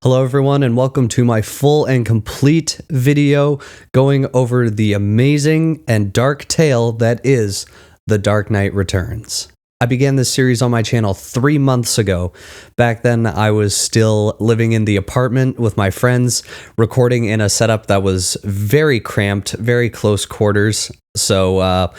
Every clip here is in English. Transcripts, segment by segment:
Hello everyone and welcome to my full and complete video going over the amazing and dark tale that is The Dark Knight Returns. I began this series on my channel 3 months ago. Back then I was still living in the apartment with my friends, recording in a setup that was very cramped, very close quarters, so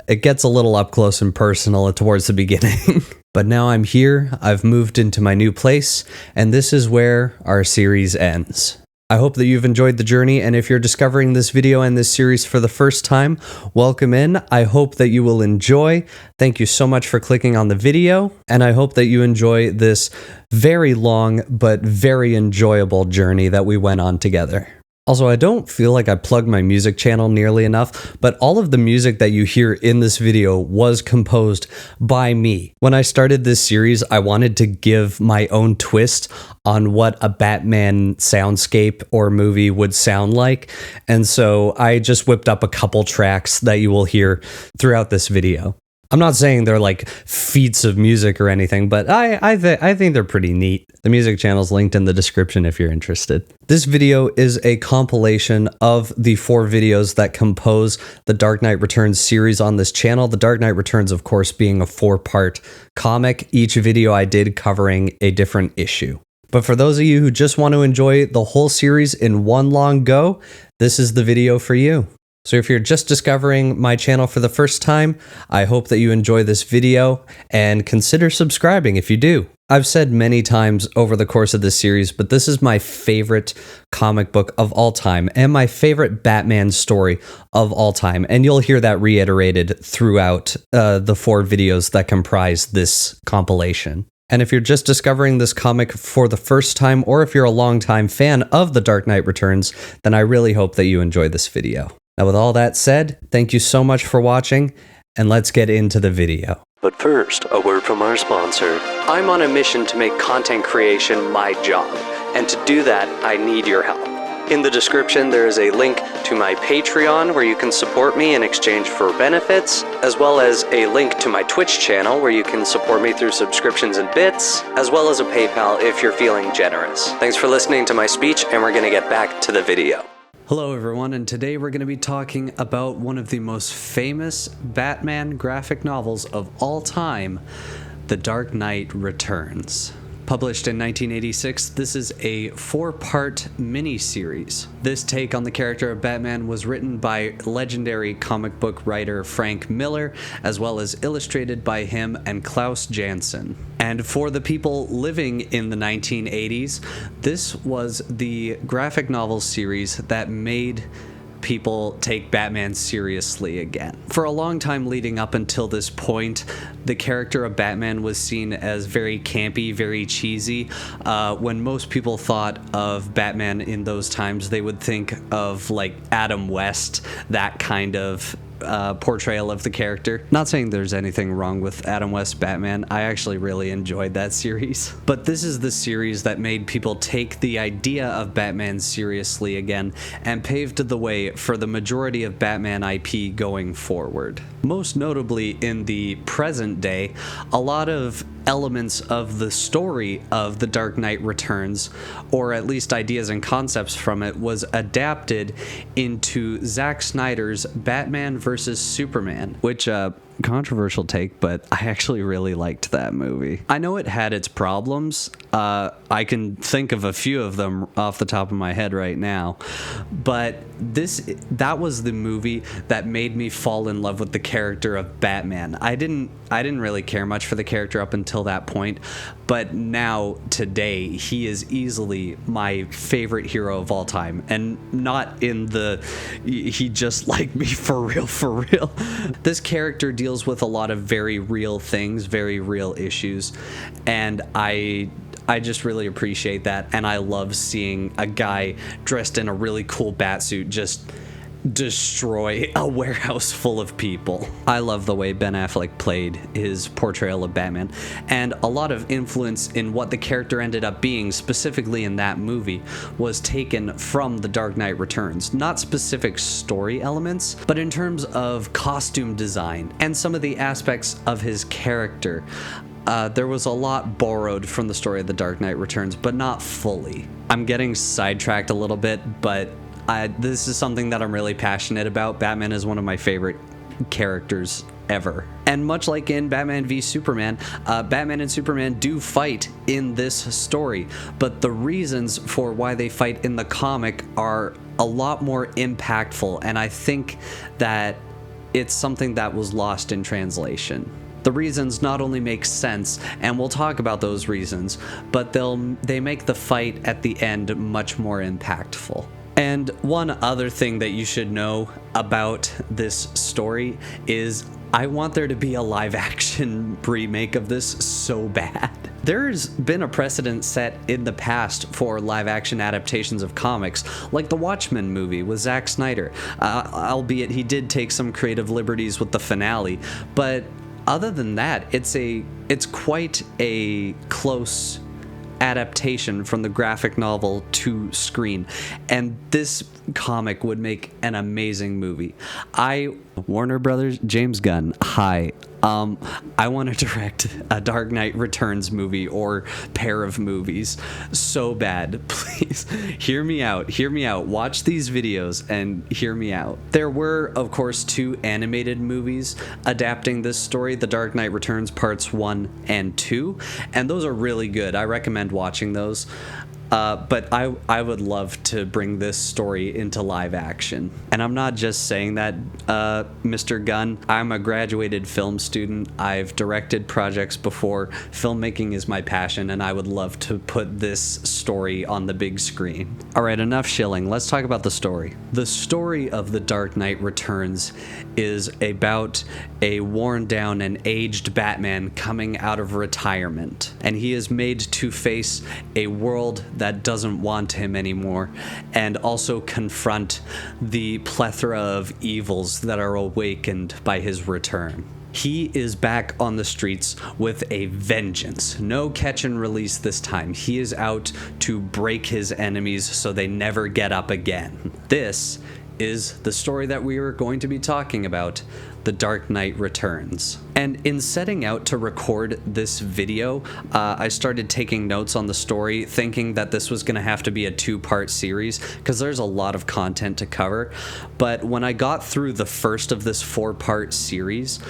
it gets a little up close and personal towards the beginning. But now I'm here, I've moved into my new place, and this is where our series ends. I hope that you've enjoyed the journey, and if you're discovering this video and this series for the first time, welcome in. I hope that you will enjoy. Thank you so much for clicking on the video, and I hope that you enjoy this very long but very enjoyable journey that we went on together. Also, I don't feel like I plugged my music channel nearly enough, but all of the music that you hear in this video was composed by me. When I started this series, I wanted to give my own twist on what a Batman soundscape or movie would sound like, and so I just whipped up a couple tracks that you will hear throughout this video. I'm not saying they're like feats of music or anything, but I think they're pretty neat. The music channel's linked in the description if you're interested. This video is a compilation of the 4 videos that compose the Dark Knight Returns series on this channel. The Dark Knight Returns, of course, being a 4-part comic, each video I did covering a different issue. But for those of you who just want to enjoy the whole series in one long go, this is the video for you. So if you're just discovering my channel for the first time, I hope that you enjoy this video and consider subscribing if you do. I've said many times over the course of this series, but this is my favorite comic book of all time and my favorite Batman story of all time. And you'll hear that reiterated throughout the 4 videos that comprise this compilation. And if you're just discovering this comic for the first time, or if you're a longtime fan of The Dark Knight Returns, then I really hope that you enjoy this video. Now, with all that said, thank you so much for watching, and let's get into the video. But first, a word from our sponsor. I'm on a mission to make content creation my job, and to do that, I need your help. In the description, there is a link to my Patreon where you can support me in exchange for benefits, as well as a link to my Twitch channel where you can support me through subscriptions and bits, as well as a PayPal if you're feeling generous. Thanks for listening to my speech, and we're going to get back to the video. Hello everyone, and today we're going to be talking about one of the most famous Batman graphic novels of all time, The Dark Knight Returns. Published in 1986, this is a 4-part mini-series. This take on the character of Batman was written by legendary comic book writer Frank Miller, as well as illustrated by him and Klaus Janson. And for the people living in the 1980s, this was the graphic novel series that made people take Batman seriously again. For a long time leading up until this point, the character of Batman was seen as very campy, very cheesy. When most people thought of Batman in those times, they would think of like Adam West, that kind of portrayal of the character. Not saying there's anything wrong with Adam West's Batman. I actually really enjoyed that series. But this is the series that made people take the idea of Batman seriously again and paved the way for the majority of Batman IP going forward. Most notably in the present day, a lot of elements of the story of The Dark Knight Returns, or at least ideas and concepts from it, was adapted into Zack Snyder's Batman vs. Superman, which controversial take, but I actually really liked that movie. I know it had its problems. I can think of a few of them off the top of my head right now, but that was the movie that made me fall in love with the character of Batman. I didn't really care much for the character up until that point, but now today he is easily my favorite hero of all time, and not in the he just liked me for real. This character deals with a lot of very real things, very real issues, and I just really appreciate that, and I love seeing a guy dressed in a really cool batsuit just destroy a warehouse full of people. I love the way Ben Affleck played his portrayal of Batman, and a lot of influence in what the character ended up being, specifically in that movie, was taken from The Dark Knight Returns. Not specific story elements, but in terms of costume design and some of the aspects of his character. there was a lot borrowed from the story of The Dark Knight Returns, but not fully. I'm getting sidetracked a little bit, but this is something that I'm really passionate about. Batman is one of my favorite characters ever. And much like in Batman v Superman, Batman and Superman do fight in this story, but the reasons for why they fight in the comic are a lot more impactful, and I think that it's something that was lost in translation. The reasons not only make sense, and we'll talk about those reasons, but they make the fight at the end much more impactful. And one other thing that you should know about this story is I want there to be a live-action remake of this so bad. There's been a precedent set in the past for live-action adaptations of comics, like the Watchmen movie with Zack Snyder, albeit he did take some creative liberties with the finale, but other than that, it's quite a close adaptation from the graphic novel to screen, and this comic would make an amazing movie. Warner Brothers, James Gunn, hi. I want to direct a Dark Knight Returns movie or pair of movies so bad. Please hear me out. Watch these videos and hear me out. There were, of course, 2 animated movies adapting this story, The Dark Knight Returns Parts 1 and 2, and those are really good. I recommend watching those. But I would love to bring this story into live action. And I'm not just saying that, Mr. Gunn. I'm a graduated film student. I've directed projects before. Filmmaking is my passion, and I would love to put this story on the big screen. All right, enough shilling. Let's talk about the story. The story of The Dark Knight Returns is about a worn down and aged Batman coming out of retirement, and he is made to face a world that doesn't want him anymore, and also confront the plethora of evils that are awakened by his return. He is back on the streets with a vengeance. No catch and release this time. He is out to break his enemies so they never get up again. This is the story that we are going to be talking about, The Dark Knight Returns. And in setting out to record this video, I started taking notes on the story, thinking that this was going to have to be a 2-part series, because there's a lot of content to cover. But when I got through the first of this 4-part series,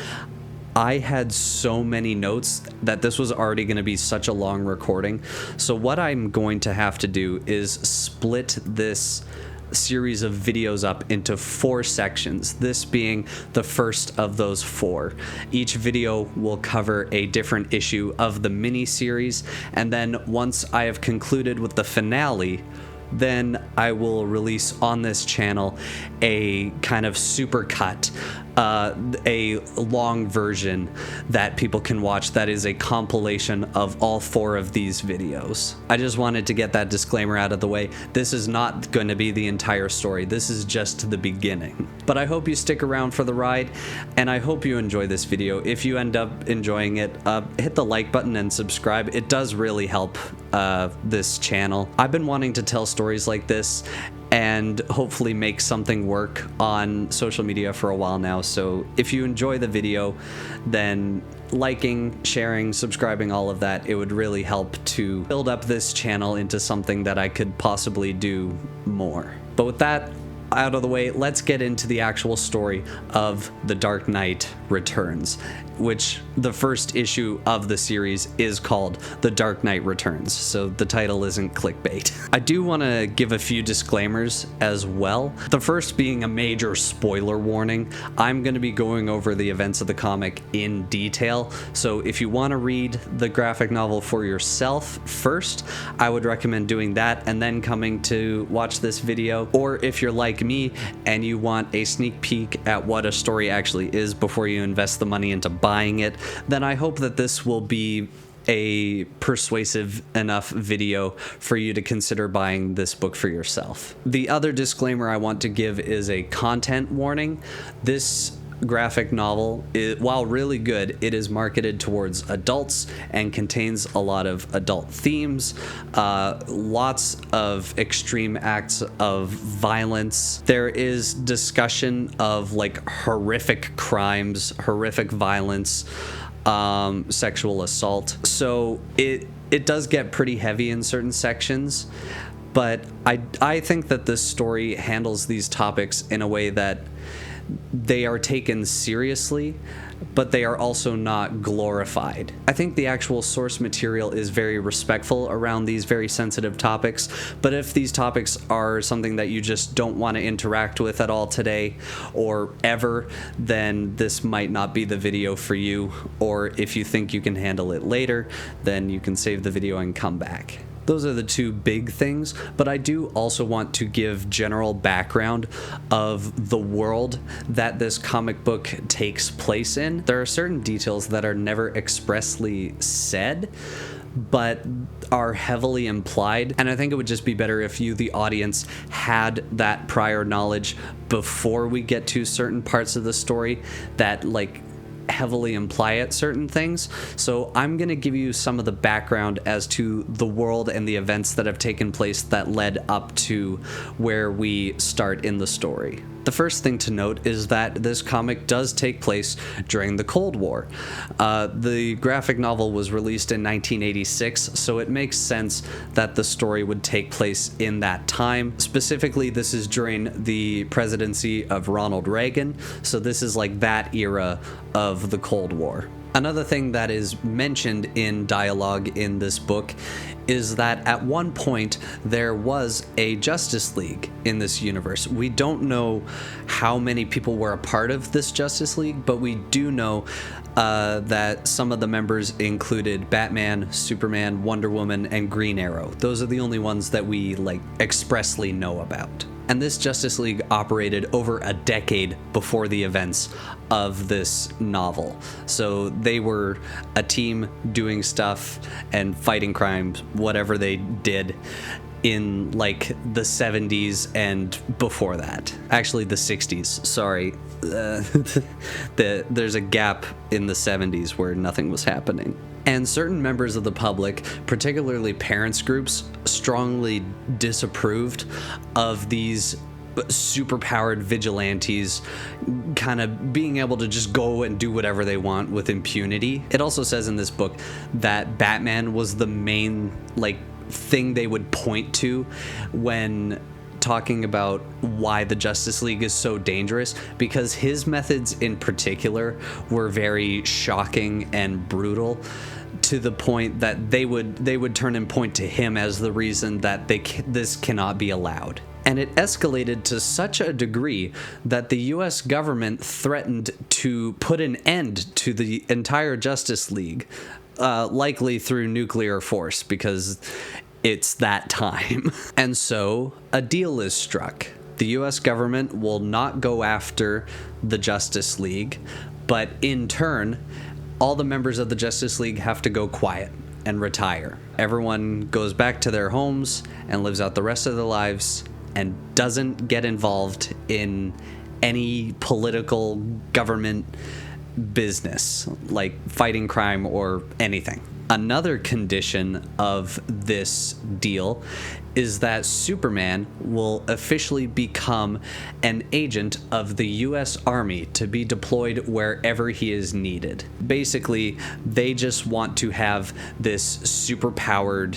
I had so many notes that this was already going to be such a long recording. So what I'm going to have to do is split this series of videos up into 4 sections, this being the first of those 4. Each video will cover a different issue of the mini-series, and then once I have concluded with the finale, then I will release on this channel a kind of super cut, a long version that people can watch that is a compilation of all 4 of these videos. I just wanted to get that disclaimer out of the way. This is not going to be the entire story. This is just the beginning. But I hope you stick around for the ride, and I hope you enjoy this video. If you end up enjoying it, hit the like button and subscribe. It does really help this channel. I've been wanting to tell stories like this and hopefully make something work on social media for a while now. So if you enjoy the video, then liking, sharing, subscribing, all of that, it would really help to build up this channel into something that I could possibly do more. But with that out of the way, let's get into the actual story of The Dark Knight Returns, which the first issue of the series is called The Dark Knight Returns, so the title isn't clickbait. I do want to give a few disclaimers as well. The first being a major spoiler warning. I'm going to be going over the events of the comic in detail, so if you want to read the graphic novel for yourself first, I would recommend doing that and then coming to watch this video. Or if you're like me and you want a sneak peek at what a story actually is before you invest the money into buying it, then I hope that this will be a persuasive enough video for you to consider buying this book for yourself. The other disclaimer I want to give is a content warning. This graphic novel, while really good, it is marketed towards adults and contains a lot of adult themes, lots of extreme acts of violence. There is discussion of like horrific crimes, horrific violence, sexual assault. So it does get pretty heavy in certain sections, but I think that this story handles these topics in a way that they are taken seriously, but they are also not glorified. I think the actual source material is very respectful around these very sensitive topics, but if these topics are something that you just don't want to interact with at all today or ever, then this might not be the video for you, or if you think you can handle it later, then you can save the video and come back. Those are the two big things, but I do also want to give general background of the world that this comic book takes place in. There are certain details that are never expressly said, but are heavily implied, and I think it would just be better if you, the audience, had that prior knowledge before we get to certain parts of the story that, like, heavily imply at certain things. So I'm going to give you some of the background as to the world and the events that have taken place that led up to where we start in the story. The first thing to note is that this comic does take place during the Cold War. The graphic novel was released in 1986, so it makes sense that the story would take place in that time. Specifically, this is during the presidency of Ronald Reagan, so this is like that era of the Cold War. Another thing that is mentioned in dialogue in this book is that at one point there was a Justice League in this universe. We don't know how many people were a part of this Justice League, but we do know that some of the members included Batman, Superman, Wonder Woman, and Green Arrow. Those are the only ones that we expressly know about. And this Justice League operated over a decade before the events of this novel. So they were a team doing stuff and fighting crimes, whatever they did, in the 70s and before that. Actually, the 60s, sorry. There's a gap in the 70s where nothing was happening. And certain members of the public, particularly parents groups, strongly disapproved of these superpowered vigilantes kind of being able to just go and do whatever they want with impunity. It also says in this book that Batman was the main thing they would point to when talking about why the Justice League is so dangerous, because his methods in particular were very shocking and brutal, to the point that they would turn and point to him as the reason that this cannot be allowed. And it escalated to such a degree that the US government threatened to put an end to the entire Justice League, likely through nuclear force, because it's that time. And so a deal is struck. The US government will not go after the Justice League, but in turn, all the members of the Justice League have to go quiet and retire. Everyone goes back to their homes and lives out the rest of their lives and doesn't get involved in any political government business, like fighting crime or anything. Another condition of this deal is that Superman will officially become an agent of the US Army to be deployed wherever he is needed. Basically, they just want to have this superpowered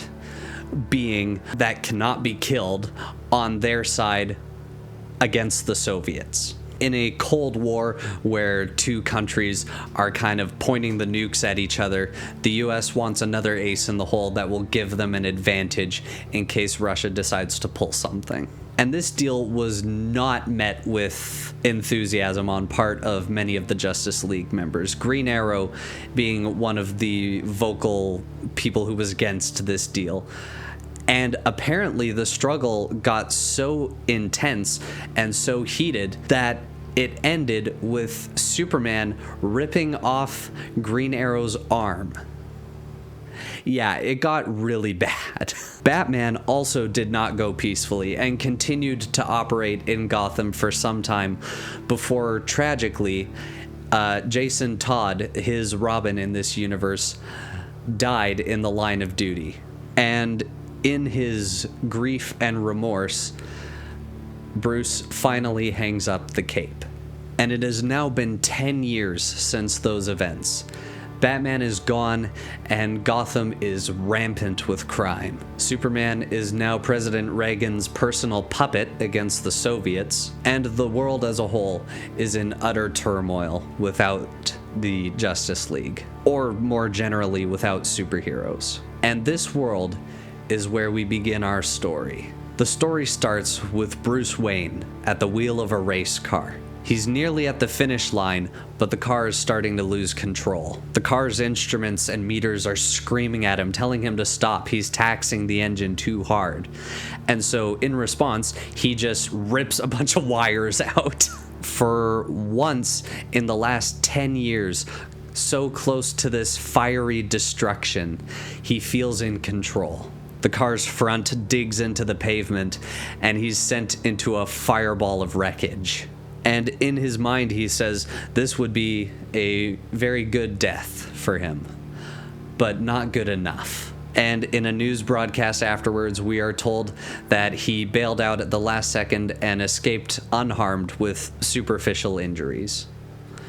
being that cannot be killed on their side against the Soviets. In a Cold War where two countries are kind of pointing the nukes at each other, the US wants another ace in the hole that will give them an advantage in case Russia decides to pull something. And this deal was not met with enthusiasm on part of many of the Justice League members, Green Arrow being one of the vocal people who was against this deal. And apparently the struggle got so intense and so heated that it ended with Superman ripping off Green Arrow's arm. Yeah, it got really bad. Batman also did not go peacefully and continued to operate in Gotham for some time before, tragically, Jason Todd, his Robin in this universe, died in the line of duty. And in his grief and remorse, Bruce finally hangs up the cape. And it has now been 10 years since those events. Batman is gone, and Gotham is rampant with crime. Superman is now President Reagan's personal puppet against the Soviets, and the world as a whole is in utter turmoil without the Justice League, or more generally, without superheroes. And this world is where we begin our story. The story starts with Bruce Wayne at the wheel of a race car. He's nearly at the finish line, but the car is starting to lose control. The car's instruments and meters are screaming at him, telling him to stop. He's taxing the engine too hard. And so, in response, he just rips a bunch of wires out. For once in the last 10 years, so close to this fiery destruction, he feels in control. The car's front digs into the pavement, and he's sent into a fireball of wreckage. And in his mind, he says this would be a very good death for him, but not good enough. And in a news broadcast afterwards, we are told that he bailed out at the last second and escaped unharmed with superficial injuries.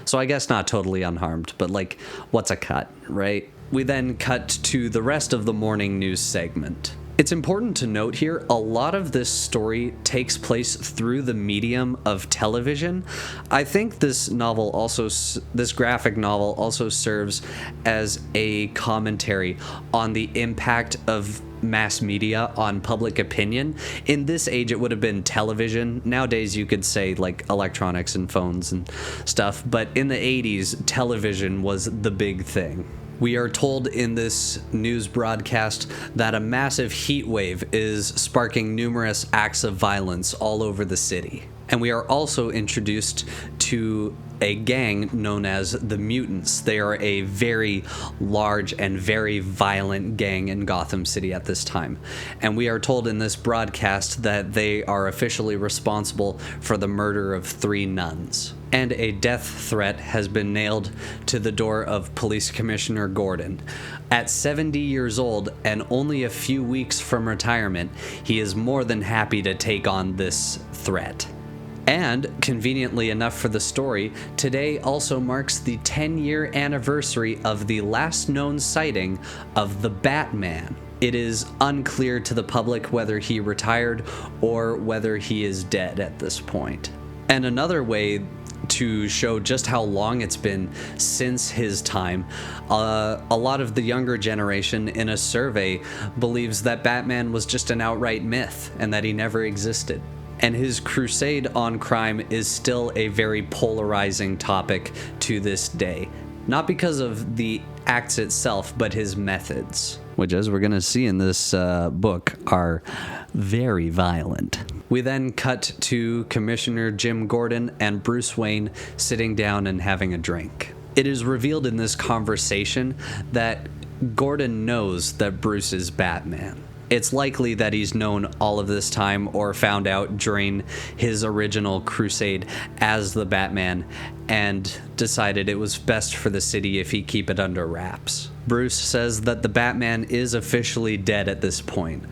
So I guess not totally unharmed, but like, what's a cut, right? We then cut to the rest of the morning news segment. It's important to note here, a lot of this story takes place through the medium of television. I think this graphic novel also serves as a commentary on the impact of mass media on public opinion. In this age, it would have been television. Nowadays, you could say like electronics and phones and stuff, but in the 80s, television was the big thing. We are told in this news broadcast that a massive heat wave is sparking numerous acts of violence all over the city. And we are also introduced to a gang known as the Mutants. They are a very large and very violent gang in Gotham City at this time. And we are told in this broadcast that they are officially responsible for the murder of 3 nuns. And a death threat has been nailed to the door of Police Commissioner Gordon. At 70 years old and only a few weeks from retirement, he is more than happy to take on this threat. And, conveniently enough for the story, today also marks the 10-year anniversary of the last known sighting of the Batman. It is unclear to the public whether he retired or whether he is dead at this point. And another way to show just how long it's been since his time, a lot of the younger generation in a survey believes that Batman was just an outright myth and that he never existed. And his crusade on crime is still a very polarizing topic to this day. Not because of the acts itself, but his methods, which, as we're going to see in this book, are very violent. We then cut to Commissioner Jim Gordon and Bruce Wayne sitting down and having a drink. It is revealed in this conversation that Gordon knows that Bruce is Batman. It's likely that he's known all of this time or found out during his original crusade as the Batman and decided it was best for the city if he keep it under wraps. Bruce says that the Batman is officially dead at this point,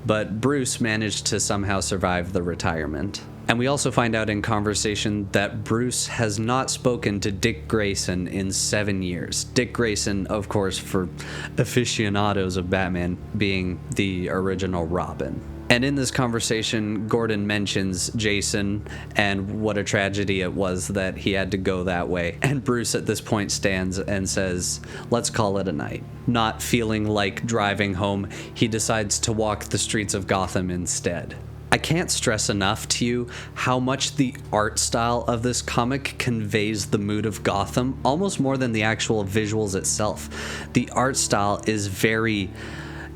but Bruce managed to somehow survive the retirement. And we also find out in conversation that Bruce has not spoken to Dick Grayson in 7 years. Dick Grayson, of course, for aficionados of Batman, being the original Robin. And in this conversation, Gordon mentions Jason and what a tragedy it was that he had to go that way. And Bruce at this point stands and says, "Let's call it a night." Not feeling like driving home, he decides to walk the streets of Gotham instead. I can't stress enough to you how much the art style of this comic conveys the mood of Gotham, almost more than the actual visuals itself. The art style is very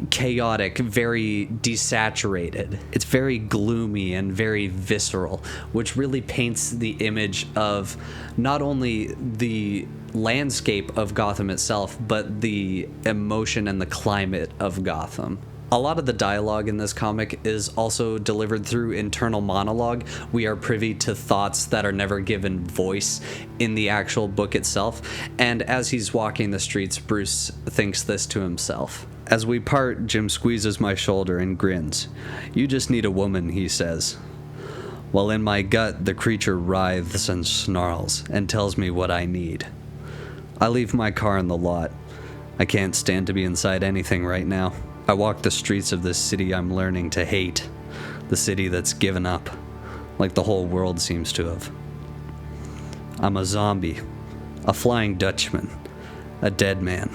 chaotic, very desaturated. It's very gloomy and very visceral, which really paints the image of not only the landscape of Gotham itself, but the emotion and the climate of Gotham. A lot of the dialogue in this comic is also delivered through internal monologue. We are privy to thoughts that are never given voice in the actual book itself, and as he's walking the streets, Bruce thinks this to himself. As we part, Jim squeezes my shoulder and grins. "You just need a woman," he says. While in my gut, the creature writhes and snarls and tells me what I need. I leave my car in the lot I can't stand to be inside anything right now. I walk the streets of this city I'm learning to hate. The city that's given up, like the whole world seems to have. I'm a zombie, a flying Dutchman, a dead man,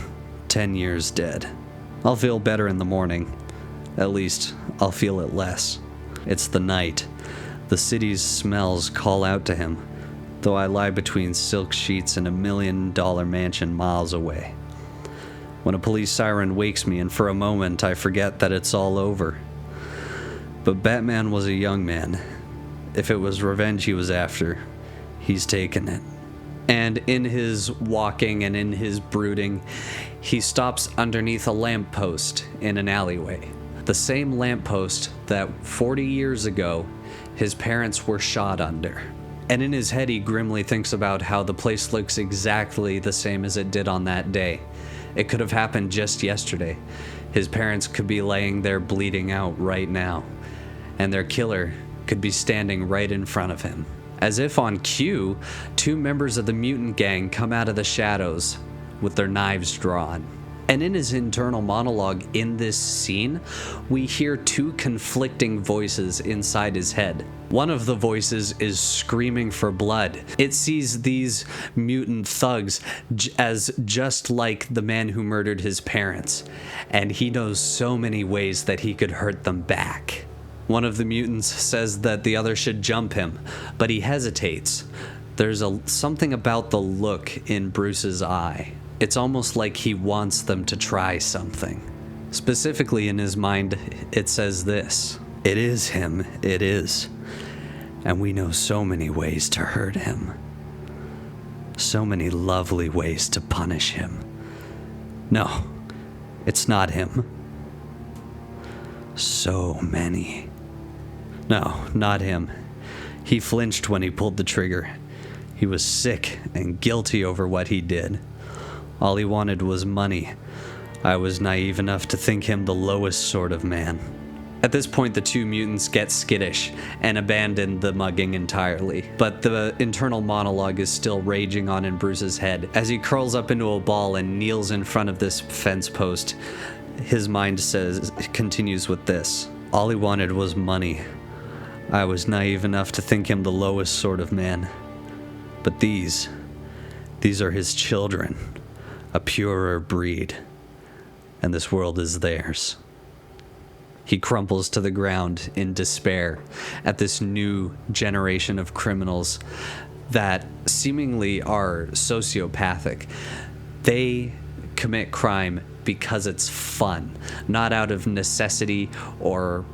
10 years dead. I'll feel better in the morning. At least, I'll feel it less. It's the night. The city's smells call out to him, though I lie between silk sheets and $1 million mansion miles away. When a police siren wakes me, and for a moment I forget that it's all over. But Batman was a young man. If it was revenge he was after, he's taken it. And in his walking and in his brooding, he stops underneath a lamppost in an alleyway. The same lamppost that 40 years ago his parents were shot under. And in his head he grimly thinks about how the place looks exactly the same as it did on that day. It could have happened just yesterday. His parents could be laying there bleeding out right now, and their killer could be standing right in front of him. As if on cue, 2 members of the mutant gang come out of the shadows with their knives drawn. And in his internal monologue in this scene, we hear 2 conflicting voices inside his head. One of the voices is screaming for blood. It sees these mutant thugs as just like the man who murdered his parents, and he knows so many ways that he could hurt them back. One of the mutants says that the other should jump him, but he hesitates. There's something about the look in Bruce's eye. It's almost like he wants them to try something. Specifically in his mind, it says this: "It is him, it is. And we know so many ways to hurt him. So many lovely ways to punish him. No, it's not him. So many. No, not him. He flinched when he pulled the trigger. He was sick and guilty over what he did. All he wanted was money. I was naive enough to think him the lowest sort of man." At this point, the 2 mutants get skittish and abandon the mugging entirely. But the internal monologue is still raging on in Bruce's head. As he curls up into a ball and kneels in front of this fence post, his mind continues with this: "All he wanted was money. I was naive enough to think him the lowest sort of man. But these are his children, a purer breed, and this world is theirs." He crumples to the ground in despair at this new generation of criminals that seemingly are sociopathic. They commit crime because it's fun, not out of necessity or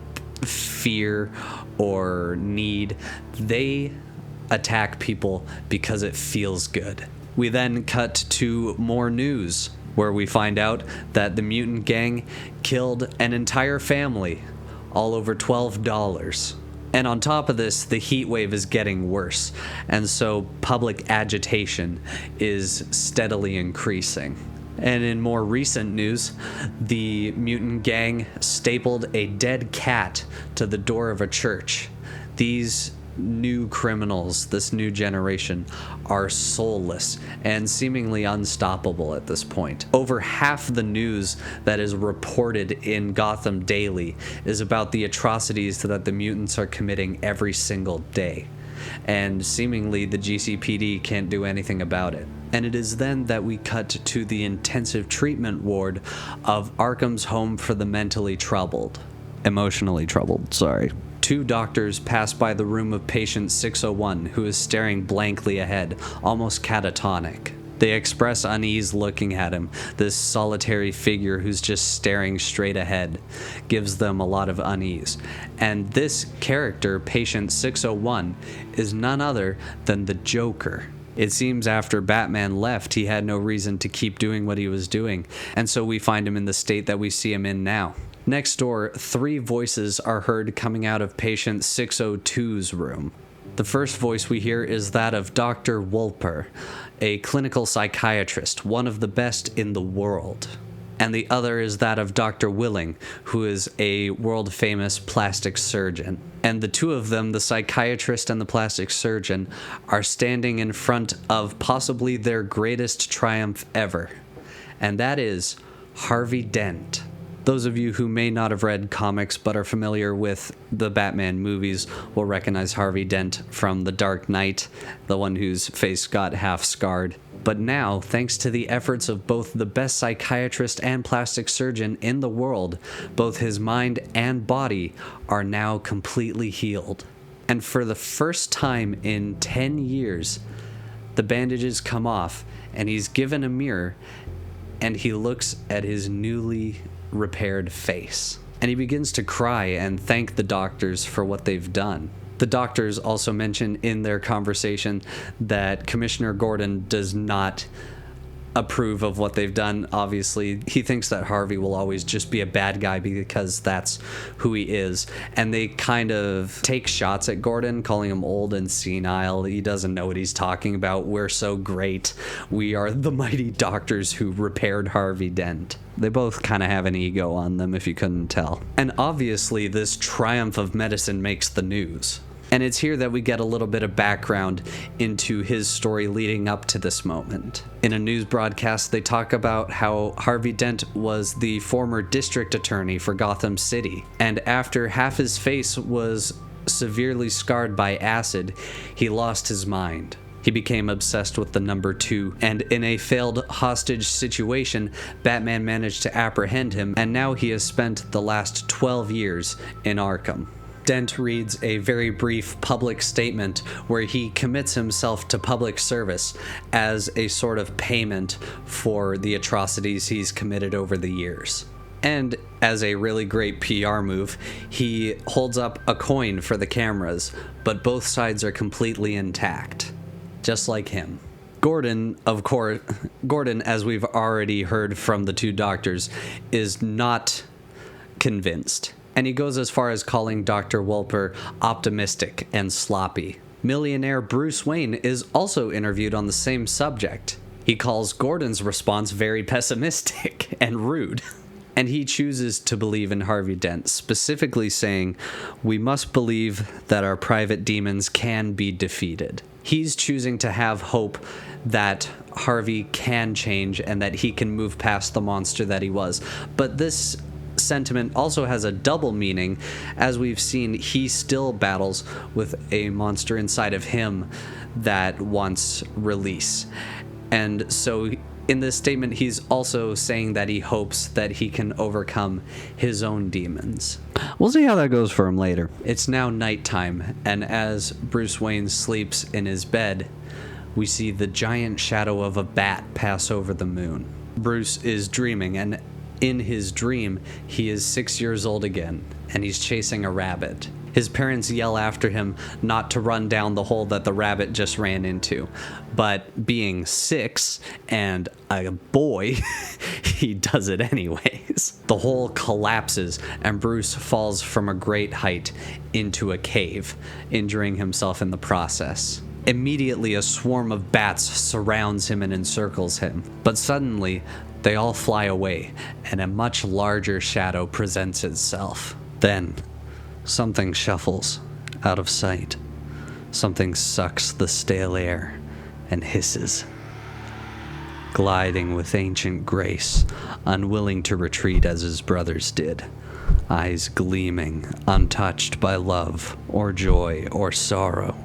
fear or need. They attack people because it feels good. We then cut to more news, where we find out that the mutant gang killed an entire family, all over $12. And on top of this, the heat wave is getting worse, and so public agitation is steadily increasing. And in more recent news, the mutant gang stapled a dead cat to the door of a church. These new criminals, this new generation, are soulless and seemingly unstoppable at this point. Over half the news that is reported in Gotham daily is about the atrocities that the mutants are committing every single day. And seemingly the GCPD can't do anything about it. And it is then that we cut to the intensive treatment ward of Arkham's home for the mentally troubled. Emotionally troubled, sorry. 2 doctors pass by the room of patient 601, who is staring blankly ahead, almost catatonic. They express unease looking at him. This solitary figure who's just staring straight ahead gives them a lot of unease. And this character, patient 601, is none other than the Joker. It seems after Batman left, he had no reason to keep doing what he was doing, and so we find him in the state that we see him in now. Next door, 3 voices are heard coming out of patient 602's room. The first voice we hear is that of Dr. Wolper, a clinical psychiatrist, one of the best in the world. And the other is that of Dr. Willing, who is a world-famous plastic surgeon. And the 2 of them, the psychiatrist and the plastic surgeon, are standing in front of possibly their greatest triumph ever. and that is Harvey Dent. Those of you who may not have read comics but are familiar with the Batman movies will recognize Harvey Dent from The Dark Knight, the one whose face got half scarred. But now, thanks to the efforts of both the best psychiatrist and plastic surgeon in the world, both his mind and body are now completely healed. And for the first time in 10 years, the bandages come off and he's given a mirror and he looks at his newly repaired face. And he begins to cry and thank the doctors for what they've done. The doctors also mention in their conversation that Commissioner Gordon does not approve of what they've done. Obviously, he thinks that Harvey will always just be a bad guy because that's who he is. And they kind of take shots at Gordon, calling him old and senile. He doesn't know what he's talking about. We're so great. We are the mighty doctors who repaired Harvey Dent. They both kind of have an ego on them, if you couldn't tell. And obviously, this triumph of medicine makes the news. And it's here that we get a little bit of background into his story leading up to this moment. In a news broadcast, they talk about how Harvey Dent was the former district attorney for Gotham City. And after half his face was severely scarred by acid, he lost his mind. He became obsessed with the number 2, and in a failed hostage situation, Batman managed to apprehend him, and now he has spent the last 12 years in Arkham. Dent reads a very brief public statement where he commits himself to public service as a sort of payment for the atrocities he's committed over the years. And as a really great PR move, he holds up a coin for the cameras, but both sides are completely intact, just like him. Gordon, of course, as we've already heard from the two doctors, is not convinced. And he goes as far as calling Dr. Wolper optimistic and sloppy. Millionaire Bruce Wayne is also interviewed on the same subject. He calls Gordon's response very pessimistic and rude. And he chooses to believe in Harvey Dent, specifically saying, "We must believe that our private demons can be defeated." He's choosing to have hope that Harvey can change and that he can move past the monster that he was. But this sentiment also has a double meaning. As we've seen, he still battles with a monster inside of him that wants release. And so in this statement, he's also saying that he hopes that he can overcome his own demons. We'll see how that goes for him later. It's now nighttime, and as Bruce Wayne sleeps in his bed, we see the giant shadow of a bat pass over the moon. Bruce is dreaming, and in his dream, he is 6 years old again, and he's chasing a rabbit. His parents yell after him not to run down the hole that the rabbit just ran into. But being 6 and a boy, he does it anyways. The hole collapses, and Bruce falls from a great height into a cave, injuring himself in the process. Immediately, a swarm of bats surrounds him and encircles him. But suddenly, they all fly away, and a much larger shadow presents itself. Then, something shuffles out of sight. Something sucks the stale air and hisses. Gliding with ancient grace, unwilling to retreat as his brothers did. Eyes gleaming, untouched by love or joy or sorrow.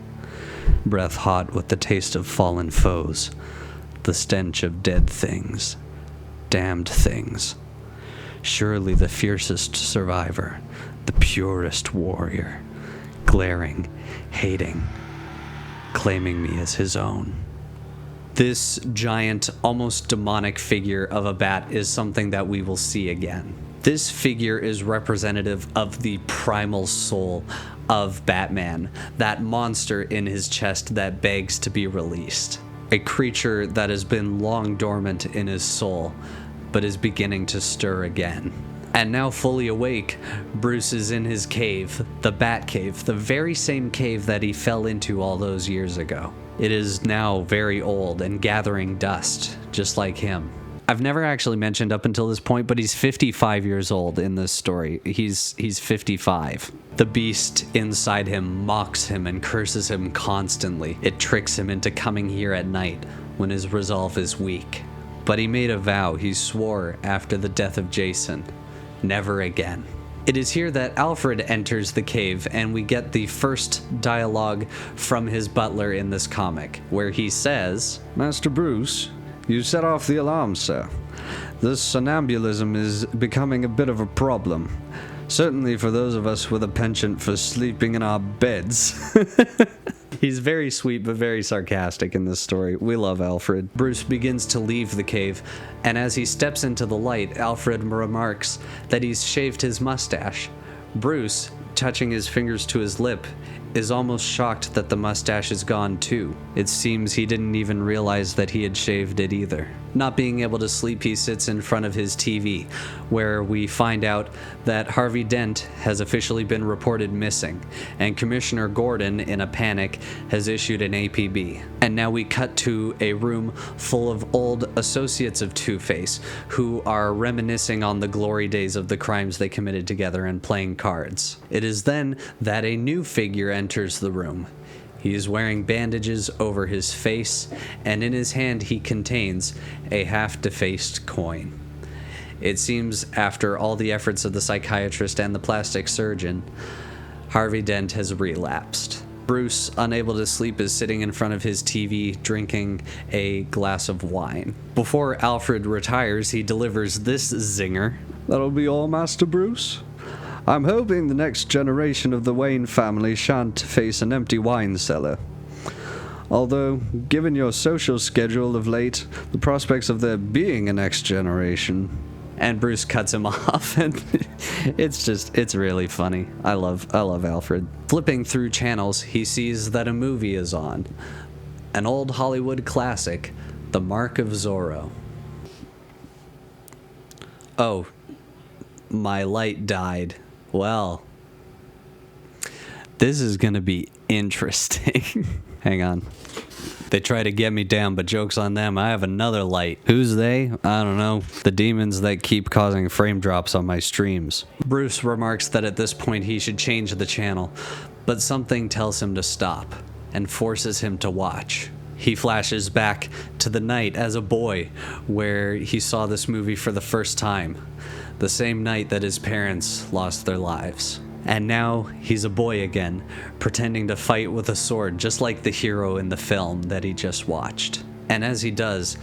Breath hot with the taste of fallen foes. The stench of dead things. Damned things. Surely the fiercest survivor, the purest warrior, glaring, hating, claiming me as his own. This giant, almost demonic figure of a bat is something that we will see again. This figure is representative of the primal soul of Batman, that monster in his chest that begs to be released. A creature that has been long dormant in his soul, but is beginning to stir again. And now fully awake, Bruce is in his cave, the Bat Cave, the very same cave that he fell into all those years ago. It is now very old and gathering dust, just like him. I've never actually mentioned up until this point, but he's 55 years old in this story. He's 55. The beast inside him mocks him and curses him constantly. It tricks him into coming here at night when his resolve is weak. But he made a vow he swore after the death of Jason. Never again. It is here that Alfred enters the cave, and we get the first dialogue from his butler in this comic, where he says, Master Bruce, you set off the alarm, sir. This somnambulism is becoming a bit of a problem. Certainly for those of us with a penchant for sleeping in our beds. He's very sweet but very sarcastic in this story. We love Alfred. Bruce begins to leave the cave, and as he steps into the light, Alfred remarks that he's shaved his mustache. Bruce, touching his fingers to his lip, is almost shocked that the mustache is gone too. It seems he didn't even realize that he had shaved it either. Not being able to sleep, he sits in front of his TV, where we find out that Harvey Dent has officially been reported missing, and Commissioner Gordon, in a panic, has issued an APB. And now we cut to a room full of old associates of Two-Face, who are reminiscing on the glory days of the crimes they committed together and playing cards. It is then that a new figure enters the room. He is wearing bandages over his face, and in his hand he contains a half-defaced coin. It seems, after all the efforts of the psychiatrist and the plastic surgeon, Harvey Dent has relapsed. Bruce, unable to sleep, is sitting in front of his TV drinking a glass of wine. Before Alfred retires, he delivers this zinger. That'll be all, Master Bruce? I'm hoping the next generation of the Wayne family shan't face an empty wine cellar. Although, given your social schedule of late, the prospects of there being a next generation... And Bruce cuts him off, and it's really funny. I love Alfred. Flipping through channels, he sees that a movie is on. An old Hollywood classic, The Mark of Zorro. Oh, my light died. Well, this is gonna be interesting. Hang on. They try to get me down, but joke's on them. I have another light. Who's they? I don't know. The demons that keep causing frame drops on my streams. Bruce remarks that at this point he should change the channel, but something tells him to stop and forces him to watch. He flashes back to the night as a boy where he saw this movie for the first time, the same night that his parents lost their lives. And now he's a boy again, pretending to fight with a sword just like the hero in the film that he just watched. And as he does,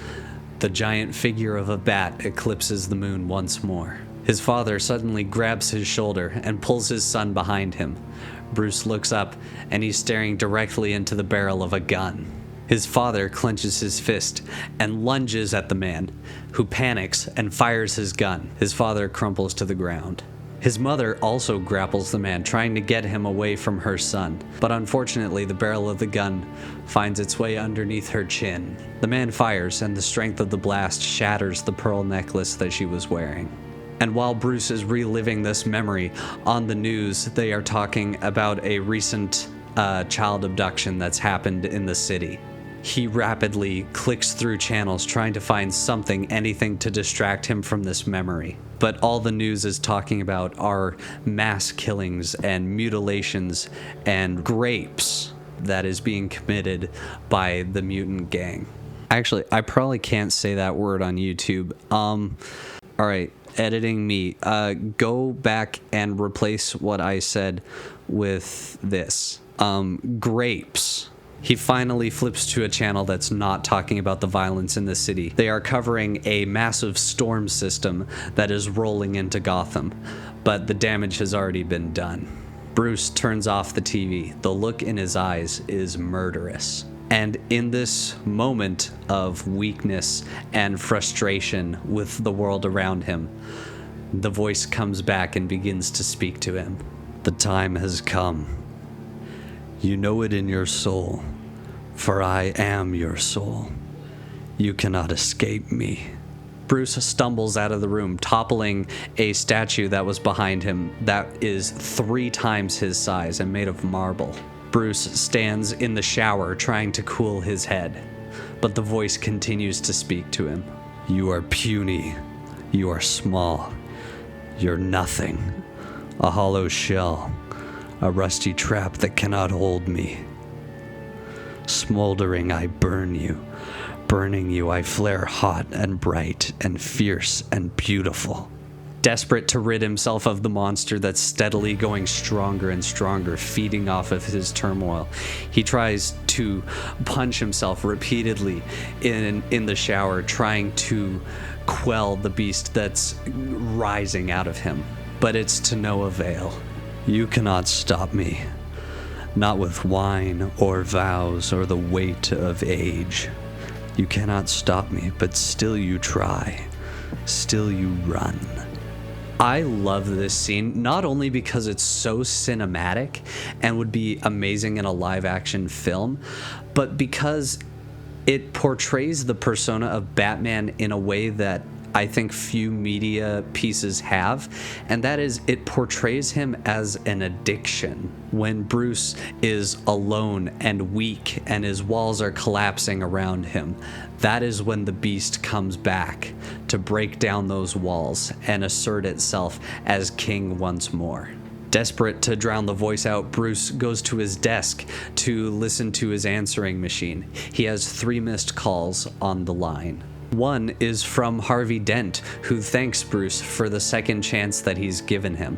the giant figure of a bat eclipses the moon once more. His father suddenly grabs his shoulder and pulls his son behind him. Bruce looks up and he's staring directly into the barrel of a gun. His father clenches his fist and lunges at the man, who panics and fires his gun. His father crumples to the ground. His mother also grapples the man, trying to get him away from her son, but unfortunately the barrel of the gun finds its way underneath her chin. The man fires, and the strength of the blast shatters the pearl necklace that she was wearing. And while Bruce is reliving this memory, on the news they are talking about a recent child abduction that's happened in the city. He rapidly clicks through channels trying to find something, anything to distract him from this memory. But all the news is talking about are mass killings and mutilations and rapes that is being committed by the mutant gang. Actually, I probably can't say that word on YouTube. Alright, editing me. Go back and replace what I said with this. Grapes. He finally flips to a channel that's not talking about the violence in the city. They are covering a massive storm system that is rolling into Gotham, but the damage has already been done. Bruce turns off the TV. The look in his eyes is murderous. And in this moment of weakness and frustration with the world around him, the voice comes back and begins to speak to him. The time has come. You know it in your soul, for I am your soul. You cannot escape me. Bruce stumbles out of the room, toppling a statue that was behind him that is 3 times his size and made of marble. Bruce stands in the shower trying to cool his head, but the voice continues to speak to him. You are puny. You are small. You're nothing. A hollow shell. A rusty trap that cannot hold me. Smoldering, I burn you. Burning you, I flare hot and bright and fierce and beautiful. Desperate to rid himself of the monster that's steadily going stronger and stronger, feeding off of his turmoil, he tries to punch himself repeatedly in the shower, trying to quell the beast that's rising out of him. But it's to no avail. You cannot stop me. Not with wine or vows or the weight of age. You cannot stop me, but still you try. Still you run. I love this scene, not only because it's so cinematic and would be amazing in a live action film, but because it portrays the persona of Batman in a way that I think few media pieces have, and that is it portrays him as an addiction. When Bruce is alone and weak and his walls are collapsing around him, that is when the beast comes back to break down those walls and assert itself as king once more. Desperate to drown the voice out, Bruce goes to his desk to listen to his answering machine. He has 3 missed calls on the line. One is from Harvey Dent, who thanks Bruce for the second chance that he's given him.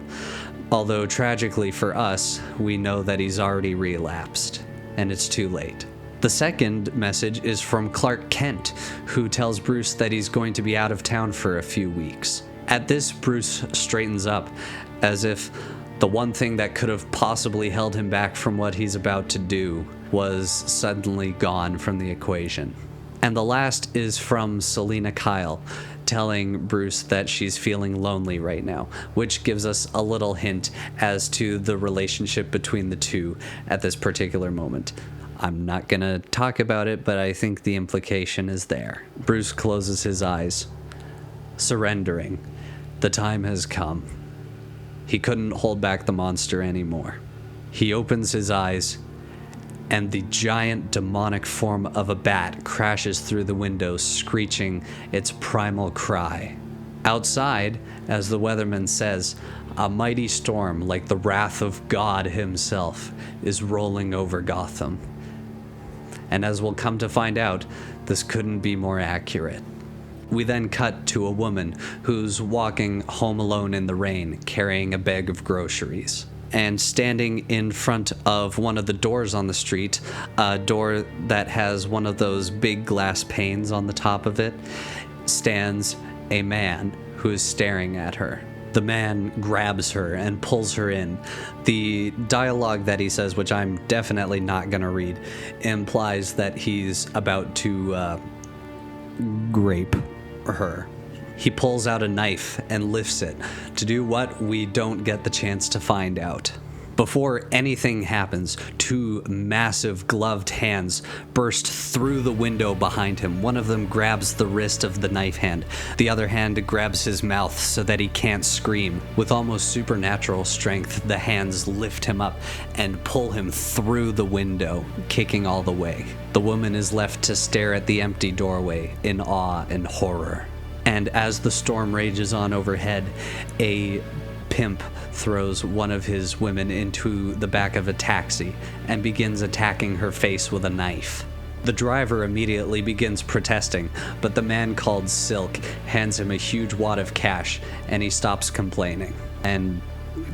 Although tragically for us, we know that he's already relapsed, and it's too late. The second message is from Clark Kent, who tells Bruce that he's going to be out of town for a few weeks. At this, Bruce straightens up, as if the one thing that could have possibly held him back from what he's about to do was suddenly gone from the equation. And the last is from Selena Kyle, telling Bruce that she's feeling lonely right now, which gives us a little hint as to the relationship between the two at this particular moment. I'm not going to talk about it, but I think the implication is there. Bruce closes his eyes, surrendering. The time has come. He couldn't hold back the monster anymore. He opens his eyes, and the giant demonic form of a bat crashes through the window, screeching its primal cry. Outside, as the weatherman says, a mighty storm like the wrath of God himself is rolling over Gotham. And as we'll come to find out, this couldn't be more accurate. We then cut to a woman who's walking home alone in the rain, carrying a bag of groceries. And standing in front of one of the doors on the street, a door that has one of those big glass panes on the top of it, stands a man who is staring at her. The man grabs her and pulls her in. The dialogue that he says, which I'm definitely not going to read, implies that he's about to grape her. He pulls out a knife and lifts it. To do what? We don't get the chance to find out. Before anything happens, 2 massive gloved hands burst through the window behind him. One of them grabs the wrist of the knife hand. The other hand grabs his mouth so that he can't scream. With almost supernatural strength, the hands lift him up and pull him through the window, kicking all the way. The woman is left to stare at the empty doorway in awe and horror. And as the storm rages on overhead, a pimp throws one of his women into the back of a taxi and begins attacking her face with a knife. The driver immediately begins protesting, but the man called Silk hands him a huge wad of cash, and he stops complaining and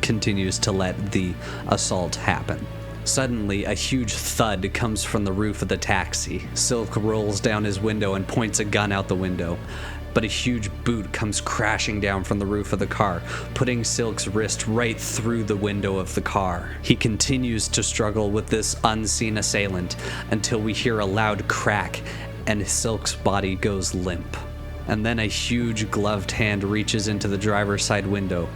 continues to let the assault happen. Suddenly, a huge thud comes from the roof of the taxi. Silk rolls down his window and points a gun out the window. But a huge boot comes crashing down from the roof of the car, putting Silk's wrist right through the window of the car. He continues to struggle with this unseen assailant until we hear a loud crack and Silk's body goes limp. And then a huge gloved hand reaches into the driver's side window,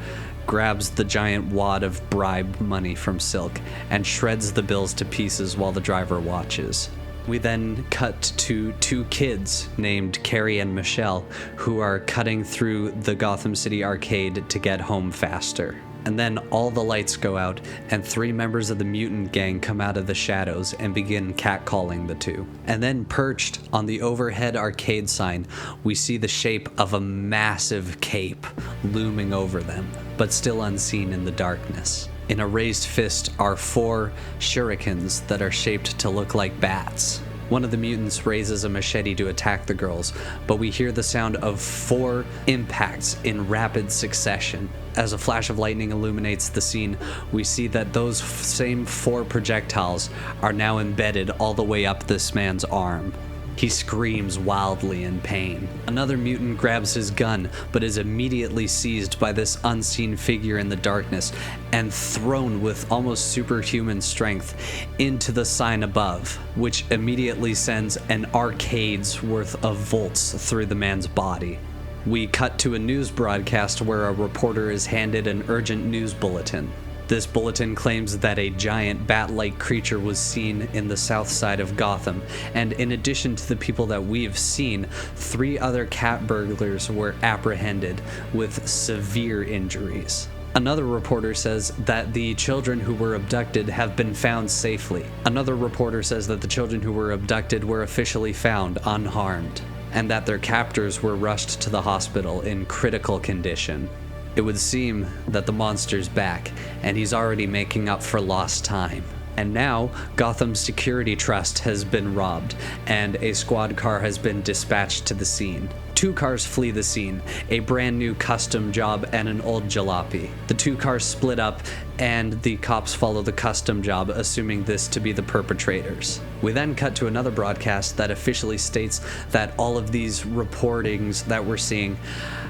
grabs the giant wad of bribed money from Silk, and shreds the bills to pieces while the driver watches. We then cut to 2 kids named Carrie and Michelle who are cutting through the Gotham City arcade to get home faster. And then all the lights go out and 3 members of the mutant gang come out of the shadows and begin catcalling the 2. And then perched on the overhead arcade sign, we see the shape of a massive cape looming over them, but still unseen in the darkness. In a raised fist are 4 shurikens that are shaped to look like bats. One of the mutants raises a machete to attack the girls, but we hear the sound of 4 impacts in rapid succession. As a flash of lightning illuminates the scene, we see that those same 4 projectiles are now embedded all the way up this man's arm. He screams wildly in pain. Another mutant grabs his gun, but is immediately seized by this unseen figure in the darkness and thrown with almost superhuman strength into the sign above, which immediately sends an arcade's worth of volts through the man's body. We cut to a news broadcast where a reporter is handed an urgent news bulletin. This bulletin claims that a giant bat-like creature was seen in the south side of Gotham, and in addition to the people that we've seen, 3 other cat burglars were apprehended with severe injuries. Another reporter says that the children who were abducted have been found safely. Another reporter says that the children who were abducted were officially found unharmed, and that their captors were rushed to the hospital in critical condition. It would seem that the monster's back, and he's already making up for lost time. And now, Gotham's security trust has been robbed, and a squad car has been dispatched to the scene. 2 cars flee the scene, a brand new custom job and an old jalopy. The 2 cars split up, and the cops follow the custom job, assuming this to be the perpetrators. We then cut to another broadcast that officially states that all of these reportings that we're seeing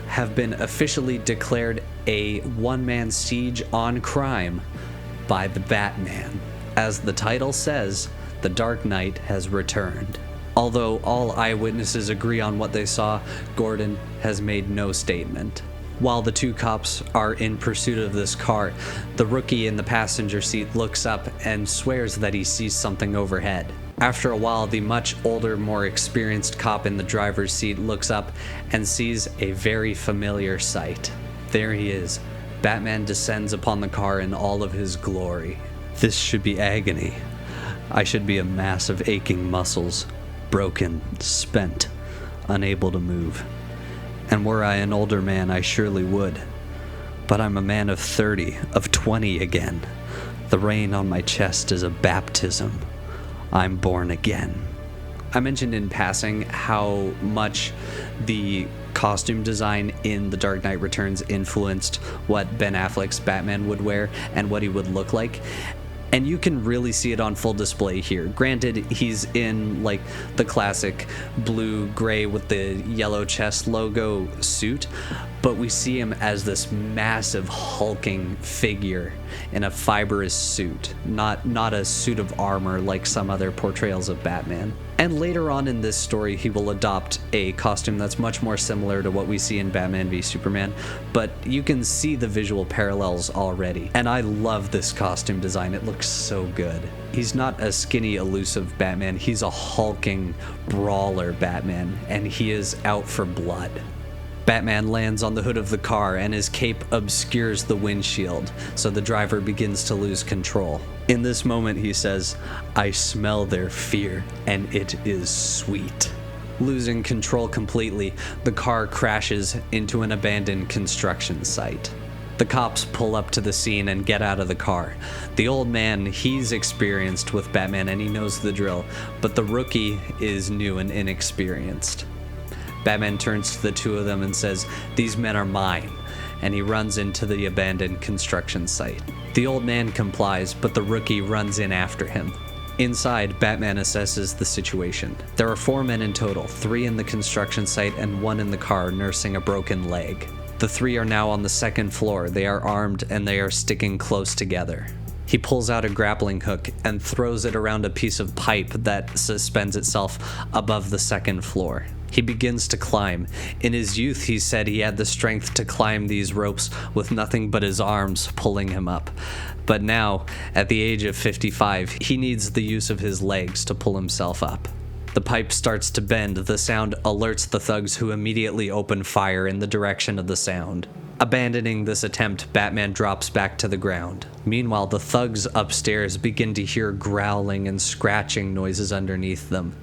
have been officially declared a one-man siege on crime by the Batman. As the title says, the Dark Knight has returned. Although all eyewitnesses agree on what they saw, Gordon has made no statement. While the 2 cops are in pursuit of this car, the rookie in the passenger seat looks up and swears that he sees something overhead. After a while, the much older, more experienced cop in the driver's seat looks up and sees a very familiar sight. There he is. Batman descends upon the car in all of his glory. This should be agony. I should be a mass of aching muscles, broken, spent, unable to move. And were I an older man, I surely would. But I'm a man of 30, of 20 again. The rain on my chest is a baptism. I'm born again. I mentioned in passing how much the costume design in The Dark Knight Returns influenced what Ben Affleck's Batman would wear and what he would look like. And you can really see it on full display here. Granted, he's in like the classic blue-gray with the yellow chest logo suit, but we see him as this massive hulking figure in a fibrous suit, not a suit of armor like some other portrayals of Batman. And later on in this story, he will adopt a costume that's much more similar to what we see in Batman v Superman, but you can see the visual parallels already. And I love this costume design. It looks so good. He's not a skinny, elusive Batman. He's a hulking brawler Batman, and he is out for blood. Batman lands on the hood of the car and his cape obscures the windshield, so the driver begins to lose control. In this moment, he says, "I smell their fear, and it is sweet." Losing control completely, the car crashes into an abandoned construction site. The cops pull up to the scene and get out of the car. The old man, he's experienced with Batman and he knows the drill, but the rookie is new and inexperienced. Batman turns to the 2 of them and says, "These men are mine," and he runs into the abandoned construction site. The old man complies, but the rookie runs in after him. Inside, Batman assesses the situation. There are 4 men in total, 3 in the construction site and 1 in the car nursing a broken leg. The 3 are now on the 2nd floor. They are armed and they are sticking close together. He pulls out a grappling hook and throws it around a piece of pipe that suspends itself above the 2nd floor. He begins to climb. In his youth, he said he had the strength to climb these ropes with nothing but his arms pulling him up. But now, at the age of 55, he needs the use of his legs to pull himself up. The pipe starts to bend. The sound alerts the thugs, who immediately open fire in the direction of the sound. Abandoning this attempt, Batman drops back to the ground. Meanwhile, the thugs upstairs begin to hear growling and scratching noises underneath them,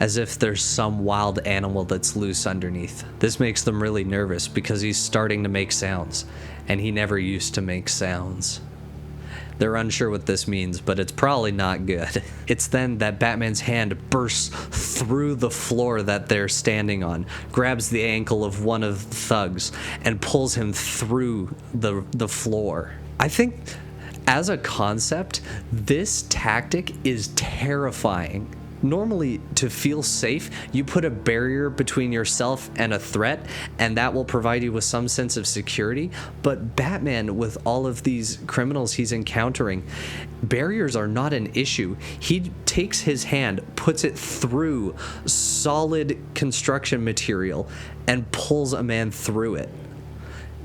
as if there's some wild animal that's loose underneath. This makes them really nervous because he's starting to make sounds, and he never used to make sounds. They're unsure what this means, but it's probably not good. It's then that Batman's hand bursts through the floor that they're standing on, grabs the ankle of one of the thugs, and pulls him through the floor. I think, as a concept, this tactic is terrifying. Normally, to feel safe, you put a barrier between yourself and a threat, and that will provide you with some sense of security. But Batman, with all of these criminals he's encountering, barriers are not an issue. He takes his hand, puts it through solid construction material, and pulls a man through it,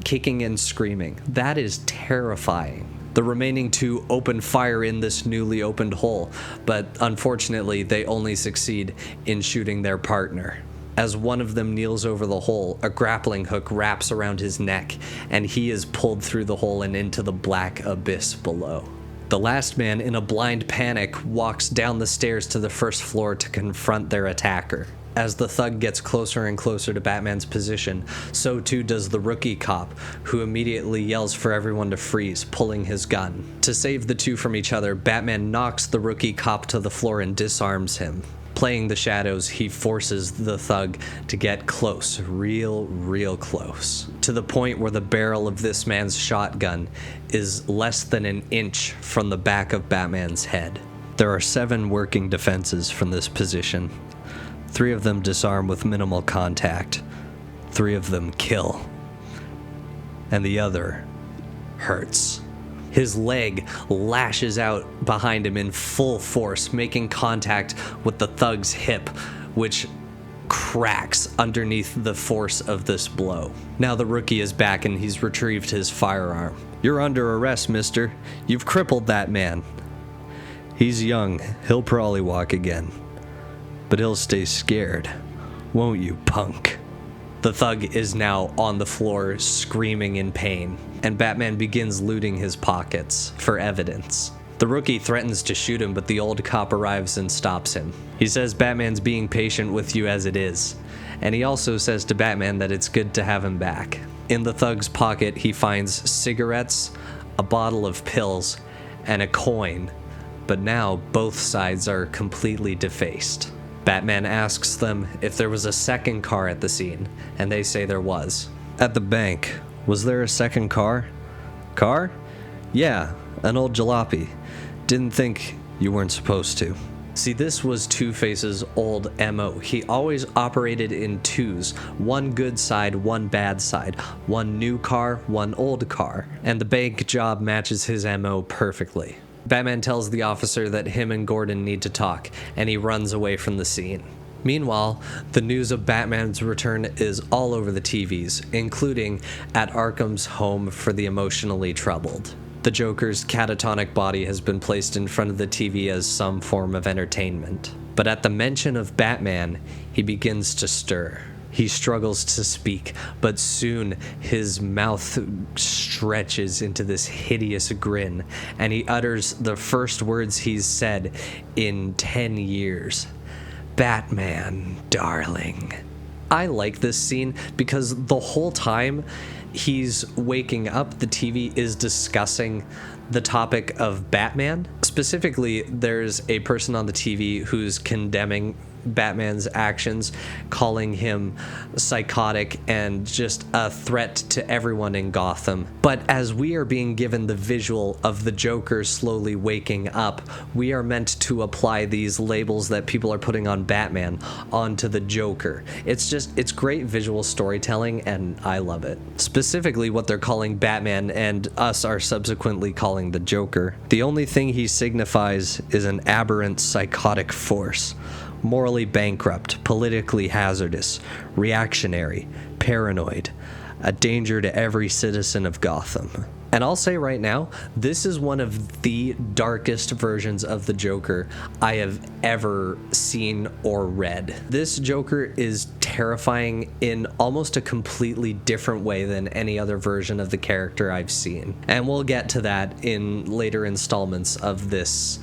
kicking and screaming. That is terrifying. The remaining two open fire in this newly opened hole, but unfortunately they only succeed in shooting their partner. As one of them kneels over the hole, a grappling hook wraps around his neck, and he is pulled through the hole and into the black abyss below. The last man, in a blind panic, walks down the stairs to the first floor to confront their attacker. As the thug gets closer and closer to Batman's position, so too does the rookie cop, who immediately yells for everyone to freeze, pulling his gun. To save the two from each other, Batman knocks the rookie cop to the floor and disarms him. Playing the shadows, he forces the thug to get close, real close, to the point where the barrel of this man's shotgun is less than an inch from the back of Batman's head. There are 7 working defenses from this position. 3 of them disarm with minimal contact. 3 of them kill. And the other hurts. His leg lashes out behind him in full force, making contact with the thug's hip, which cracks underneath the force of this blow. Now the rookie is back and he's retrieved his firearm. "You're under arrest, mister. You've crippled that man. He's young. He'll probably walk again. But he'll stay scared, won't you, punk?" The thug is now on the floor, screaming in pain, and Batman begins looting his pockets for evidence. The rookie threatens to shoot him, but the old cop arrives and stops him. He says Batman's being patient with you as it is, and he also says to Batman that it's good to have him back. In the thug's pocket, he finds cigarettes, a bottle of pills, and a coin, but now both sides are completely defaced. Batman asks them if there was a second car at the scene, and they say there was. "At the bank, was there a second car?" "Car? Yeah, an old jalopy. Didn't think you weren't supposed to." See, this was Two-Face's old MO. He always operated in twos. One good side, one bad side. One new car, one old car. And the bank job matches his MO perfectly. Batman tells the officer that him and Gordon need to talk, and he runs away from the scene. Meanwhile, the news of Batman's return is all over the TVs, including at Arkham's home for the emotionally troubled. The Joker's catatonic body has been placed in front of the TV as some form of entertainment. But at the mention of Batman, he begins to stir. He struggles to speak, but soon his mouth stretches into this hideous grin, and he utters the first words he's said in 10 years. "Batman, darling." I like this scene because the whole time he's waking up, the TV is discussing the topic of Batman. Specifically, there's a person on the TV who's condemning Batman's actions, calling him psychotic and just a threat to everyone in Gotham. But as we are being given the visual of the Joker slowly waking up, we are meant to apply these labels that people are putting on Batman onto the Joker. It's great visual storytelling, and I love it. Specifically what they're calling Batman, and us are subsequently calling the Joker. The only thing he signifies is an aberrant psychotic force. Morally bankrupt, politically hazardous, reactionary, paranoid, a danger to every citizen of Gotham. And I'll say right now, this is one of the darkest versions of the Joker I have ever seen or read. This Joker is terrifying in almost a completely different way than any other version of the character I've seen. And we'll get to that in later installments of this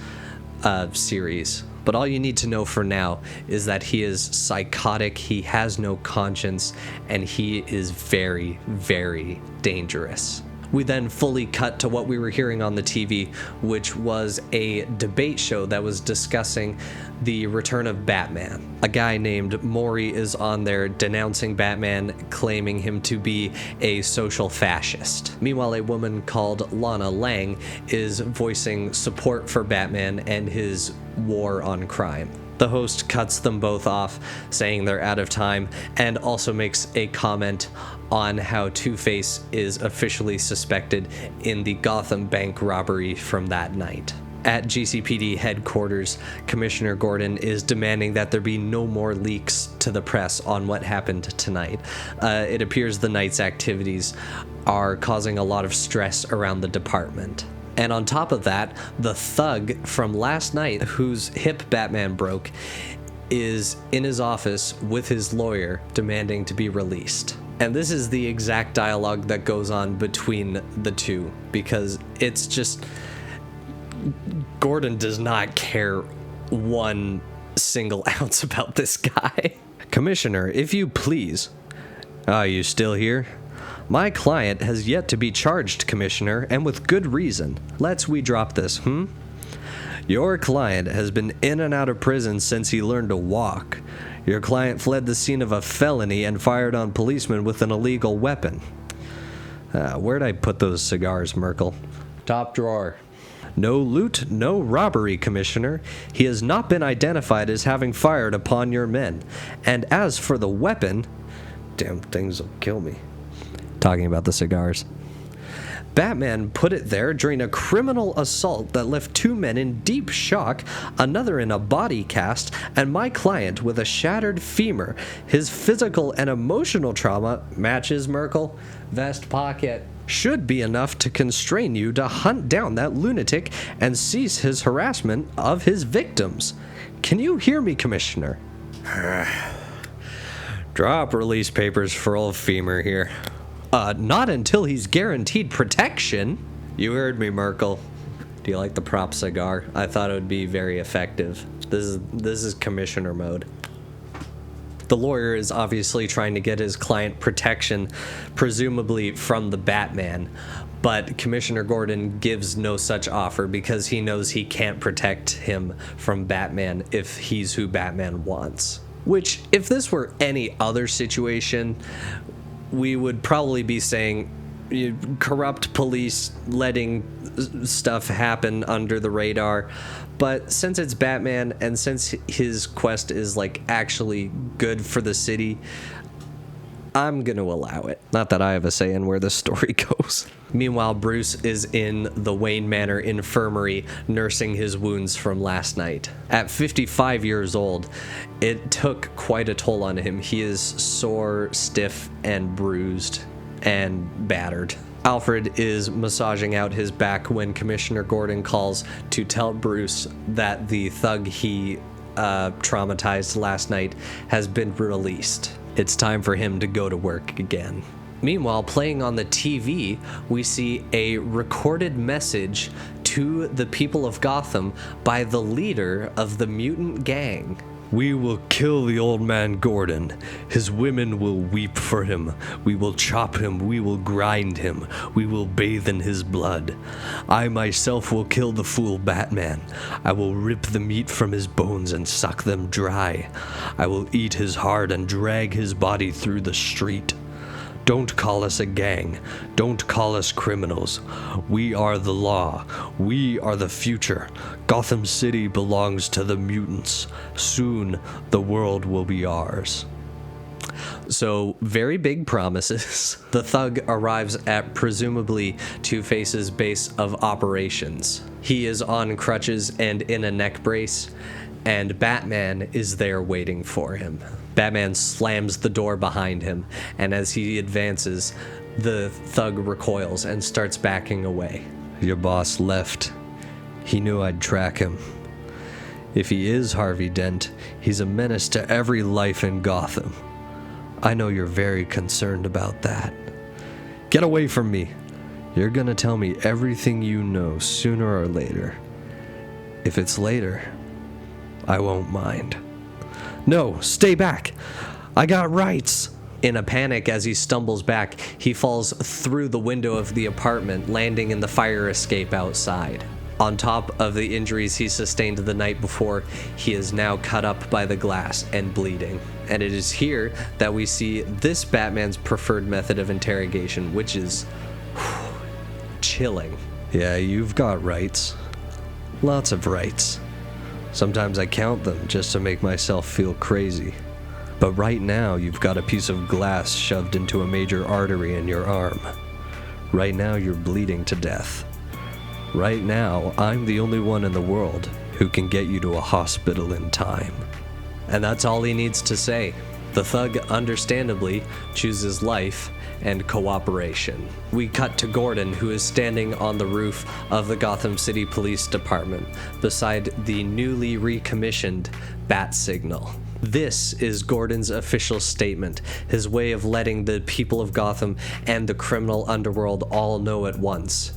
series. But all you need to know for now is that he is psychotic, he has no conscience, and he is very, very dangerous. We then fully cut to what we were hearing on the TV, which was a debate show that was discussing the return of Batman. A guy named Maury is on there denouncing Batman, claiming him to be a social fascist. Meanwhile, a woman called Lana Lang is voicing support for Batman and his war on crime. The host cuts them both off, saying they're out of time, and also makes a comment on how Two-Face is officially suspected in the Gotham bank robbery from that night. At GCPD headquarters, Commissioner Gordon is demanding that there be no more leaks to the press on what happened tonight. It appears the night's activities are causing a lot of stress around the department. And on top of that, the thug from last night, whose hip Batman broke, is in his office with his lawyer demanding to be released. And this is the exact dialogue that goes on between the two, because it's just... Gordon does not care one single ounce about this guy. Commissioner, if you please. Are you still here? My client has yet to be charged, Commissioner, and with good reason. Let's we drop this, Your client has been in and out of prison since he learned to walk. Your client fled the scene of a felony and fired on policemen with an illegal weapon. Where'd I put those cigars, Merkel? Top drawer. No loot, no robbery, Commissioner. He has not been identified as having fired upon your men. And as for the weapon... Damn things will kill me. Talking about the cigars. Batman put it there during a criminal assault that left 2 men in deep shock, another in a body cast, and my client with a shattered femur. His physical and emotional trauma matches Merkel. Vest pocket. Should be enough to constrain you to hunt down that lunatic and cease his harassment of his victims. Can you hear me, Commissioner? Drop release papers for old femur here. Not until he's guaranteed protection. You heard me, Merkel. Do you like the prop cigar? I thought it would be very effective. This is Commissioner mode. The lawyer is obviously trying to get his client protection, presumably from the Batman, but Commissioner Gordon gives no such offer because he knows he can't protect him from Batman if he's who Batman wants. Which, if this were any other situation, we would probably be saying corrupt police letting stuff happen under the radar. But since it's Batman and since his quest is like actually good for the city, I'm gonna allow it. Not that I have a say in where the story goes. Meanwhile, Bruce is in the Wayne Manor infirmary nursing his wounds from last night. At 55 years old, it took quite a toll on him. He is sore, stiff, and bruised, and battered. Alfred is massaging out his back when Commissioner Gordon calls to tell Bruce that the thug he traumatized last night has been released. It's time for him to go to work again. Meanwhile, playing on the TV, we see a recorded message to the people of Gotham by the leader of the mutant gang. We will kill the old man Gordon. His women will weep for him. We will chop him. We will grind him. We will bathe in his blood. I myself will kill the fool Batman. I will rip the meat from his bones and suck them dry. I will eat his heart and drag his body through the street. Don't call us a gang. Don't call us criminals. We are the law. We are the future. Gotham City belongs to the mutants. Soon, the world will be ours. So, very big promises. The thug arrives at presumably Two-Face's base of operations. He is on crutches and in a neck brace, and Batman is there waiting for him. Batman slams the door behind him, and as he advances, the thug recoils and starts backing away. Your boss left. He knew I'd track him. If he is Harvey Dent, he's a menace to every life in Gotham. I know you're very concerned about that. Get away from me. You're gonna tell me everything you know sooner or later. If it's later, I won't mind. No, stay back. I got rights. In a panic, as he stumbles back, he falls through the window of the apartment, landing in the fire escape outside. On top of the injuries he sustained the night before, he is now cut up by the glass and bleeding. And it is here that we see this Batman's preferred method of interrogation, which is chilling. Yeah, you've got rights. Lots of rights. Sometimes I count them just to make myself feel crazy. But right now, you've got a piece of glass shoved into a major artery in your arm. Right now, you're bleeding to death. Right now, I'm the only one in the world who can get you to a hospital in time. And that's all he needs to say. The thug, understandably, chooses life and cooperation. We cut to Gordon, who is standing on the roof of the Gotham City Police Department beside the newly recommissioned bat signal. This is Gordon's official statement, his way of letting the people of Gotham and the criminal underworld all know at once.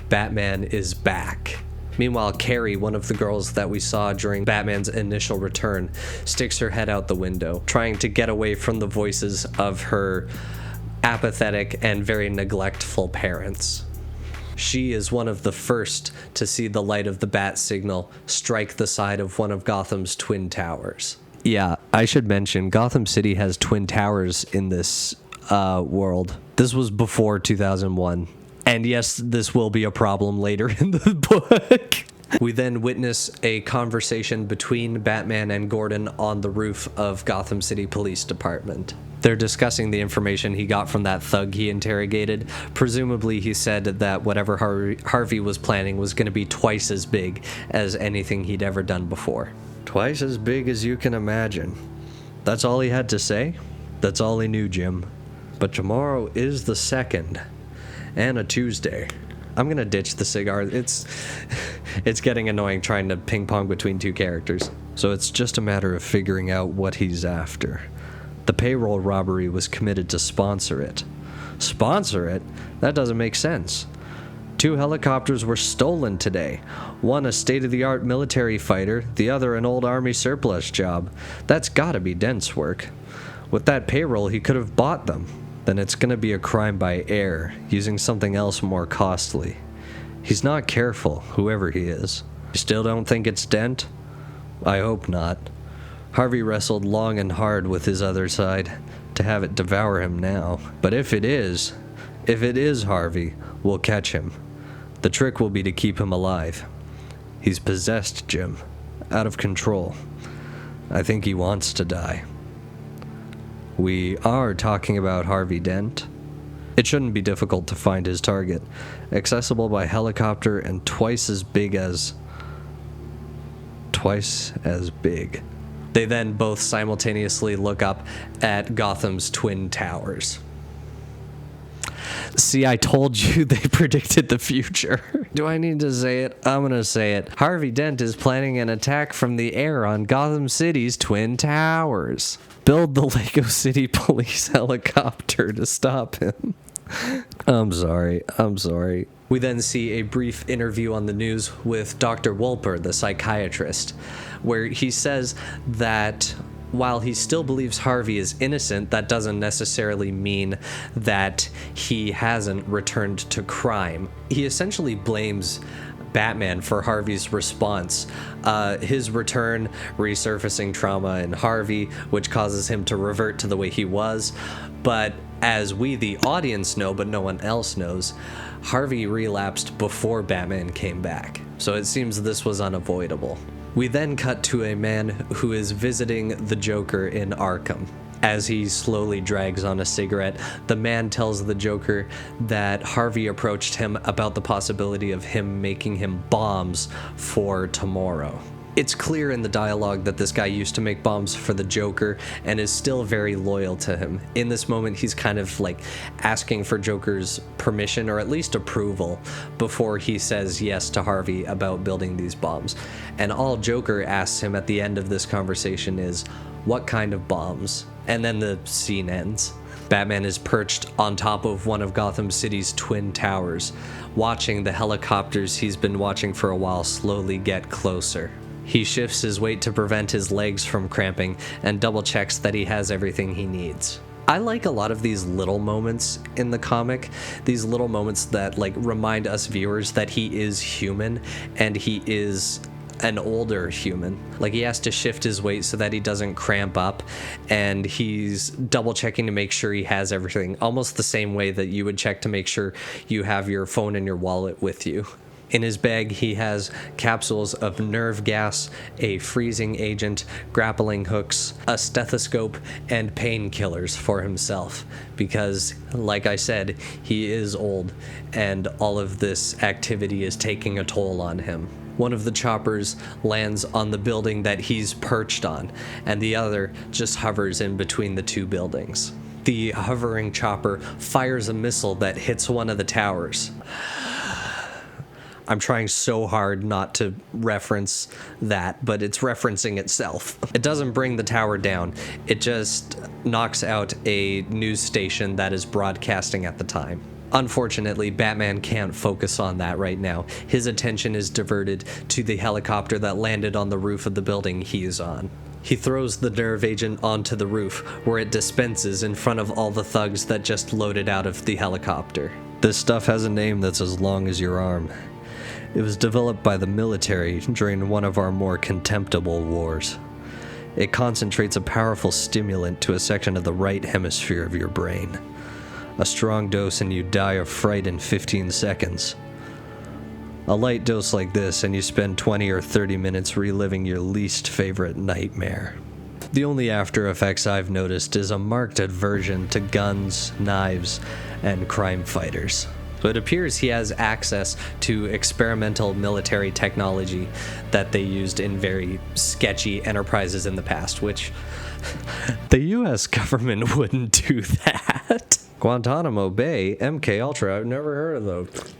Batman is back. Meanwhile, Carrie, one of the girls that we saw during Batman's initial return, sticks her head out the window, trying to get away from the voices of her apathetic and very neglectful parents. She is one of the first to see the light of the bat signal strike the side of one of Gotham's twin towers. Yeah, I should mention, Gotham City has twin towers in this world. This was before 2001. And yes, this will be a problem later in the book. We then witness a conversation between Batman and Gordon on the roof of Gotham City Police Department. They're discussing the information he got from that thug he interrogated. Presumably, he said that whatever Harvey was planning was going to be twice as big as anything he'd ever done before. Twice as big as you can imagine. That's all he had to say? That's all he knew, Jim. But tomorrow is the 2nd. And a Tuesday. I'm gonna ditch the cigar. It's getting annoying trying to ping pong between two characters. So it's just a matter of figuring out what he's after. The payroll robbery was committed to sponsor it. Sponsor it? That doesn't make sense. 2 helicopters were stolen today. One a state-of-the-art military fighter, the other an old army surplus job. That's gotta be Dent's work. With that payroll, he could have bought them. Then it's gonna be a crime by heir, using something else more costly. He's not careful, whoever he is. You still don't think it's Dent? I hope not. Harvey wrestled long and hard with his other side to have it devour him now. But if it is Harvey, we'll catch him. The trick will be to keep him alive. He's possessed, Jim. Out of control. I think he wants to die. We are talking about Harvey Dent. It shouldn't be difficult to find his target. Accessible by helicopter and twice as big. They then both simultaneously look up at Gotham's twin towers. See, I told you they predicted the future. Do I need to say it? I'm gonna say it. Harvey Dent is planning an attack from the air on Gotham City's twin towers. Build the Lego City police helicopter to stop him. I'm sorry. We then see a brief interview on the news with Dr. Wolper, the psychiatrist, where he says that while he still believes Harvey is innocent, that doesn't necessarily mean that he hasn't returned to crime. He essentially blames Batman for Harvey's response. His return, resurfacing trauma in Harvey, which causes him to revert to the way he was. But as we, the audience, know, but no one else knows, Harvey relapsed before Batman came back. So it seems this was unavoidable. We then cut to a man who is visiting the Joker in Arkham. As he slowly drags on a cigarette, the man tells the Joker that Harvey approached him about the possibility of him making him bombs for tomorrow. It's clear in the dialogue that this guy used to make bombs for the Joker and is still very loyal to him. In this moment, he's kind of like asking for Joker's permission or at least approval before he says yes to Harvey about building these bombs. And all Joker asks him at the end of this conversation is, "What kind of bombs?" And then the scene ends. Batman is perched on top of one of Gotham City's twin towers, watching the helicopters he's been watching for a while slowly get closer. He shifts his weight to prevent his legs from cramping and double checks that he has everything he needs. I like a lot of these little moments in the comic, these little moments that like remind us viewers that he is human and he is an older human. Like he has to shift his weight so that he doesn't cramp up, and he's double checking to make sure he has everything, almost the same way that you would check to make sure you have your phone and your wallet with you. In his bag, he has capsules of nerve gas, a freezing agent, grappling hooks, a stethoscope, and painkillers for himself. Because, like I said, he is old, and all of this activity is taking a toll on him. One of the choppers lands on the building that he's perched on, and the other just hovers in between the two buildings. The hovering chopper fires a missile that hits one of the towers. I'm trying so hard not to reference that, but it's referencing itself. It doesn't bring the tower down. It just knocks out a news station that is broadcasting at the time. Unfortunately, Batman can't focus on that right now. His attention is diverted to the helicopter that landed on the roof of the building he is on. He throws the nerve agent onto the roof, where it dispenses in front of all the thugs that just loaded out of the helicopter. This stuff has a name that's as long as your arm. It was developed by the military during one of our more contemptible wars. It concentrates a powerful stimulant to a section of the right hemisphere of your brain. A strong dose and you die of fright in 15 seconds. A light dose like this and you spend 20 or 30 minutes reliving your least favorite nightmare. The only after effects I've noticed is a marked aversion to guns, knives, and crime fighters. So it appears he has access to experimental military technology that they used in very sketchy enterprises in the past, which the US government wouldn't do that. Guantanamo Bay, MK Ultra, I've never heard of those.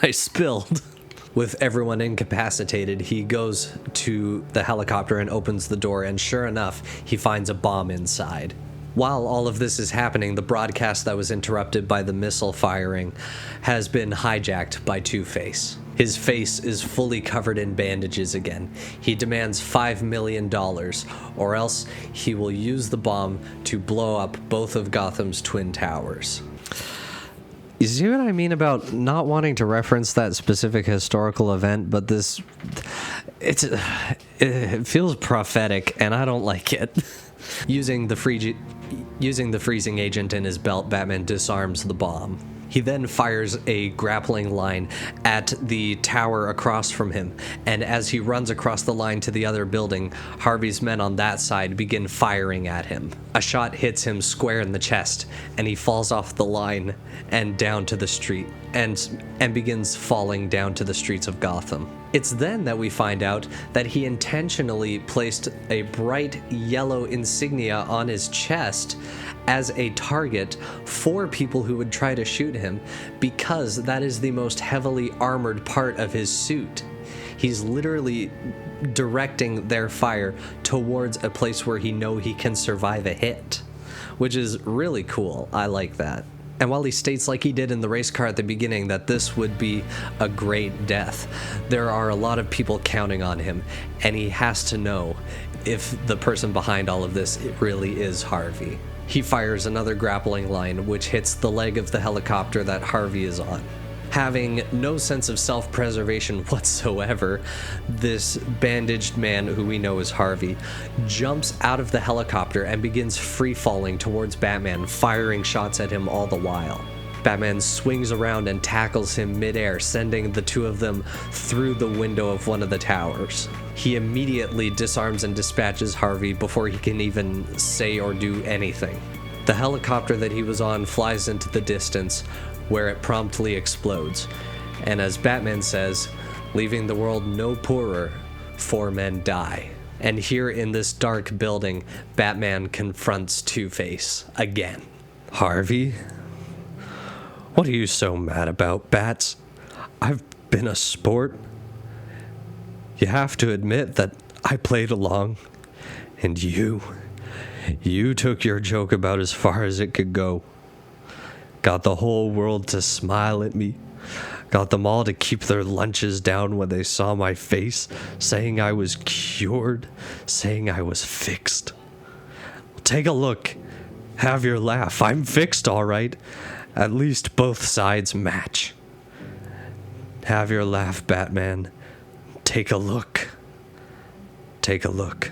I spilled. With everyone incapacitated, he goes to the helicopter and opens the door, and sure enough, he finds a bomb inside. While all of this is happening, the broadcast that was interrupted by the missile firing has been hijacked by Two-Face. His face is fully covered in bandages again. He demands $5 million, or else he will use the bomb to blow up both of Gotham's twin towers. You see what I mean about not wanting to reference that specific historical event, but it feels prophetic, and I don't like it. Using the freezing agent in his belt, Batman disarms the bomb. He then fires a grappling line at the tower across from him, and as he runs across the line to the other building, Harvey's men on that side begin firing at him. A shot hits him square in the chest, and he falls off the line and down to the street, and begins falling down to the streets of Gotham. It's then that we find out that he intentionally placed a bright yellow insignia on his chest as a target for people who would try to shoot him, because that is the most heavily armored part of his suit. He's literally directing their fire towards a place where he knows he can survive a hit, which is really cool. I like that. And while he states, like he did in the race car at the beginning, that this would be a great death, there are a lot of people counting on him, and he has to know if the person behind all of this really is Harvey. He fires another grappling line, which hits the leg of the helicopter that Harvey is on. Having no sense of self-preservation whatsoever, this bandaged man, who we know is Harvey, jumps out of the helicopter and begins free-falling towards Batman, firing shots at him all the while. Batman swings around and tackles him midair, sending the two of them through the window of one of the towers. He immediately disarms and dispatches Harvey before he can even say or do anything. The helicopter that he was on flies into the distance, where it promptly explodes. And as Batman says, leaving the world no poorer, 4 men die. And here in this dark building, Batman confronts Two-Face again. Harvey? What are you so mad about, Bats? I've been a sport. You have to admit that I played along. And you took your joke about as far as it could go. Got the whole world to smile at me. Got them all to keep their lunches down when they saw my face, saying I was cured, saying I was fixed. Take a look. Have your laugh. I'm fixed, all right. At least both sides match. Have your laugh, Batman. Take a look. Take a look.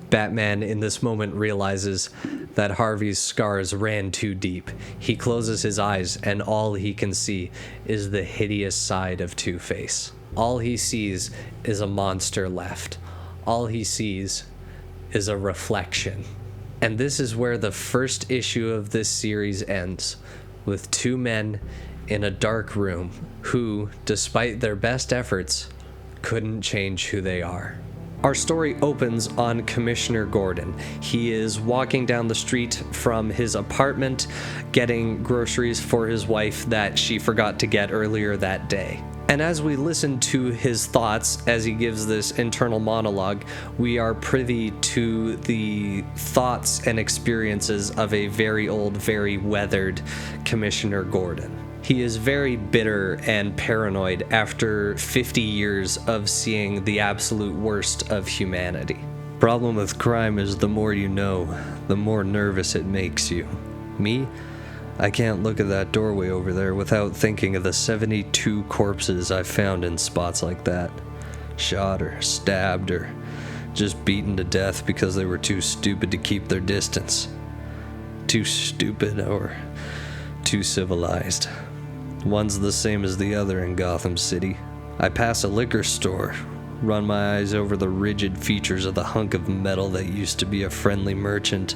Batman in this moment realizes that Harvey's scars ran too deep. He closes his eyes and all he can see is the hideous side of Two-Face. All he sees is a monster left. All he sees is a reflection. And this is where the first issue of this series ends, with two men in a dark room who, despite their best efforts, couldn't change who they are. Our story opens on Commissioner Gordon. He is walking down the street from his apartment, getting groceries for his wife that she forgot to get earlier that day. And as we listen to his thoughts as he gives this internal monologue, we are privy to the thoughts and experiences of a very old, very weathered Commissioner Gordon. He is very bitter and paranoid after 50 years of seeing the absolute worst of humanity. Problem with crime is the more you know, the more nervous it makes you. Me? I can't look at that doorway over there without thinking of the 72 corpses I've found in spots like that. Shot or stabbed or just beaten to death because they were too stupid to keep their distance. Too stupid or too civilized. One's the same as the other in Gotham City. I pass a liquor store, run my eyes over the rigid features of the hunk of metal that used to be a friendly merchant.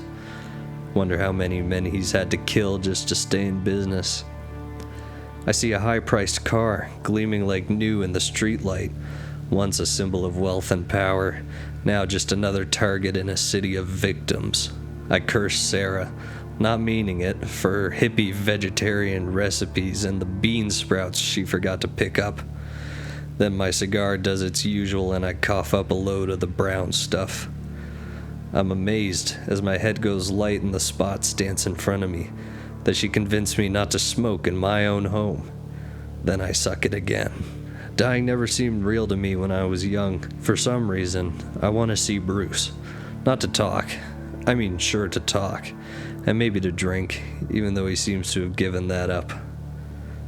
Wonder how many men he's had to kill just to stay in business. I see a high-priced car gleaming like new in the streetlight. Once a symbol of wealth and power, now just another target in a city of victims. I curse Sarah, not meaning it, for her hippie vegetarian recipes and the bean sprouts she forgot to pick up. Then my cigar does its usual and I cough up a load of the brown stuff. I'm amazed as my head goes light and the spots dance in front of me that she convinced me not to smoke in my own home. Then I suck it again. Dying never seemed real to me when I was young. For some reason, I want to see Bruce. Not to talk. I mean, sure to talk. And maybe to drink, even though he seems to have given that up.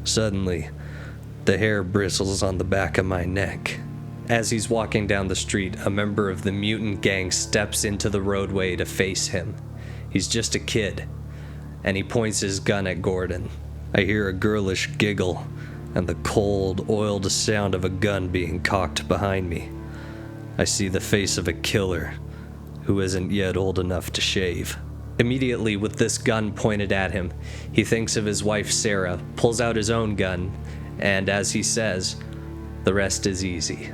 Suddenly, the hair bristles on the back of my neck. As he's walking down the street, a member of the mutant gang steps into the roadway to face him. He's just a kid, and he points his gun at Gordon. I hear a girlish giggle, and the cold, oiled sound of a gun being cocked behind me. I see the face of a killer, who isn't yet old enough to shave. Immediately, with this gun pointed at him, he thinks of his wife Sarah, pulls out his own gun, and as he says, the rest is easy.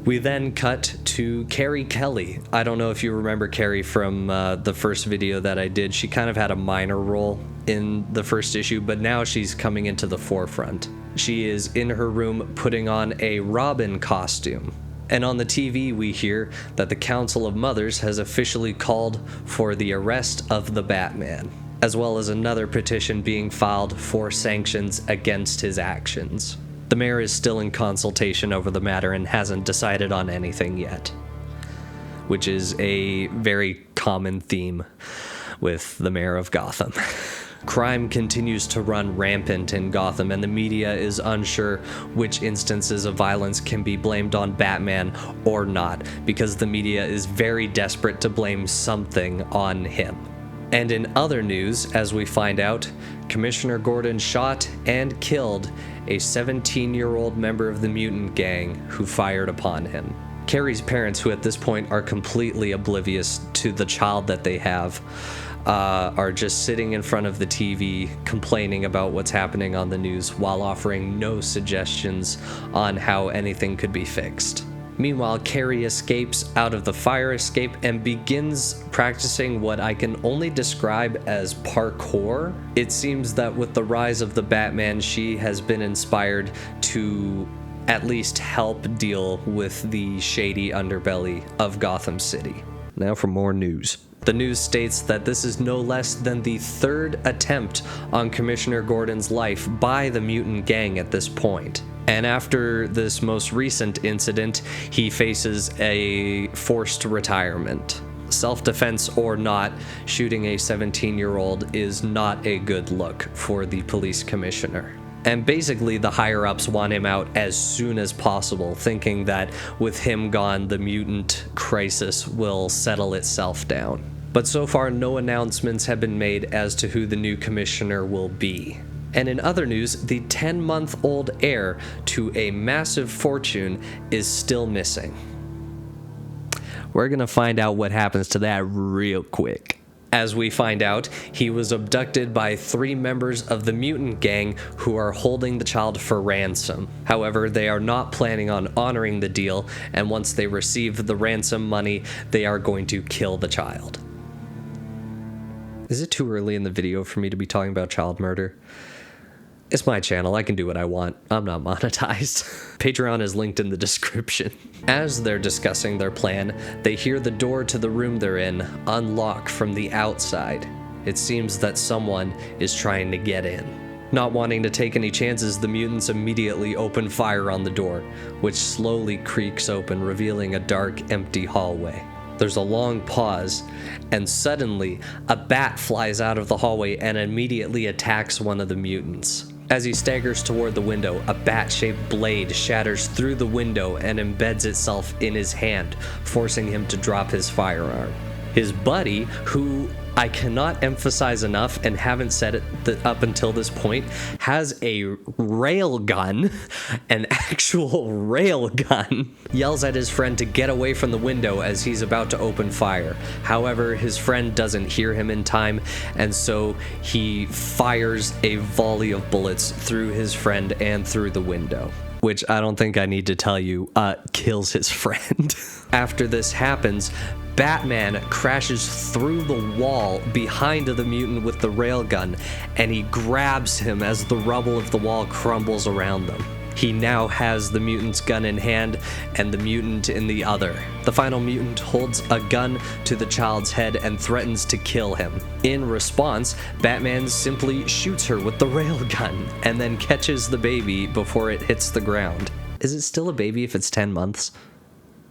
We then cut to Carrie Kelly. I don't know if you remember Carrie from the first video that I did. She kind of had a minor role in the first issue, but now she's coming into the forefront. She is in her room putting on a Robin costume. And on the TV, we hear that the Council of Mothers has officially called for the arrest of the Batman, as well as another petition being filed for sanctions against his actions. The mayor is still in consultation over the matter and hasn't decided on anything yet, which is a very common theme with the mayor of Gotham. Crime continues to run rampant in Gotham, and the media is unsure which instances of violence can be blamed on Batman or not, because the media is very desperate to blame something on him. And in other news, as we find out, Commissioner Gordon shot and killed a 17-year-old member of the mutant gang who fired upon him. Carrie's parents, who at this point are completely oblivious to the child that they have, are just sitting in front of the TV complaining about what's happening on the news while offering no suggestions on how anything could be fixed. Meanwhile, Carrie escapes out of the fire escape and begins practicing what I can only describe as parkour. It seems that with the rise of the Batman, she has been inspired to at least help deal with the shady underbelly of Gotham City. Now for more news. The news states that this is no less than the third attempt on Commissioner Gordon's life by the mutant gang at this point. And after this most recent incident, he faces a forced retirement. self-defense or not, shooting a 17-year-old is not a good look for the police commissioner. And basically, the higher-ups want him out as soon as possible, thinking that with him gone, the mutant crisis will settle itself down. But so far, no announcements have been made as to who the new commissioner will be. And in other news, the 10-month-old heir to a massive fortune is still missing. We're gonna find out what happens to that real quick. As we find out, he was abducted by 3 members of the mutant gang who are holding the child for ransom. However, they are not planning on honoring the deal, and once they receive the ransom money, they are going to kill the child. Is it too early in the video for me to be talking about child murder? It's my channel, I can do what I want. I'm not monetized. Patreon is linked in the description. As they're discussing their plan, they hear the door to the room they're in unlock from the outside. It seems that someone is trying to get in. Not wanting to take any chances, the mutants immediately open fire on the door, which slowly creaks open, revealing a dark, empty hallway. There's a long pause, and suddenly, a bat flies out of the hallway and immediately attacks one of the mutants. As he staggers toward the window, a bat-shaped blade shatters through the window and embeds itself in his hand, forcing him to drop his firearm. His buddy, who I cannot emphasize enough and haven't said it up until this point, has a rail gun, an actual rail gun, yells at his friend to get away from the window as he's about to open fire. However, his friend doesn't hear him in time, and so he fires a volley of bullets through his friend and through the window, which I don't think I need to tell you, kills his friend. After this happens, Batman crashes through the wall behind the mutant with the railgun, and he grabs him as the rubble of the wall crumbles around them. He now has the mutant's gun in hand and the mutant in the other. The final mutant holds a gun to the child's head and threatens to kill him. In response, Batman simply shoots her with the railgun and then catches the baby before it hits the ground. Is it still a baby if it's 10 months?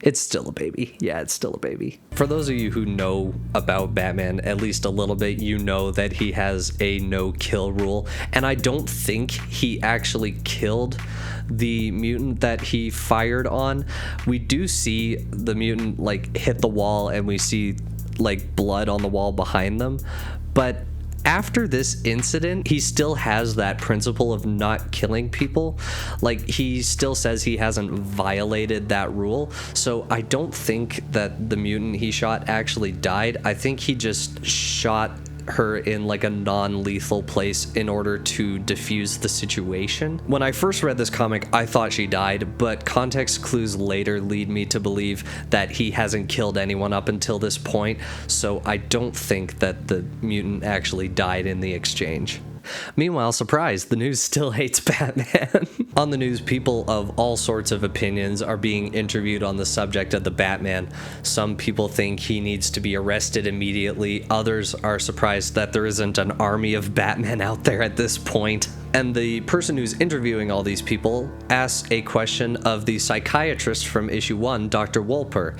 It's still a baby. Yeah, it's still a baby. For those of you who know about Batman at least a little bit, you know that he has a no-kill rule, and I don't think he actually killed the mutant that he fired on. We do see the mutant like hit the wall, and we see like blood on the wall behind them, but after this incident, he still has that principle of not killing people. Like, he still says he hasn't violated that rule. So I don't think that the mutant he shot actually died. I think he just shot her in like a non-lethal place in order to defuse the situation. When I first read this comic, I thought she died, but context clues later lead me to believe that he hasn't killed anyone up until this point, so I don't think that the mutant actually died in the exchange. Meanwhile, surprise, the news still hates Batman. On the news, people of all sorts of opinions are being interviewed on the subject of the Batman. Some people think he needs to be arrested immediately. Others are surprised that there isn't an army of Batmen out there at this point. And the person who's interviewing all these people asks a question of the psychiatrist from issue 1, Dr. Wolper.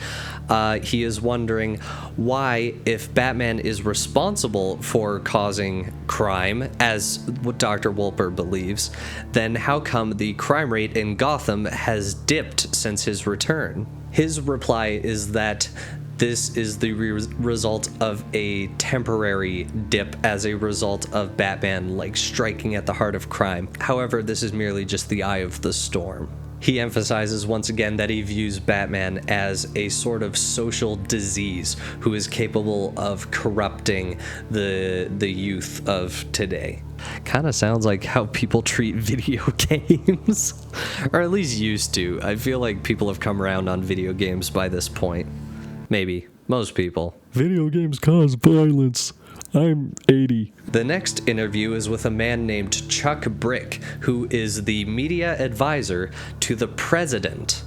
He is wondering why, if Batman is responsible for causing crime, as what Dr. Wolper believes, then how come the crime rate in Gotham has dipped since his return? His reply is that this is the result of a temporary dip as a result of Batman like striking at the heart of crime. However, this is merely just the eye of the storm. He emphasizes once again that he views Batman as a sort of social disease who is capable of corrupting the youth of today. Kind of sounds like how people treat video games, or at least used to. I feel like people have come around on video games by this point. Maybe. Most people. Video games cause violence. I'm 80. The next interview is with a man named Chuck Brick, who is the media advisor to the president.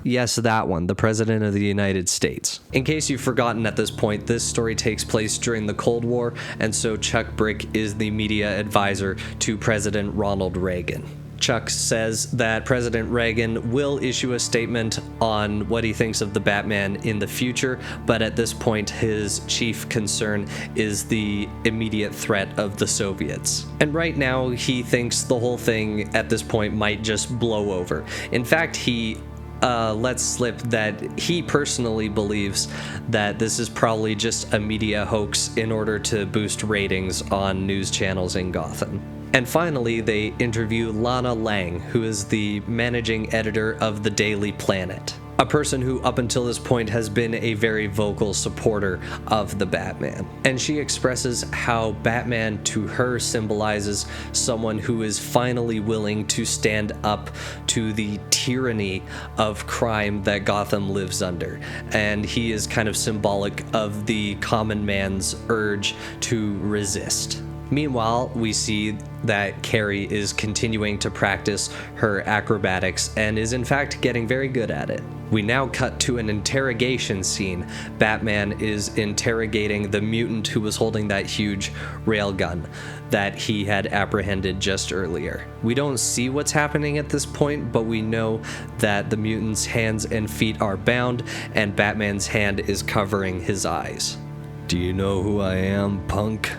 Yes, that one, the President of the United States. In case you've forgotten at this point, this story takes place during the Cold War, and so Chuck Brick is the media advisor to President Ronald Reagan. Chuck says that President Reagan will issue a statement on what he thinks of the Batman in the future, but at this point his chief concern is the immediate threat of the Soviets. And right now he thinks the whole thing at this point might just blow over. In fact, he lets slip that he personally believes that this is probably just a media hoax in order to boost ratings on news channels in Gotham. And finally, they interview Lana Lang, who is the managing editor of the Daily Planet, a person who up until this point has been a very vocal supporter of the Batman. And she expresses how Batman to her symbolizes someone who is finally willing to stand up to the tyranny of crime that Gotham lives under. And he is kind of symbolic of the common man's urge to resist. Meanwhile, we see that Carrie is continuing to practice her acrobatics and is in fact getting very good at it. We now cut to an interrogation scene. Batman is interrogating the mutant who was holding that huge railgun that he had apprehended just earlier. We don't see what's happening at this point, but we know that the mutant's hands and feet are bound and Batman's hand is covering his eyes. Do you know who I am, punk?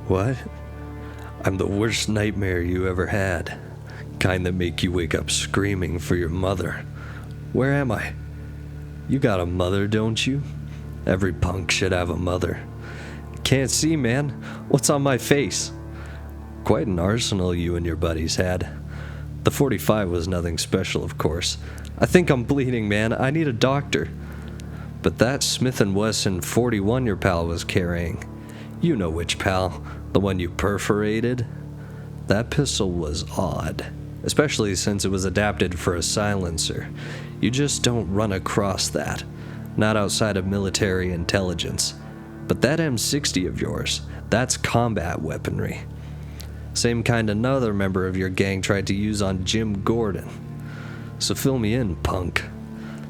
What? I'm the worst nightmare you ever had. Kind that make you wake up screaming for your mother. Where am I? You got a mother, don't you? Every punk should have a mother. Can't see, man. What's on my face? Quite an arsenal you and your buddies had. The 45 was nothing special, of course. I think I'm bleeding, man. I need a doctor. But that Smith & Wesson 41 your pal was carrying. You know which pal. The one you perforated? That pistol was odd, especially since it was adapted for a silencer. You just don't run across that, not outside of military intelligence. But that M60 of yours, that's combat weaponry. Same kind another member of your gang tried to use on Jim Gordon. So fill me in, punk.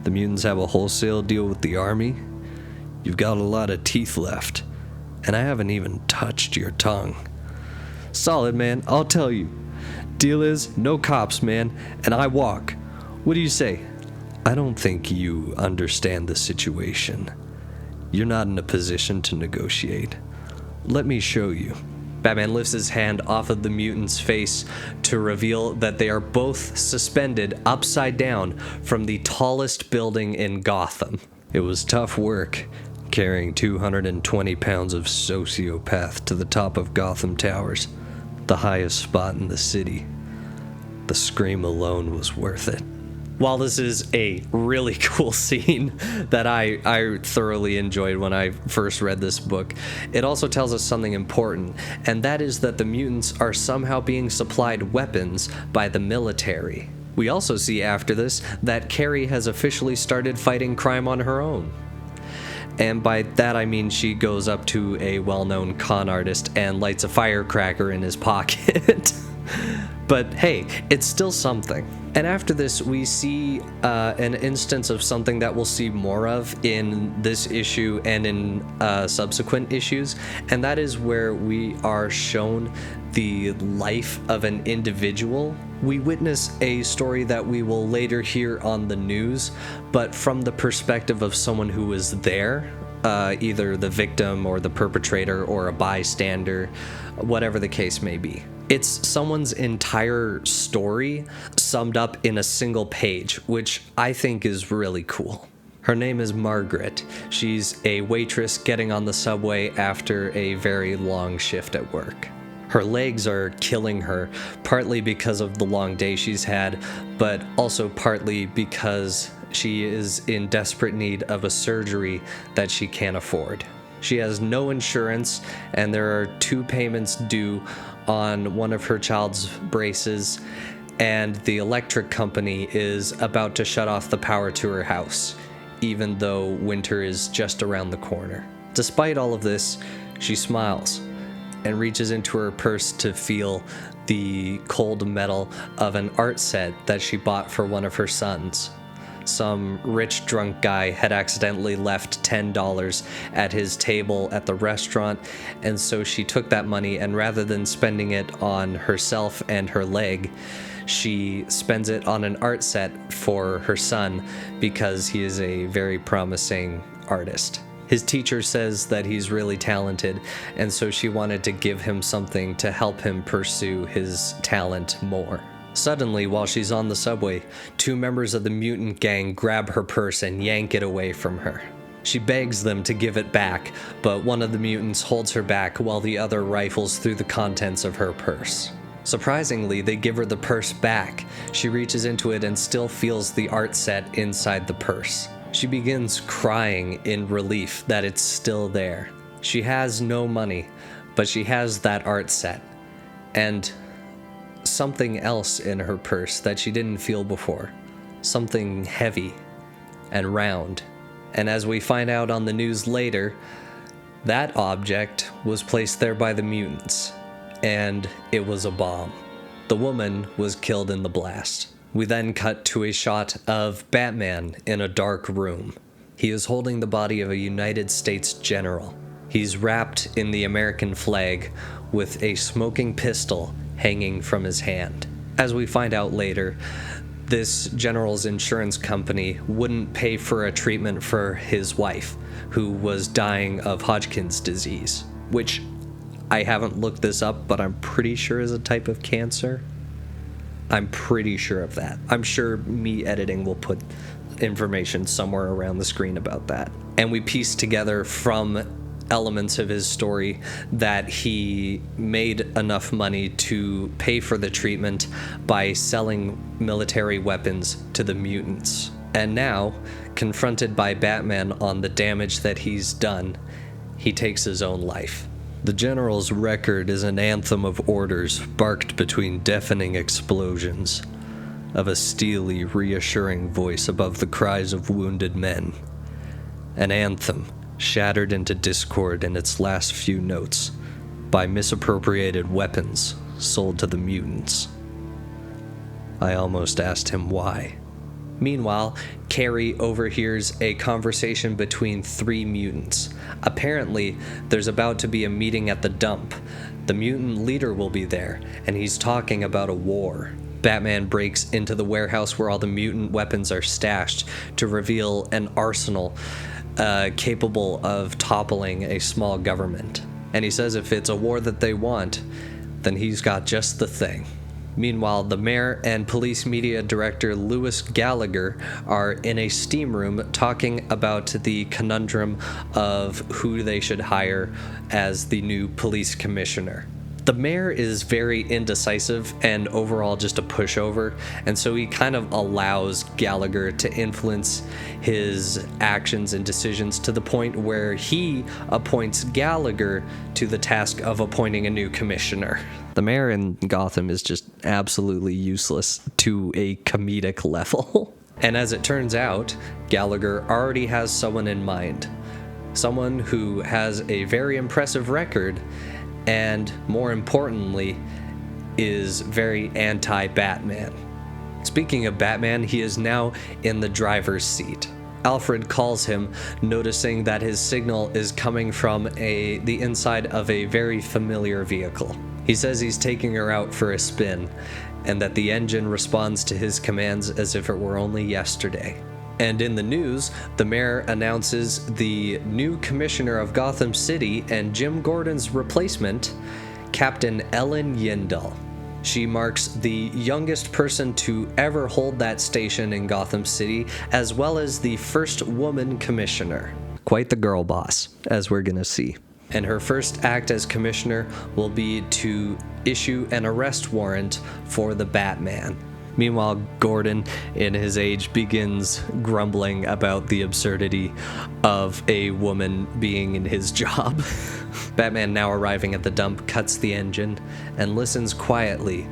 The mutants have a wholesale deal with the army? You've got a lot of teeth left. And I haven't even touched your tongue. Solid, man, I'll tell you. Deal is, no cops, man, and I walk. What do you say? I don't think you understand the situation. You're not in a position to negotiate. Let me show you. Batman lifts his hand off of the mutant's face to reveal that they are both suspended upside down from the tallest building in Gotham. It was tough work, carrying 220 pounds of sociopath to the top of Gotham Towers, the highest spot in the city. The scream alone was worth it. While this is a really cool scene that I thoroughly enjoyed when I first read this book, it also tells us something important, and that is that the mutants are somehow being supplied weapons by the military. We also see after this that Carrie has officially started fighting crime on her own. And by that I mean she goes up to a well-known con artist and lights a firecracker in his pocket. But hey, it's still something. And after this, we see an instance of something that we'll see more of in this issue and in subsequent issues, and that is where we are shown the life of an individual. We witness a story that we will later hear on the news, but from the perspective of someone who was there, either the victim or the perpetrator or a bystander, whatever the case may be. It's someone's entire story summed up in a single page, which I think is really cool. Her name is Margaret. She's a waitress getting on the subway after a very long shift at work. Her legs are killing her, partly because of the long day she's had, but also partly because she is in desperate need of a surgery that she can't afford. She has no insurance, and there are 2 payments due on one of her child's braces, and the electric company is about to shut off the power to her house, even though winter is just around the corner. Despite all of this, she smiles and reaches into her purse to feel the cold metal of an art set that she bought for one of her sons. Some rich drunk guy had accidentally left $10 at his table at the restaurant, and so she took that money and rather than spending it on herself and her leg, she spends it on an art set for her son because he is a very promising artist. His teacher says that he's really talented, and so she wanted to give him something to help him pursue his talent more. Suddenly, while she's on the subway, 2 members of the mutant gang grab her purse and yank it away from her. She begs them to give it back, but one of the mutants holds her back while the other rifles through the contents of her purse. Surprisingly, they give her the purse back. She reaches into it and still feels the art set inside the purse. She begins crying in relief that it's still there. She has no money, but she has that art set. And something else in her purse that she didn't feel before. Something heavy and round. And as we find out on the news later, that object was placed there by the mutants, and it was a bomb. The woman was killed in the blast. We then cut to a shot of Batman in a dark room. He is holding the body of a United States general. He's wrapped in the American flag with a smoking pistol hanging from his hand. As we find out later, this general's insurance company wouldn't pay for a treatment for his wife, who was dying of Hodgkin's disease, which I haven't looked this up, but I'm pretty sure is a type of cancer. I'm pretty sure of that. I'm sure me editing will put information somewhere around the screen about that. And we piece together from elements of his story that he made enough money to pay for the treatment by selling military weapons to the mutants. And now, confronted by Batman on the damage that he's done, he takes his own life. The general's record is an anthem of orders barked between deafening explosions, of a steely, reassuring voice above the cries of wounded men. An anthem shattered into discord in its last few notes by misappropriated weapons sold to the mutants. I almost asked him why. Meanwhile, Carrie overhears a conversation between 3 mutants. Apparently, there's about to be a meeting at the dump. The mutant leader will be there, and he's talking about a war. Batman breaks into the warehouse where all the mutant weapons are stashed to reveal an arsenal capable of toppling a small government. And he says if it's a war that they want, then he's got just the thing. Meanwhile, the mayor and police media director Lewis Gallagher are in a steam room talking about the conundrum of who they should hire as the new police commissioner. The mayor is very indecisive and overall just a pushover, and so he kind of allows Gallagher to influence his actions and decisions to the point where he appoints Gallagher to the task of appointing a new commissioner. The mayor in Gotham is just absolutely useless to a comedic level. And as it turns out, Gallagher already has someone in mind. Someone who has a very impressive record and, more importantly, is very anti-Batman. Speaking of Batman, he is now in the driver's seat. Alfred calls him, noticing that his signal is coming from the inside of a very familiar vehicle. He says he's taking her out for a spin, and that the engine responds to his commands as if it were only yesterday. And in the news, the mayor announces the new commissioner of Gotham City and Jim Gordon's replacement, Captain Ellen Yindel. She marks the youngest person to ever hold that station in Gotham City, as well as the first woman commissioner. Quite the girl boss, as we're gonna see. And her first act as commissioner will be to issue an arrest warrant for the Batman. Meanwhile, Gordon, in his age, begins grumbling about the absurdity of a woman being in his job. Batman, now arriving at the dump, cuts the engine and listens quietly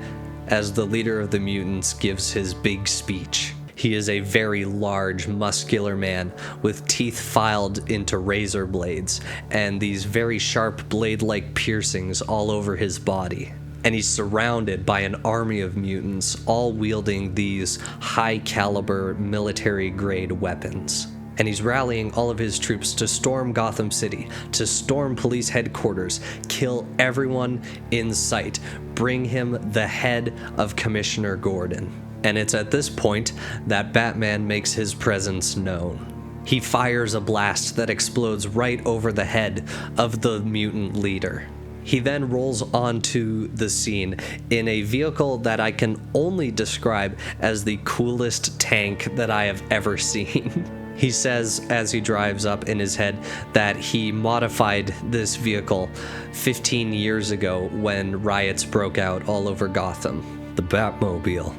as the leader of the mutants gives his big speech. He is a very large, muscular man with teeth filed into razor blades and these very sharp blade-like piercings all over his body. And he's surrounded by an army of mutants, all wielding these high-caliber, military-grade weapons. and he's rallying all of his troops to storm Gotham City, to storm police headquarters, kill everyone in sight, bring him the head of Commissioner Gordon. And it's at this point that Batman makes his presence known. He fires a blast that explodes right over the head of the mutant leader. He then rolls onto the scene in a vehicle that I can only describe as the coolest tank that I have ever seen. He says as he drives up in his head that he modified this vehicle 15 years ago when riots broke out all over Gotham. The Batmobile.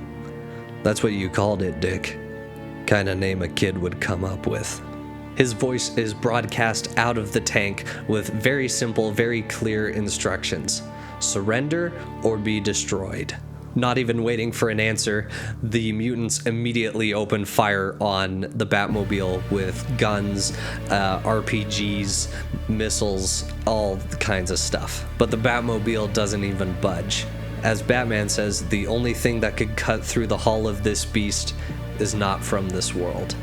That's what you called it, Dick. Kind of name a kid would come up with. His voice is broadcast out of the tank with very simple, very clear instructions. Surrender or be destroyed. Not even waiting for an answer, the mutants immediately open fire on the Batmobile with guns, RPGs, missiles, all kinds of stuff. But the Batmobile doesn't even budge. As Batman says, the only thing that could cut through the hull of this beast is not from this world.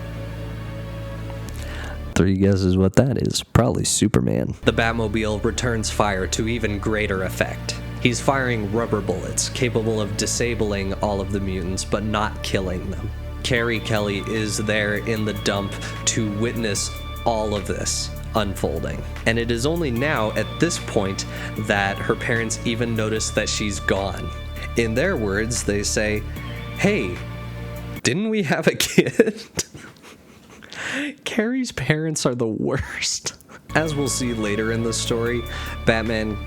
3 guesses what that is. Probably Superman. The Batmobile returns fire to even greater effect. He's firing rubber bullets, capable of disabling all of the mutants, but not killing them. Carrie Kelly is there in the dump to witness all of this unfolding. And it is only now, at this point, that her parents even notice that she's gone. In their words, they say, "Hey, didn't we have a kid?" Carrie's parents are the worst. As we'll see later in the story, Batman...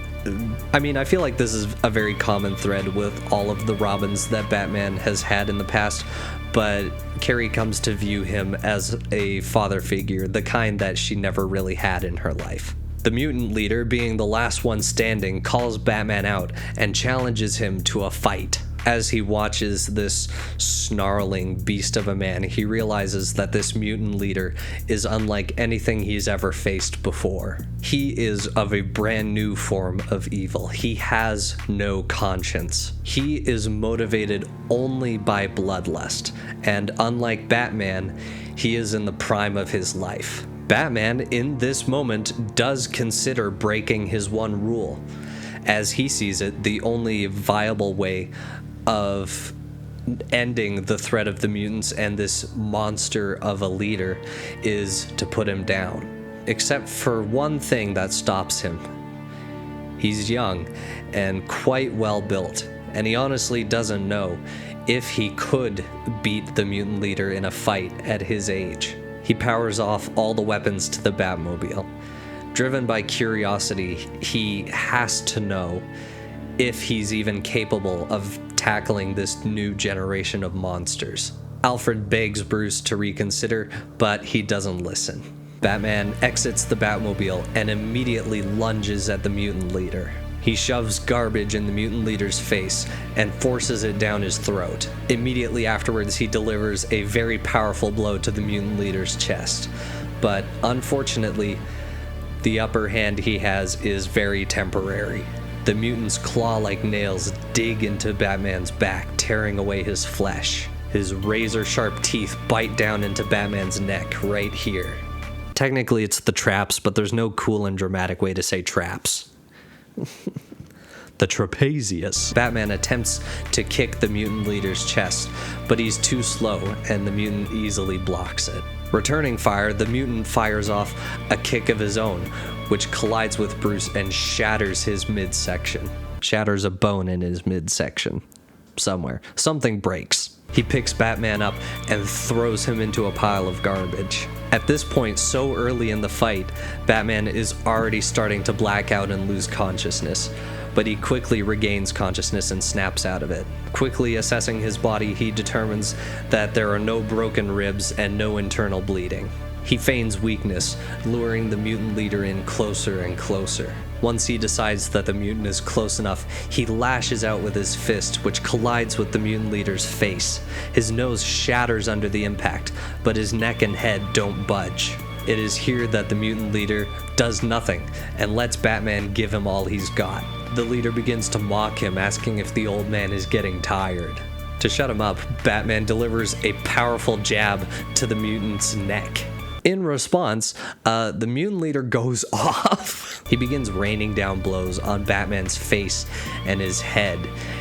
I feel like this is a very common thread with all of the Robins that Batman has had in the past, but Carrie comes to view him as a father figure, the kind that she never really had in her life. The mutant leader, being the last one standing, calls Batman out and challenges him to a fight. As he watches this snarling beast of a man, he realizes that this mutant leader is unlike anything he's ever faced before. He is of a brand new form of evil. He has no conscience. He is motivated only by bloodlust, and unlike Batman, he is in the prime of his life. Batman, in this moment, does consider breaking his one rule. As he sees it, the only viable way of ending the threat of the mutants and this monster of a leader is to put him down. Except for one thing that stops him. He's young and quite well built, and he honestly doesn't know if he could beat the mutant leader in a fight at his age. He powers off all the weapons to the Batmobile. Driven by curiosity, he has to know if he's even capable of tackling this new generation of monsters. Alfred begs Bruce to reconsider, but he doesn't listen. Batman exits the Batmobile and immediately lunges at the mutant leader. He shoves garbage in the mutant leader's face and forces it down his throat. Immediately afterwards, he delivers a very powerful blow to the mutant leader's chest. But unfortunately, the upper hand he has is very temporary. The mutant's claw-like nails dig into Batman's back, tearing away his flesh. His razor-sharp teeth bite down into Batman's neck right here. Technically, it's the traps, but there's no cool and dramatic way to say traps. The trapezius. Batman attempts to kick the mutant leader's chest, but he's too slow, and the mutant easily blocks it. Returning fire, the mutant fires off a kick of his own, which collides with Bruce and shatters his midsection. Shatters a bone in his midsection. Somewhere. Something breaks. He picks Batman up and throws him into a pile of garbage. At this point, so early in the fight, Batman is already starting to black out and lose consciousness, but he quickly regains consciousness and snaps out of it. Quickly assessing his body, he determines that there are no broken ribs and no internal bleeding. He feigns weakness, luring the mutant leader in closer and closer. Once he decides that the mutant is close enough, he lashes out with his fist, which collides with the mutant leader's face. His nose shatters under the impact, but his neck and head don't budge. It is here that the mutant leader does nothing and lets Batman give him all he's got. The leader begins to mock him, asking if the old man is getting tired. To shut him up, Batman delivers a powerful jab to the mutant's neck. In response, the mutant leader goes off. He begins raining down blows on Batman's face and his head.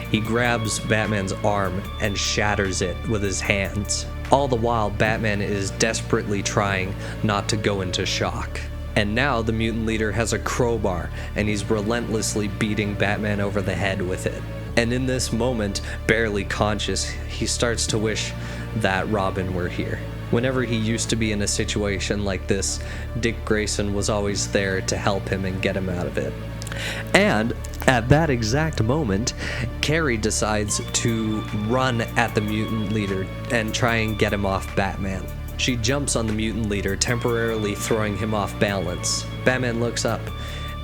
He grabs Batman's arm and shatters it with his hands. All the while, Batman is desperately trying not to go into shock. And now the mutant leader has a crowbar, and he's relentlessly beating Batman over the head with it. And in this moment, barely conscious, he starts to wish that Robin were here. Whenever he used to be in a situation like this, Dick Grayson was always there to help him and get him out of it. And at that exact moment, Carrie decides to run at the mutant leader and try and get him off Batman. She jumps on the mutant leader, temporarily throwing him off balance. Batman looks up,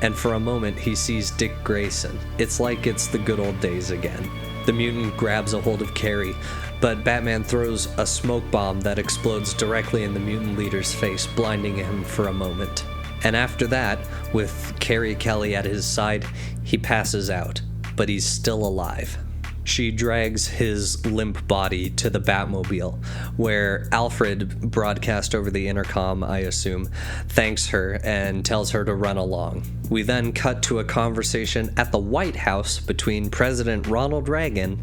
and for a moment he sees Dick Grayson. It's like it's the good old days again. The mutant grabs a hold of Carrie, but Batman throws a smoke bomb that explodes directly in the mutant leader's face, blinding him for a moment. And after that, with Carrie Kelly at his side, he passes out, but he's still alive. She drags his limp body to the Batmobile, where Alfred, broadcast over the intercom, I assume, thanks her and tells her to run along. We then cut to a conversation at the White House between President Ronald Reagan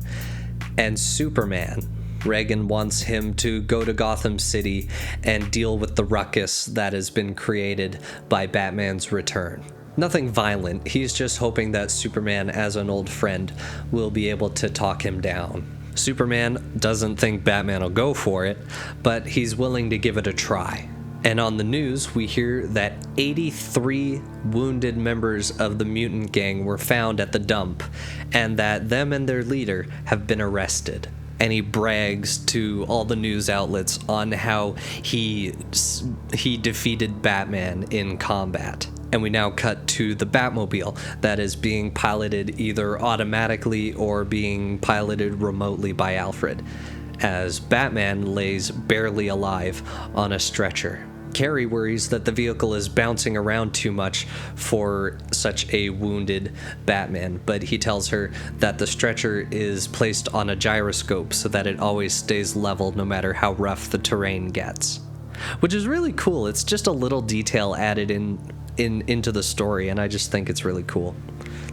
and Superman. Reagan wants him to go to Gotham City and deal with the ruckus that has been created by Batman's return. Nothing violent, he's just hoping that Superman, as an old friend, will be able to talk him down. Superman doesn't think Batman will go for it, but he's willing to give it a try. And on the news, we hear that 83 wounded members of the mutant gang were found at the dump, and that them and their leader have been arrested. And he brags to all the news outlets on how he defeated Batman in combat. And we now cut to the Batmobile that is being piloted either automatically or being piloted remotely by Alfred, as Batman lays barely alive on a stretcher. Carrie worries that the vehicle is bouncing around too much for such a wounded Batman, but he tells her that the stretcher is placed on a gyroscope so that it always stays level no matter how rough the terrain gets. Which is really cool. It's just a little detail added into the story, and I just think it's really cool.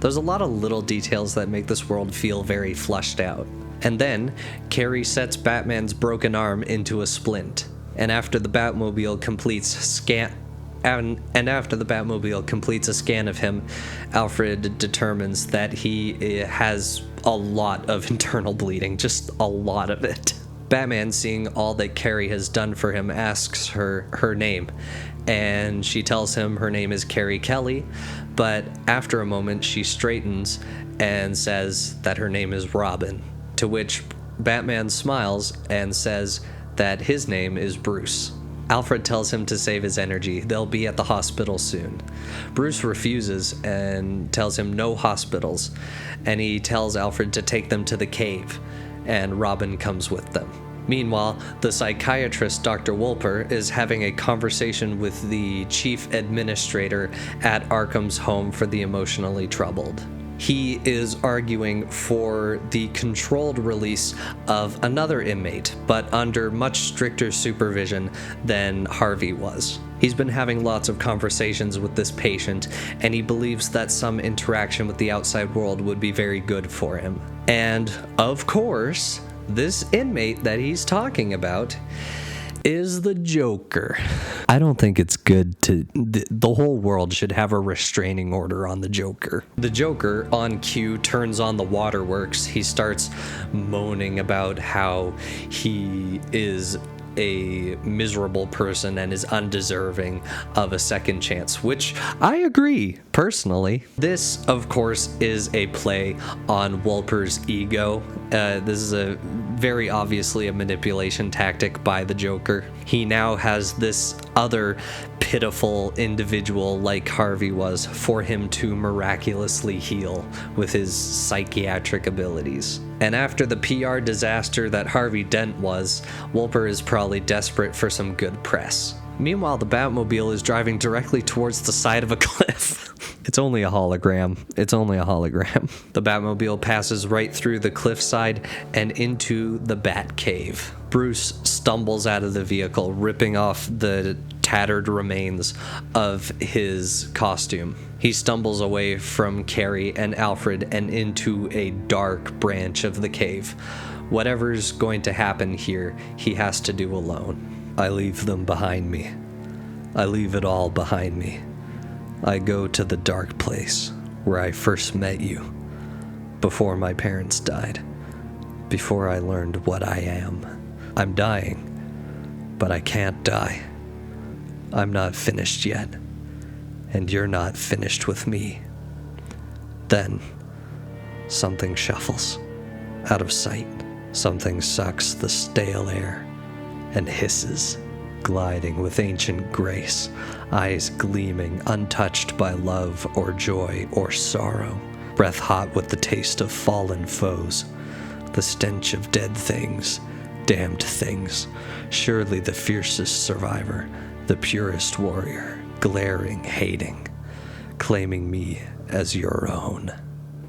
There's a lot of little details that make this world feel very fleshed out. And then Carrie sets Batman's broken arm into a splint. And after the Batmobile completes a scan of him, Alfred determines that he has a lot of internal bleeding, just a lot of it. Batman, seeing all that Carrie has done for him, asks her name, and she tells him her name is Carrie Kelly, but after a moment she straightens and says that her name is Robin, to which Batman smiles and says that his name is Bruce. Alfred tells him to save his energy. They'll be at the hospital soon. Bruce refuses and tells him no hospitals, and he tells Alfred to take them to the cave, and Robin comes with them. Meanwhile, the psychiatrist Dr. Wolper is having a conversation with the chief administrator at Arkham's home for the emotionally troubled. He is arguing for the controlled release of another inmate, but under much stricter supervision than Harvey was. He's been having lots of conversations with this patient, and he believes that some interaction with the outside world would be very good for him. And, of course, this inmate that he's talking about is the Joker. I don't think it's good to... The whole world should have a restraining order on the Joker. The Joker, on cue, turns on the waterworks. He starts moaning about how he is a miserable person and is undeserving of a second chance, which I agree, personally. This, of course, is a play on Wolper's ego. This is a very obviously a manipulation tactic by the Joker. He now has this other pitiful individual like Harvey was for him to miraculously heal with his psychiatric abilities. And after the PR disaster that Harvey Dent was, Wolper is probably desperate for some good press. Meanwhile, the Batmobile is driving directly towards the side of a cliff. It's only a hologram. It's only a hologram. The Batmobile passes right through the cliffside and into the Batcave. Bruce stumbles out of the vehicle, ripping off the tattered remains of his costume. He stumbles away from Carrie and Alfred and into a dark branch of the cave. Whatever's going to happen here, he has to do alone. I leave them behind me. I leave it all behind me. I go to the dark place where I first met you, before my parents died, before I learned what I am. I'm dying, but I can't die. I'm not finished yet, and you're not finished with me. Then, something shuffles, out of sight. Something sucks the stale air and hisses, gliding with ancient grace, eyes gleaming, untouched by love or joy or sorrow, breath hot with the taste of fallen foes, the stench of dead things, damned things, surely the fiercest survivor, the purest warrior, glaring, hating, claiming me as your own.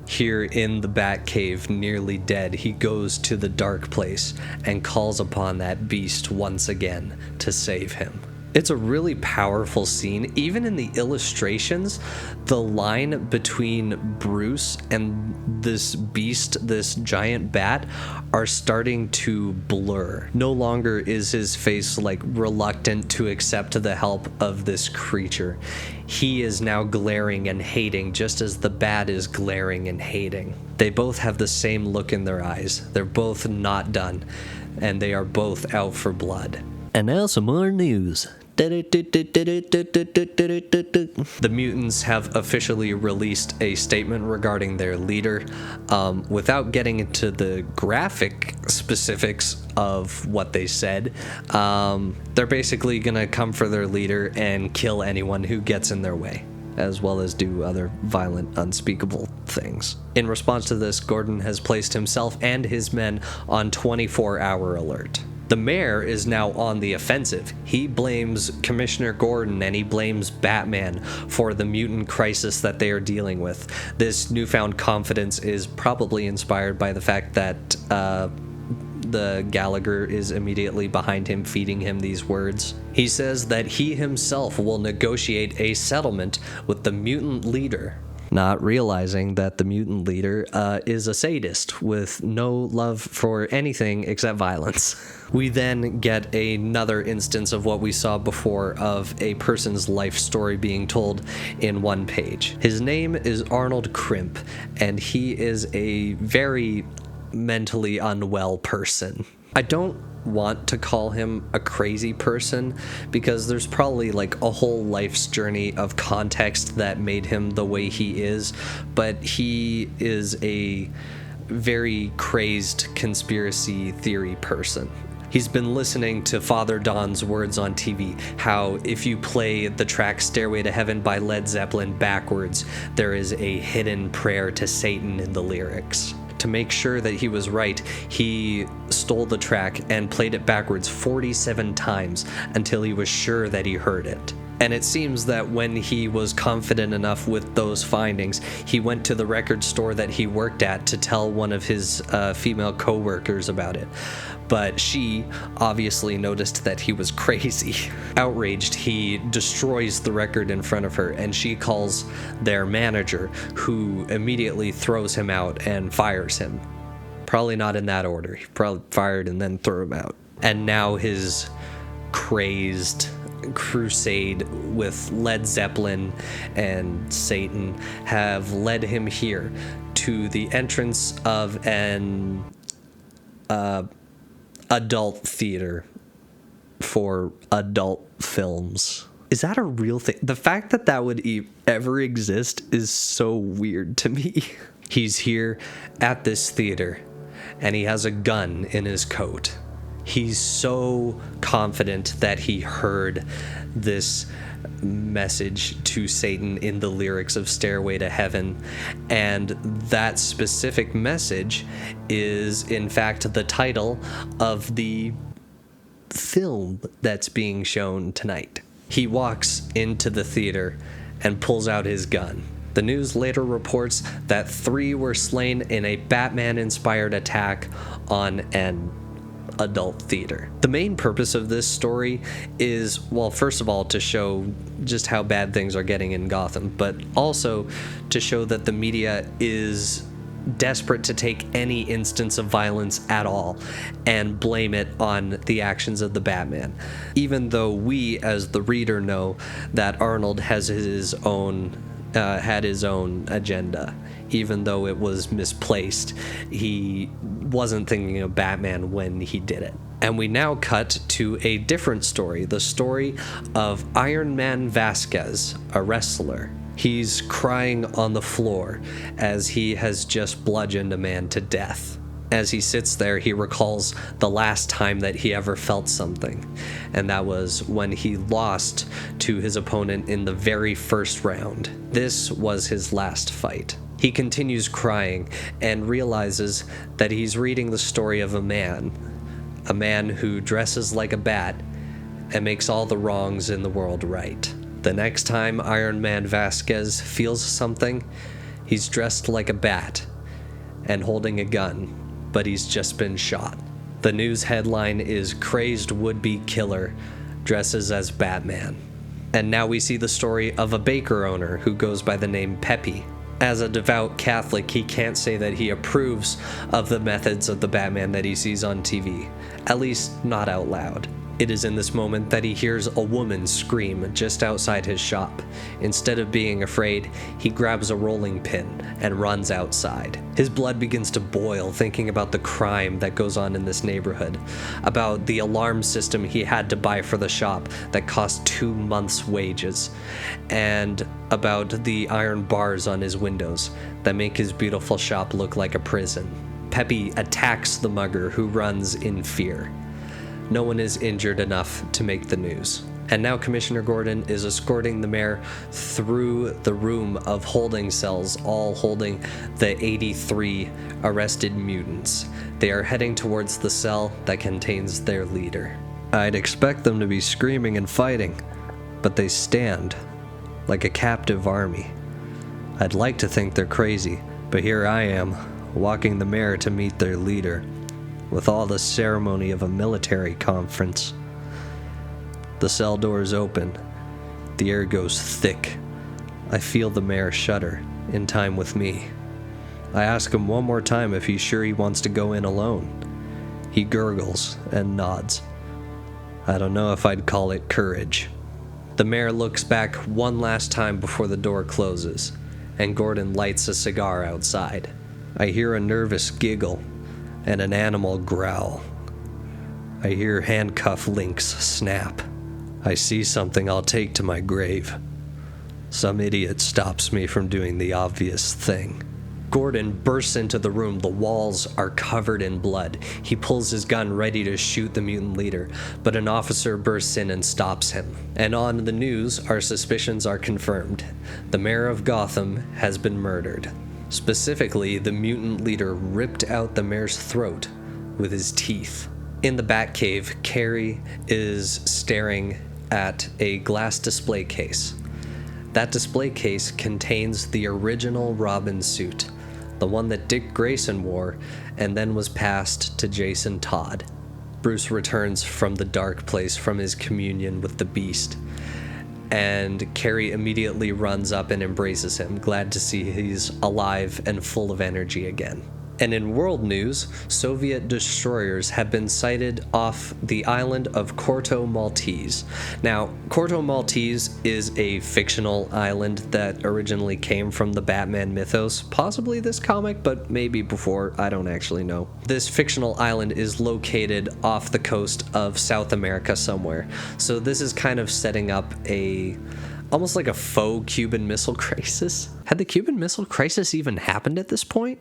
Here in the Batcave, nearly dead, he goes to the dark place and calls upon that beast once again to save him. It's a really powerful scene. Even in the illustrations, the line between Bruce and this beast, this giant bat, are starting to blur. No longer is his face like reluctant to accept the help of this creature. He is now glaring and hating, just as the bat is glaring and hating. They both have the same look in their eyes. They're both not done, and they are both out for blood. And now some more news. The mutants have officially released a statement regarding their leader. Without getting into the graphic specifics of what they said, they're basically gonna come for their leader and kill anyone who gets in their way, as well as do other violent, unspeakable things. In response to this, Gordon has placed himself and his men on 24-hour alert. The mayor is now on the offensive. He blames Commissioner Gordon and he blames Batman for the mutant crisis that they are dealing with. This newfound confidence is probably inspired by the fact that the Gallagher is immediately behind him, feeding him these words. He says that he himself will negotiate a settlement with the mutant leader, not realizing that the mutant leader is a sadist with no love for anything except violence. We then get another instance of what we saw before of a person's life story being told in one page. His name is Arnold Crimp, and he is a very mentally unwell person. I don't want to call him a crazy person because there's probably like a whole life's journey of context that made him the way he is, but he is a very crazed conspiracy theory person. He's been listening to Father Don's words on TV, how if you play the track Stairway to Heaven by Led Zeppelin backwards, there is a hidden prayer to Satan in the lyrics. To make sure that he was right, he stole the track and played it backwards 47 times until he was sure that he heard it. And it seems that when he was confident enough with those findings, he went to the record store that he worked at to tell one of his female co-workers about it. But she obviously noticed that he was crazy. Outraged, he destroys the record in front of her, and she calls their manager, who immediately throws him out and fires him. Probably not in that order. He probably fired and then threw him out. And now his crazed crusade with Led Zeppelin and Satan have led him here to the entrance of an adult theater for adult films. Is that a real thing? The fact that that would ever exist is so weird to me. He's here at this theater and he has a gun in his coat. He's so confident that he heard this message to Satan in the lyrics of Stairway to Heaven, and that specific message is in fact the title of the film that's being shown tonight. He walks into the theater and pulls out his gun. The news later reports that 3 were slain in a Batman-inspired attack on an adult theater. The main purpose of this story is, well, first of all, to show just how bad things are getting in Gotham, but also to show that the media is desperate to take any instance of violence at all and blame it on the actions of the Batman, even though we as the reader know that Arnold has his own had his own agenda. Even though it was misplaced, he wasn't thinking of Batman when he did it. And we now cut to a different story, the story of Iron Man Vasquez, a wrestler. He's crying on the floor as he has just bludgeoned a man to death. As he sits there, he recalls the last time that he ever felt something, and that was when he lost to his opponent in the very first round. This was his last fight. He continues crying and realizes that he's reading the story of a man who dresses like a bat and makes all the wrongs in the world right. The next time Iron Man Vasquez feels something, he's dressed like a bat and holding a gun, but he's just been shot. The news headline is "Crazed Would-Be Killer Dresses as Batman." And now we see the story of a baker owner who goes by the name Peppy. As a devout Catholic, he can't say that he approves of the methods of the Batman that he sees on TV, at least not out loud. It is in this moment that he hears a woman scream just outside his shop. Instead of being afraid, he grabs a rolling pin and runs outside. His blood begins to boil thinking about the crime that goes on in this neighborhood, about the alarm system he had to buy for the shop that cost 2 months' wages, and about the iron bars on his windows that make his beautiful shop look like a prison. Peppy attacks the mugger, who runs in fear. No one is injured enough to make the news. And now Commissioner Gordon is escorting the mayor through the room of holding cells, all holding the 83 arrested mutants. They are heading towards the cell that contains their leader. I'd expect them to be screaming and fighting, but they stand like a captive army. I'd like to think they're crazy, but here I am, walking the mayor to meet their leader, with all the ceremony of a military conference. The cell doors open. The air goes thick. I feel the mayor shudder, in time with me. I ask him one more time if he's sure he wants to go in alone. He gurgles and nods. I don't know if I'd call it courage. The mayor looks back one last time before the door closes, and Gordon lights a cigar outside. I hear a nervous giggle and an animal growl. I hear handcuff links snap. I see something I'll take to my grave. Some idiot stops me from doing the obvious thing. Gordon bursts into the room. The walls are covered in blood. He pulls his gun ready to shoot the mutant leader, but an officer bursts in and stops him. And on the news, our suspicions are confirmed. The mayor of Gotham has been murdered. Specifically, the mutant leader ripped out the mayor's throat with his teeth. In the Batcave, Carrie is staring at a glass display case. That display case contains the original Robin suit, the one that Dick Grayson wore and then was passed to Jason Todd. Bruce returns from the dark place from his communion with the Beast, and Carrie immediately runs up and embraces him, glad to see he's alive and full of energy again. And in world news, Soviet destroyers have been sighted off the island of Corto Maltese. Now, Corto Maltese is a fictional island that originally came from the Batman mythos, possibly this comic, but maybe before, I don't actually know. This fictional island is located off the coast of South America somewhere. So this is kind of setting up almost like a faux Cuban Missile Crisis. Had the Cuban Missile Crisis even happened at this point?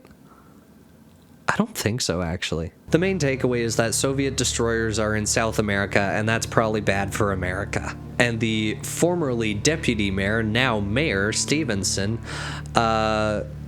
I don't think so, actually. The main takeaway is that Soviet destroyers are in South America, and that's probably bad for America. And the formerly deputy mayor, now Mayor Stevenson,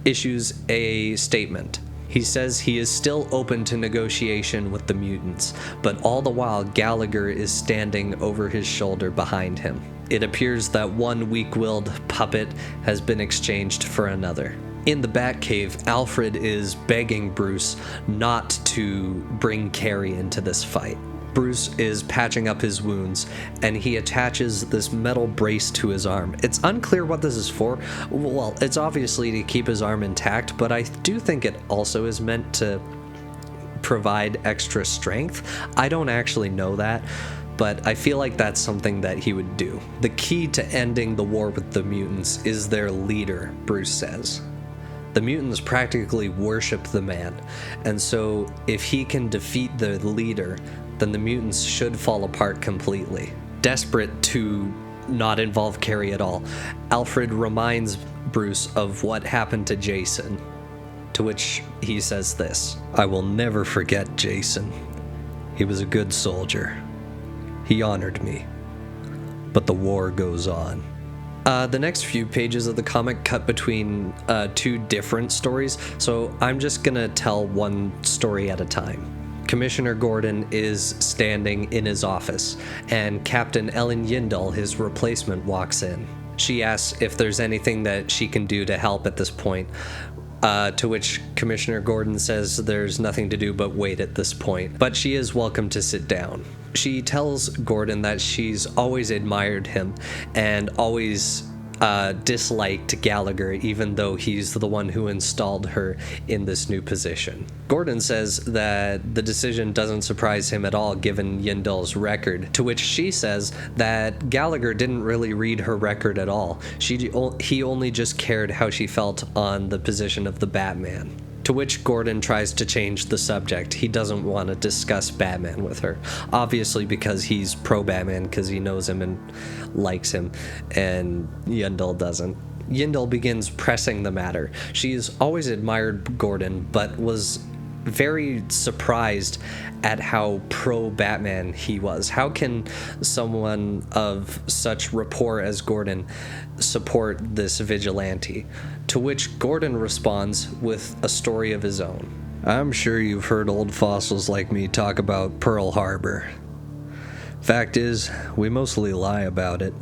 issues a statement. He says he is still open to negotiation with the mutants, but all the while Gallagher is standing over his shoulder behind him. It appears that one weak-willed puppet has been exchanged for another. In the Batcave, Alfred is begging Bruce not to bring Carrie into this fight. Bruce is patching up his wounds, and he attaches this metal brace to his arm. It's unclear what this is for. Well, it's obviously to keep his arm intact, but I do think it also is meant to provide extra strength. I don't actually know that, but I feel like that's something that he would do. The key to ending the war with the mutants is their leader, Bruce says. The mutants practically worship the man, and so if he can defeat the leader, then the mutants should fall apart completely. Desperate to not involve Carrie at all, Alfred reminds Bruce of what happened to Jason, to which he says this: "I will never forget Jason. He was a good soldier. He honored me. But the war goes on." The next few pages of the comic cut between two different stories, so I'm just gonna tell one story at a time. Commissioner Gordon is standing in his office, and Captain Ellen Yindel, his replacement, walks in. She asks if there's anything that she can do to help at this point, to which Commissioner Gordon says there's nothing to do but wait at this point, but she is welcome to sit down. She tells Gordon that she's always admired him and always disliked Gallagher, even though he's the one who installed her in this new position. Gordon says that the decision doesn't surprise him at all given Yindel's record, to which she says that Gallagher didn't really read her record at all. He only just cared how she felt on the position of the Batman. To which Gordon tries to change the subject. He doesn't want to discuss Batman with her. Obviously because he's pro-Batman, because he knows him and likes him, and Yindel doesn't. Yindel begins pressing the matter. She's always admired Gordon, but was very surprised at how pro-Batman he was. How can someone of such rapport as Gordon support this vigilante? To which Gordon responds with a story of his own. "I'm sure you've heard old fossils like me talk about Pearl Harbor. Fact is, we mostly lie about it.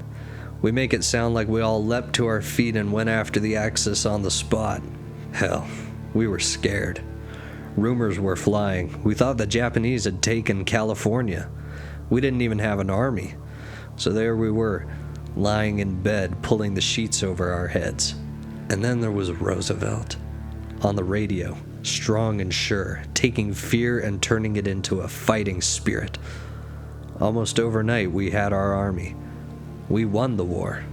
We make it sound like we all leapt to our feet and went after the Axis on the spot. Hell, we were scared. Rumors were flying. We thought the Japanese had taken California. We didn't even have an army. So there we were, lying in bed, pulling the sheets over our heads. And then there was Roosevelt, on the radio, strong and sure, taking fear and turning it into a fighting spirit. Almost overnight, we had our army. We won the war.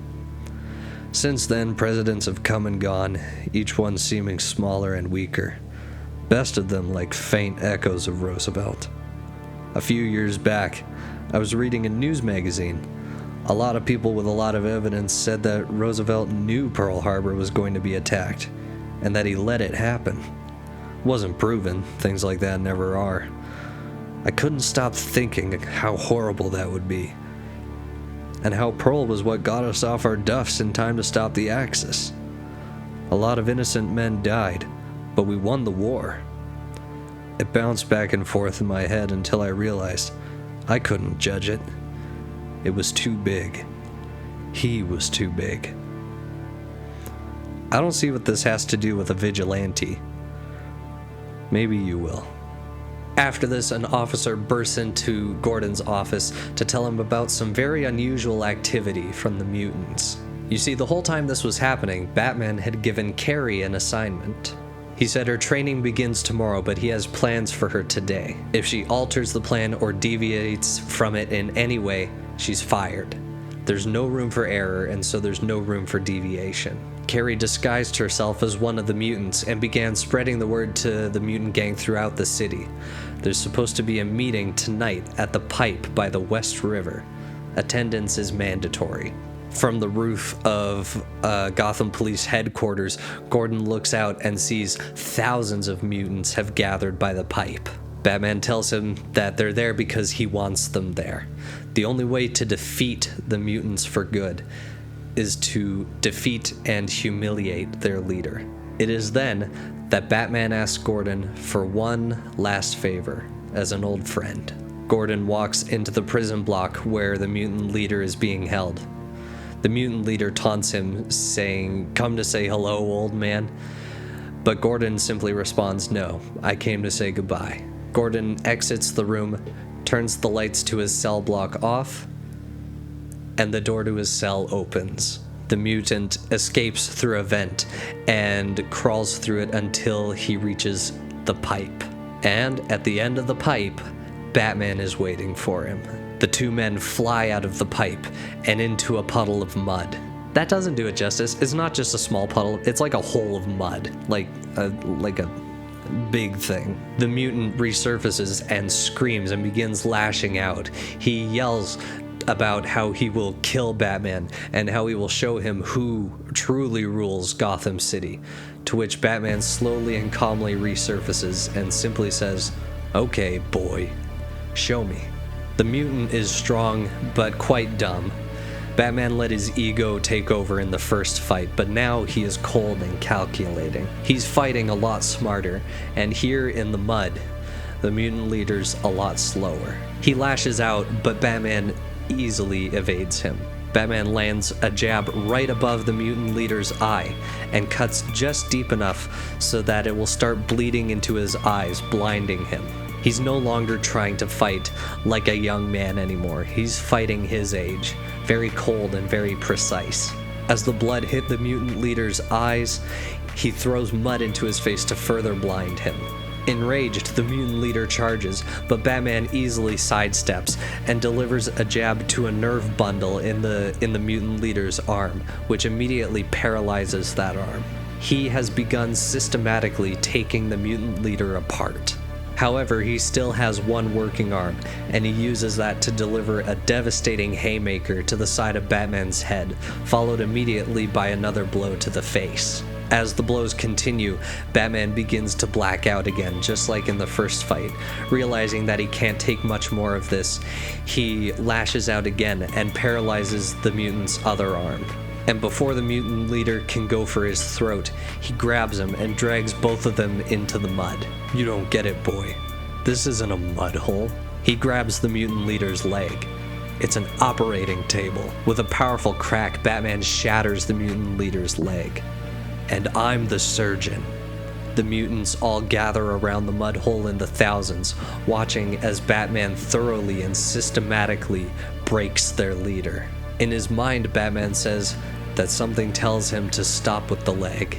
Since then, presidents have come and gone, each one seeming smaller and weaker. Best of them like faint echoes of Roosevelt. A few years back, I was reading a news magazine. A lot of people with a lot of evidence said that Roosevelt knew Pearl Harbor was going to be attacked, and that he let it happen. Wasn't proven, things like that never are. I couldn't stop thinking how horrible that would be, and how Pearl was what got us off our duffs in time to stop the Axis. A lot of innocent men died, but we won the war. It bounced back and forth in my head until I realized I couldn't judge it. It was too big. He was too big. I don't see what this has to do with a vigilante. Maybe you will." After this, an officer bursts into Gordon's office to tell him about some very unusual activity from the mutants. You see, the whole time this was happening, Batman had given Carrie an assignment. He said her training begins tomorrow, but he has plans for her today. If she alters the plan or deviates from it in any way, she's fired. There's no room for error, and so there's no room for deviation. Carrie disguised herself as one of the mutants and began spreading the word to the mutant gang throughout the city. There's supposed to be a meeting tonight at the Pipe by the West River. Attendance is mandatory. From the roof of Gotham Police headquarters, Gordon looks out and sees thousands of mutants have gathered by the Pipe. Batman tells him that they're there because he wants them there. The only way to defeat the mutants for good is to defeat and humiliate their leader. It is then that Batman asks Gordon for one last favor as an old friend. Gordon walks into the prison block where the mutant leader is being held. The mutant leader taunts him, saying, "Come to say hello, old man." But Gordon simply responds, "No, I came to say goodbye." Gordon exits the room, turns the lights to his cell block off, and the door to his cell opens. The mutant escapes through a vent and crawls through it until he reaches the pipe. And at the end of the pipe, Batman is waiting for him. The two men fly out of the pipe and into a puddle of mud. That doesn't do it justice. It's not just a small puddle, it's like a hole of mud, like a big thing. The mutant resurfaces and screams and begins lashing out. He yells about how he will kill Batman and how he will show him who truly rules Gotham City, to which Batman slowly and calmly resurfaces and simply says, "Okay, boy, show me." The mutant is strong but quite dumb. Batman let his ego take over in the first fight, but now he is cold and calculating. He's fighting a lot smarter, and here in the mud, the mutant leader's a lot slower. He lashes out, but Batman easily evades him. Batman lands a jab right above the mutant leader's eye and cuts just deep enough so that it will start bleeding into his eyes, blinding him. He's no longer trying to fight like a young man anymore. He's fighting his age, very cold and very precise. As the blood hit the mutant leader's eyes, he throws mud into his face to further blind him. Enraged, the mutant leader charges, but Batman easily sidesteps and delivers a jab to a nerve bundle in the mutant leader's arm, which immediately paralyzes that arm. He has begun systematically taking the mutant leader apart. However, he still has one working arm, and he uses that to deliver a devastating haymaker to the side of Batman's head, followed immediately by another blow to the face. As the blows continue, Batman begins to black out again, just like in the first fight. Realizing that he can't take much more of this, he lashes out again and paralyzes the mutant's other arm. And before the mutant leader can go for his throat, he grabs him and drags both of them into the mud. "You don't get it, boy. This isn't a mud hole." He grabs the mutant leader's leg. It's an operating table. With a powerful crack, Batman shatters the mutant leader's leg. "And I'm the surgeon." The mutants all gather around the mud hole in the thousands, watching as Batman thoroughly and systematically breaks their leader. In his mind, Batman says that something tells him to stop with the leg,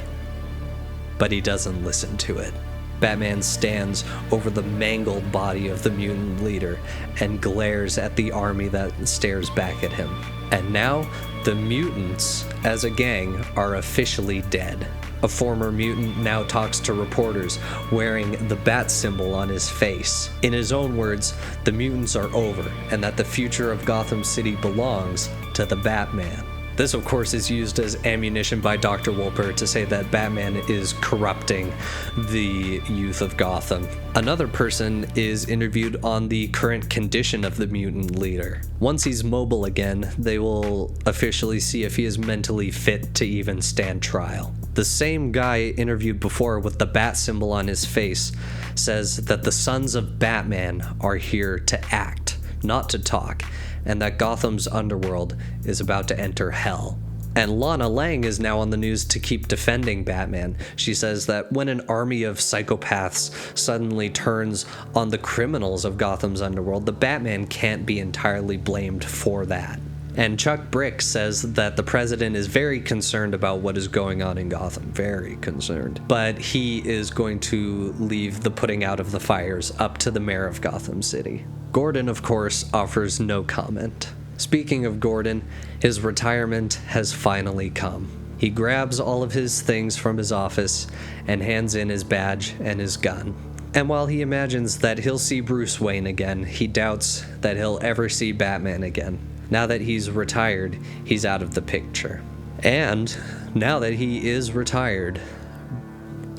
but he doesn't listen to it. Batman stands over the mangled body of the mutant leader and glares at the army that stares back at him. And now, the mutants, as a gang, are officially dead. A former mutant now talks to reporters, wearing the bat symbol on his face. In his own words, the mutants are over, and that the future of Gotham City belongs to the Batman. This, of course, is used as ammunition by Dr. Wolper to say that Batman is corrupting the youth of Gotham. Another person is interviewed on the current condition of the mutant leader. Once he's mobile again, they will officially see if he is mentally fit to even stand trial. The same guy interviewed before with the bat symbol on his face says that the sons of Batman are here to act, not to talk, and that Gotham's underworld is about to enter hell. And Lana Lang is now on the news to keep defending Batman. She says that when an army of psychopaths suddenly turns on the criminals of Gotham's underworld, the Batman can't be entirely blamed for that. And Chuck Brick says that the president is very concerned about what is going on in Gotham, very concerned. But he is going to leave the putting out of the fires up to the mayor of Gotham City. Gordon, of course, offers no comment. Speaking of Gordon, his retirement has finally come. He grabs all of his things from his office and hands in his badge and his gun. And while he imagines that he'll see Bruce Wayne again, he doubts that he'll ever see Batman again. Now that he's retired, he's out of the picture. And now that he is retired,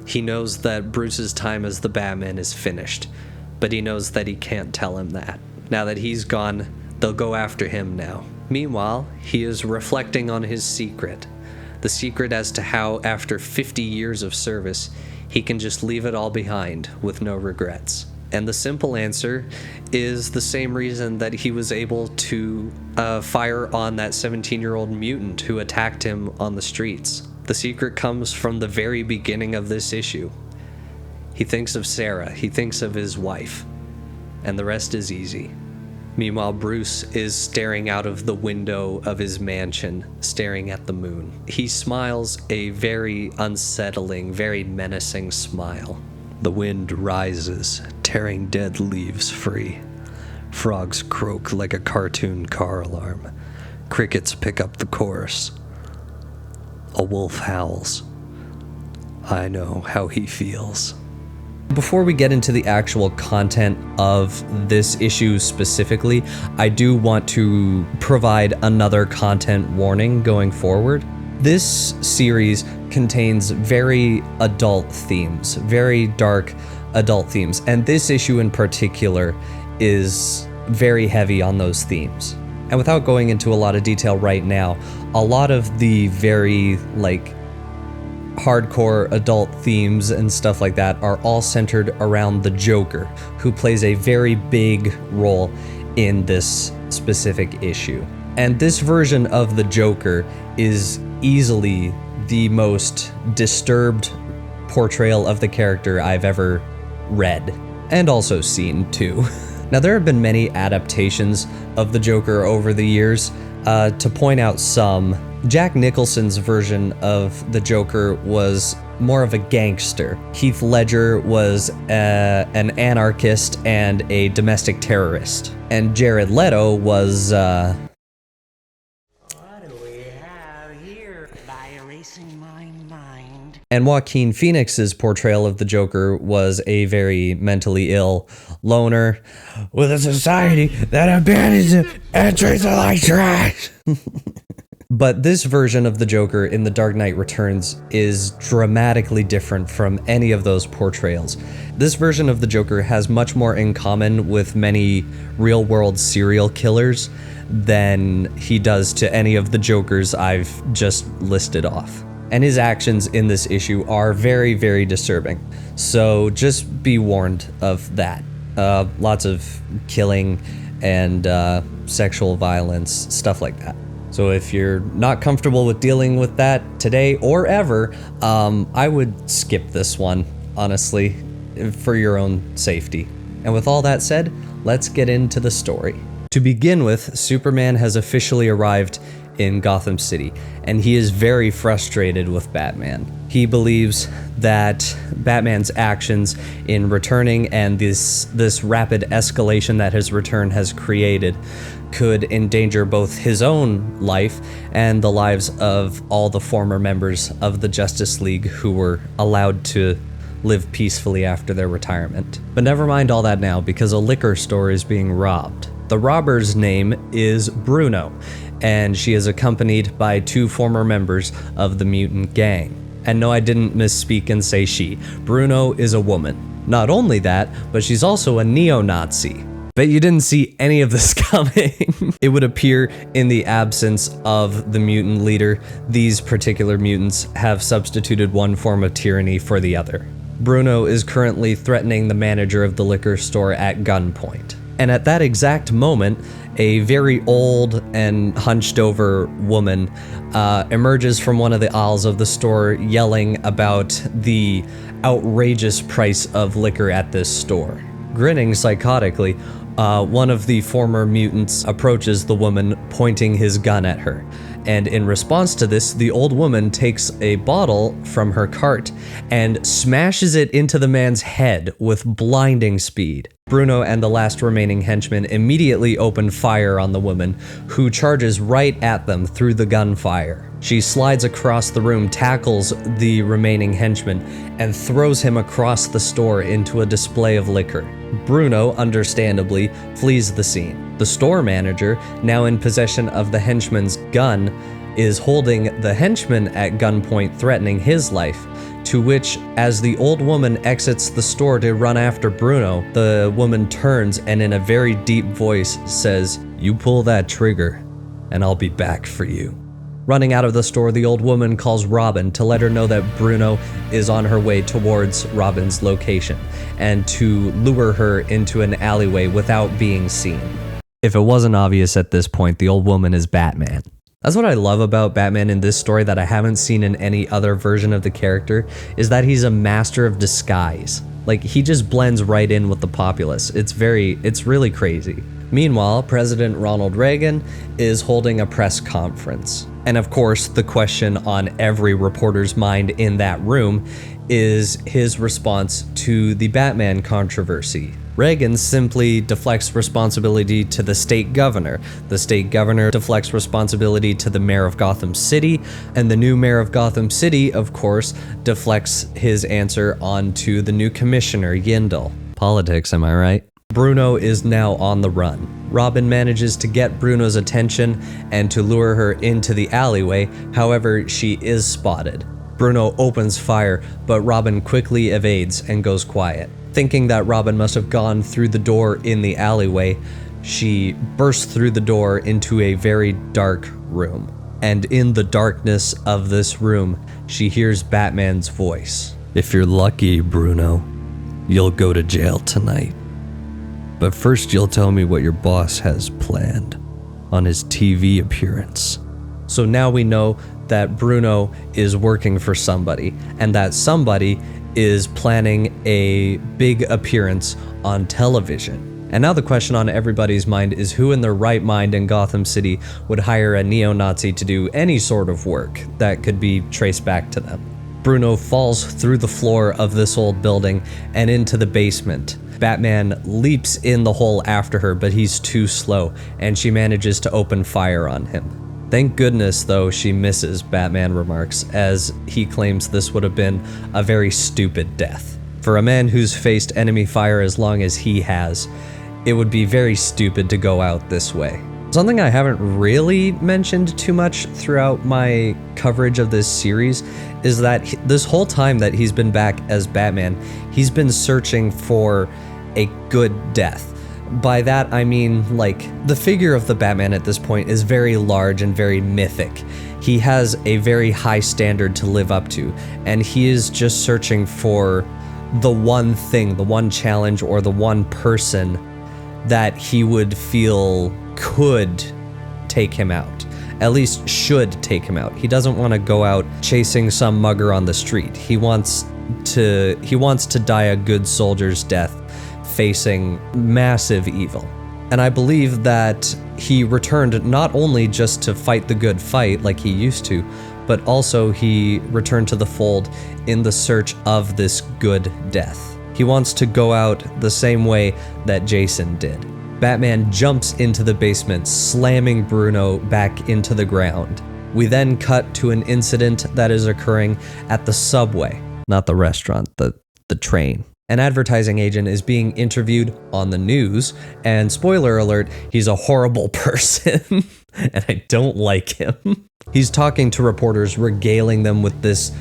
he knows that Bruce's time as the Batman is finished, but he knows that he can't tell him that. Now that he's gone, they'll go after him now. Meanwhile, he is reflecting on his secret. The secret as to how, after 50 years of service, he can just leave it all behind with no regrets. And the simple answer is the same reason that he was able to fire on that 17-year-old mutant who attacked him on the streets. The secret comes from the very beginning of this issue. He thinks of Sarah, he thinks of his wife, and the rest is easy. Meanwhile, Bruce is staring out of the window of his mansion, staring at the moon. He smiles a very unsettling, very menacing smile. The wind rises, tearing dead leaves free. Frogs croak like a cartoon car alarm. Crickets pick up the chorus. A wolf howls. I know how he feels. Before we get into the actual content of this issue specifically, I do want to provide another content warning going forward. This series contains very adult themes, very dark adult themes, and this issue in particular is very heavy on those themes. And without going into a lot of detail right now, a lot of the very hardcore adult themes and stuff like that are all centered around the Joker, who plays a very big role in this specific issue. And this version of the Joker is easily the most disturbed portrayal of the character I've ever read, and also seen too. Now, there have been many adaptations of the Joker over the years. To point out some, Jack Nicholson's version of the Joker was more of a gangster. Heath Ledger was an anarchist and a domestic terrorist. And Jared Leto was, What do we have here? By erasing my mind. And Joaquin Phoenix's portrayal of the Joker was a very mentally ill loner with a society that abandons him and treats him like trash. But this version of the Joker in The Dark Knight Returns is dramatically different from any of those portrayals. This version of the Joker has much more in common with many real-world serial killers than he does to any of the Jokers I've just listed off. And his actions in this issue are very, very disturbing. So just be warned of that. Lots of killing and sexual violence, stuff like that. So if you're not comfortable with dealing with that today or ever, I would skip this one, honestly, for your own safety. And with all that said, let's get into the story. To begin with, Superman has officially arrived in Gotham City, and he is very frustrated with Batman. He believes that Batman's actions in returning and this rapid escalation that his return has created could endanger both his own life and the lives of all the former members of the Justice League who were allowed to live peacefully after their retirement. But never mind all that now, because a liquor store is being robbed. The robber's name is Bruno, and she is accompanied by two former members of the mutant gang. And no, I didn't misspeak and say she. Bruno is a woman. Not only that, but she's also a neo-Nazi. Bet you didn't see any of this coming. It would appear in the absence of the mutant leader, these particular mutants have substituted one form of tyranny for the other. Bruno is currently threatening the manager of the liquor store at gunpoint. And at that exact moment, a very old and hunched over woman emerges from one of the aisles of the store yelling about the outrageous price of liquor at this store. Grinning psychotically, one of the former mutants approaches the woman, pointing his gun at her. And in response to this, the old woman takes a bottle from her cart and smashes it into the man's head with blinding speed. Bruno and the last remaining henchman immediately open fire on the woman, who charges right at them through the gunfire. She slides across the room, tackles the remaining henchman, and throws him across the store into a display of liquor. Bruno, understandably, flees the scene. The store manager, now in possession of the henchman's gun, is holding the henchman at gunpoint, threatening his life. To which, as the old woman exits the store to run after Bruno, the woman turns and in a very deep voice says, "You pull that trigger, and I'll be back for you." Running out of the store, the old woman calls Robin to let her know that Bruno is on her way towards Robin's location, and to lure her into an alleyway without being seen. If it wasn't obvious at this point, the old woman is Batman. That's what I love about Batman in this story that I haven't seen in any other version of the character, is that he's a master of disguise. Like, he just blends right in with the populace. It's really crazy. Meanwhile, President Ronald Reagan is holding a press conference. And of course, the question on every reporter's mind in that room is his response to the Batman controversy. Reagan simply deflects responsibility to the state governor. The state governor deflects responsibility to the mayor of Gotham City, and the new mayor of Gotham City, of course, deflects his answer onto the new commissioner, Yindel. Politics, am I right? Bruno is now on the run. Robin manages to get Bruno's attention and to lure her into the alleyway, however, she is spotted. Bruno opens fire, but Robin quickly evades and goes quiet. Thinking that Robin must have gone through the door in the alleyway, she bursts through the door into a very dark room. And in the darkness of this room, she hears Batman's voice. "If you're lucky, Bruno, you'll go to jail tonight. But first you'll tell me what your boss has planned on his TV appearance." So now we know that Bruno is working for somebody, and that somebody is planning a big appearance on television. And now the question on everybody's mind is who in their right mind in Gotham City would hire a neo-Nazi to do any sort of work that could be traced back to them. Bruno falls through the floor of this old building and into the basement. Batman leaps in the hole after her, but he's too slow, and she manages to open fire on him. "Thank goodness, though, she misses," Batman remarks, as he claims this would have been a very stupid death. For a man who's faced enemy fire as long as he has, it would be very stupid to go out this way. Something I haven't really mentioned too much throughout my coverage of this series is that this whole time that he's been back as Batman, he's been searching for a good death. By that, I mean, like, the figure of the Batman at this point is very large and very mythic. He has a very high standard to live up to, and he is just searching for the one thing, the one challenge, or the one person that he would feel could take him out. At least should take him out. He doesn't want to go out chasing some mugger on the street. He wants to die a good soldier's death, facing massive evil. And I believe that he returned not only just to fight the good fight like he used to, but also he returned to the fold in the search of this good death. He wants to go out the same way that Jason did. Batman jumps into the basement, slamming Bruno back into the ground. We then cut to an incident that is occurring at the subway, not the restaurant, the train. An advertising agent is being interviewed on the news, and spoiler alert, he's a horrible person, and I don't like him. He's talking to reporters, regaling them with this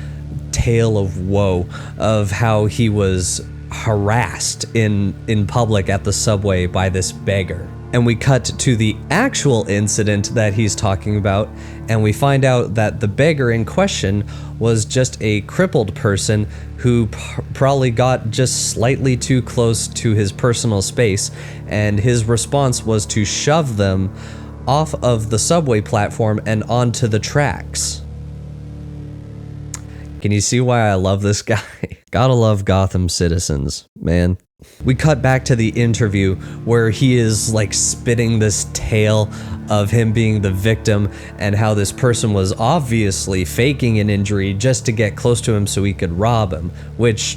tale of woe of how he was harassed in public at the subway by this beggar. And we cut to the actual incident that he's talking about, and we find out that the beggar in question was just a crippled person who probably got just slightly too close to his personal space, and his response was to shove them off of the subway platform and onto the tracks. Can you see why I love this guy? Gotta love Gotham citizens, man. We cut back to the interview where he is like spitting this tale of him being the victim and how this person was obviously faking an injury just to get close to him so he could rob him, which...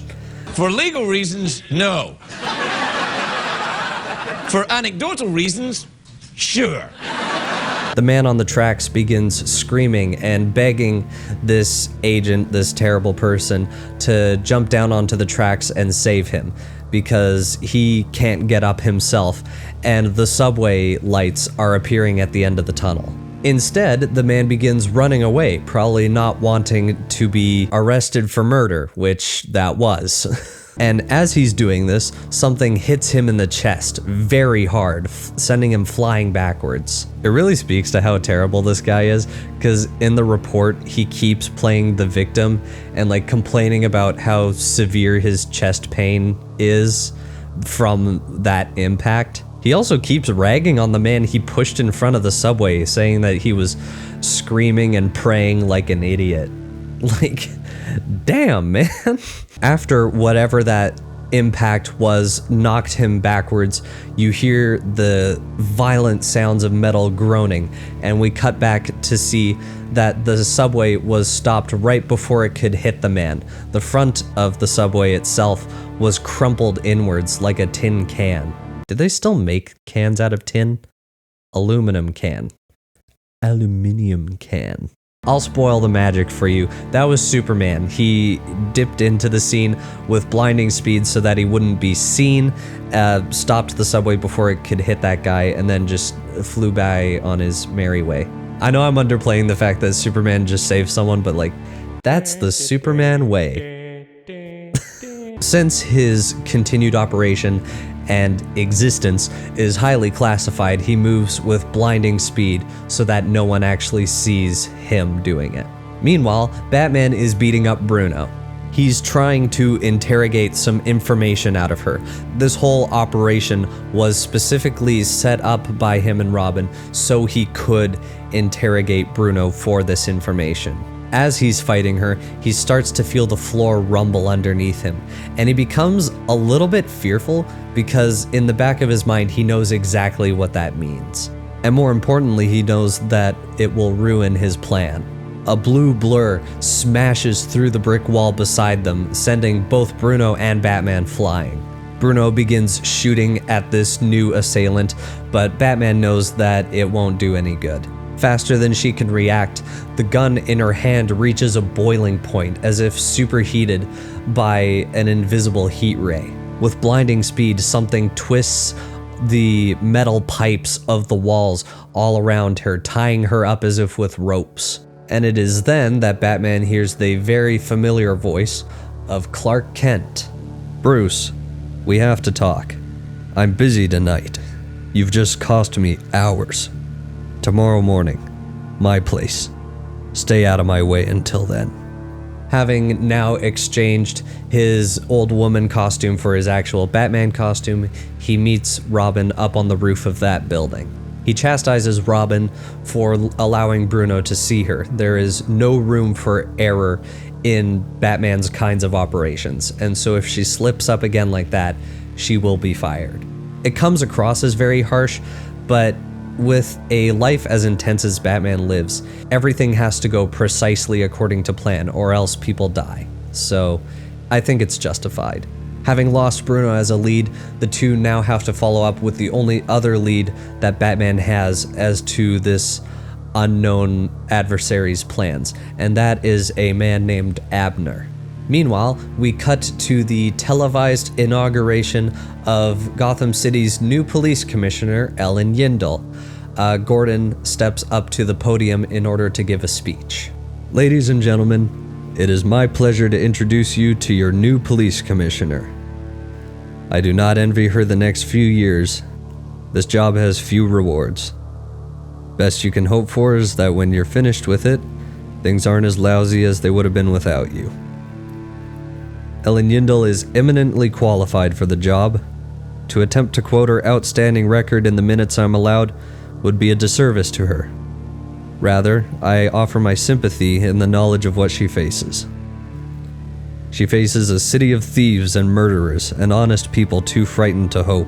For legal reasons, no. For anecdotal reasons, sure. The man on the tracks begins screaming and begging this agent, this terrible person, to jump down onto the tracks and save him because he can't get up himself, and the subway lights are appearing at the end of the tunnel. Instead, the man begins running away, probably not wanting to be arrested for murder, which that was. And as he's doing this, something hits him in the chest very hard, sending him flying backwards. It really speaks to how terrible this guy is, because in the report, he keeps playing the victim and like complaining about how severe his chest pain is from that impact. He also keeps ragging on the man he pushed in front of the subway, saying that he was screaming and praying like an idiot. Like, damn, man. After whatever that impact was knocked him backwards, you hear the violent sounds of metal groaning, and we cut back to see that the subway was stopped right before it could hit the man. The front of the subway itself was crumpled inwards like a tin can. Did they still make cans out of tin? Aluminum can. Aluminium can. I'll spoil the magic for you. That was Superman. He dipped into the scene with blinding speed so that he wouldn't be seen, stopped the subway before it could hit that guy, and then just flew by on his merry way. I know I'm underplaying the fact that Superman just saved someone, but like, that's the Superman way. Since his continued operation and existence is highly classified, he moves with blinding speed so that no one actually sees him doing it. Meanwhile, Batman is beating up Bruno. He's trying to interrogate some information out of her. This whole operation was specifically set up by him and Robin so he could interrogate Bruno for this information. As he's fighting her, he starts to feel the floor rumble underneath him, and he becomes a little bit fearful because in the back of his mind he knows exactly what that means. And more importantly, he knows that it will ruin his plan. A blue blur smashes through the brick wall beside them, sending both Bruno and Batman flying. Bruno begins shooting at this new assailant, but Batman knows that it won't do any good. Faster than she can react, the gun in her hand reaches a boiling point as if superheated by an invisible heat ray. With blinding speed, something twists the metal pipes of the walls all around her, tying her up as if with ropes. And it is then that Batman hears the very familiar voice of Clark Kent. "Bruce, we have to talk. I'm busy tonight. You've just cost me hours. Tomorrow morning, my place. Stay out of my way until then." Having now exchanged his old woman costume for his actual Batman costume, he meets Robin up on the roof of that building. He chastises Robin for allowing Bruno to see her. There is no room for error in Batman's kinds of operations, and so if she slips up again like that, she will be fired. It comes across as very harsh, but with a life as intense as Batman lives, everything has to go precisely according to plan, or else people die. So I think it's justified. Having lost Bruno as a lead, the two now have to follow up with the only other lead that Batman has as to this unknown adversary's plans, and that is a man named Abner. Meanwhile, we cut to the televised inauguration of Gotham City's new police commissioner, Ellen Yindel. Gordon steps up to the podium in order to give a speech. "Ladies and gentlemen, it is my pleasure to introduce you to your new police commissioner. I do not envy her the next few years. This job has few rewards. Best you can hope for is that when you're finished with it, things aren't as lousy as they would have been without you. Ellen Yindel is eminently qualified for the job. To attempt to quote her outstanding record in the minutes I'm allowed would be a disservice to her. Rather, I offer my sympathy in the knowledge of what she faces. She faces a city of thieves and murderers and honest people too frightened to hope.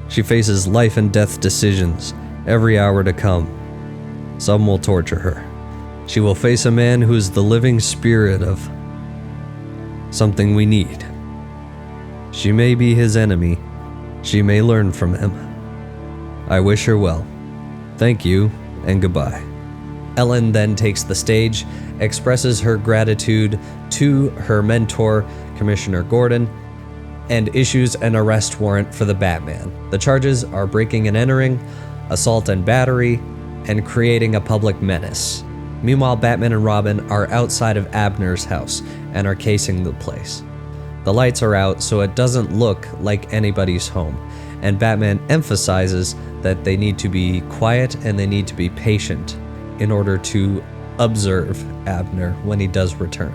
She faces life and death decisions every hour to come. Some will torture her. She will face a man who is the living spirit of something we need. She may be his enemy. She may learn from him. I wish her well. Thank you, and goodbye." Ellen then takes the stage, expresses her gratitude to her mentor, Commissioner Gordon, and issues an arrest warrant for the Batman. The charges are breaking and entering, assault and battery, and creating a public menace. Meanwhile, Batman and Robin are outside of Abner's house and are casing the place. The lights are out, so it doesn't look like anybody's home, and Batman emphasizes that they need to be quiet and they need to be patient in order to observe Abner when he does return.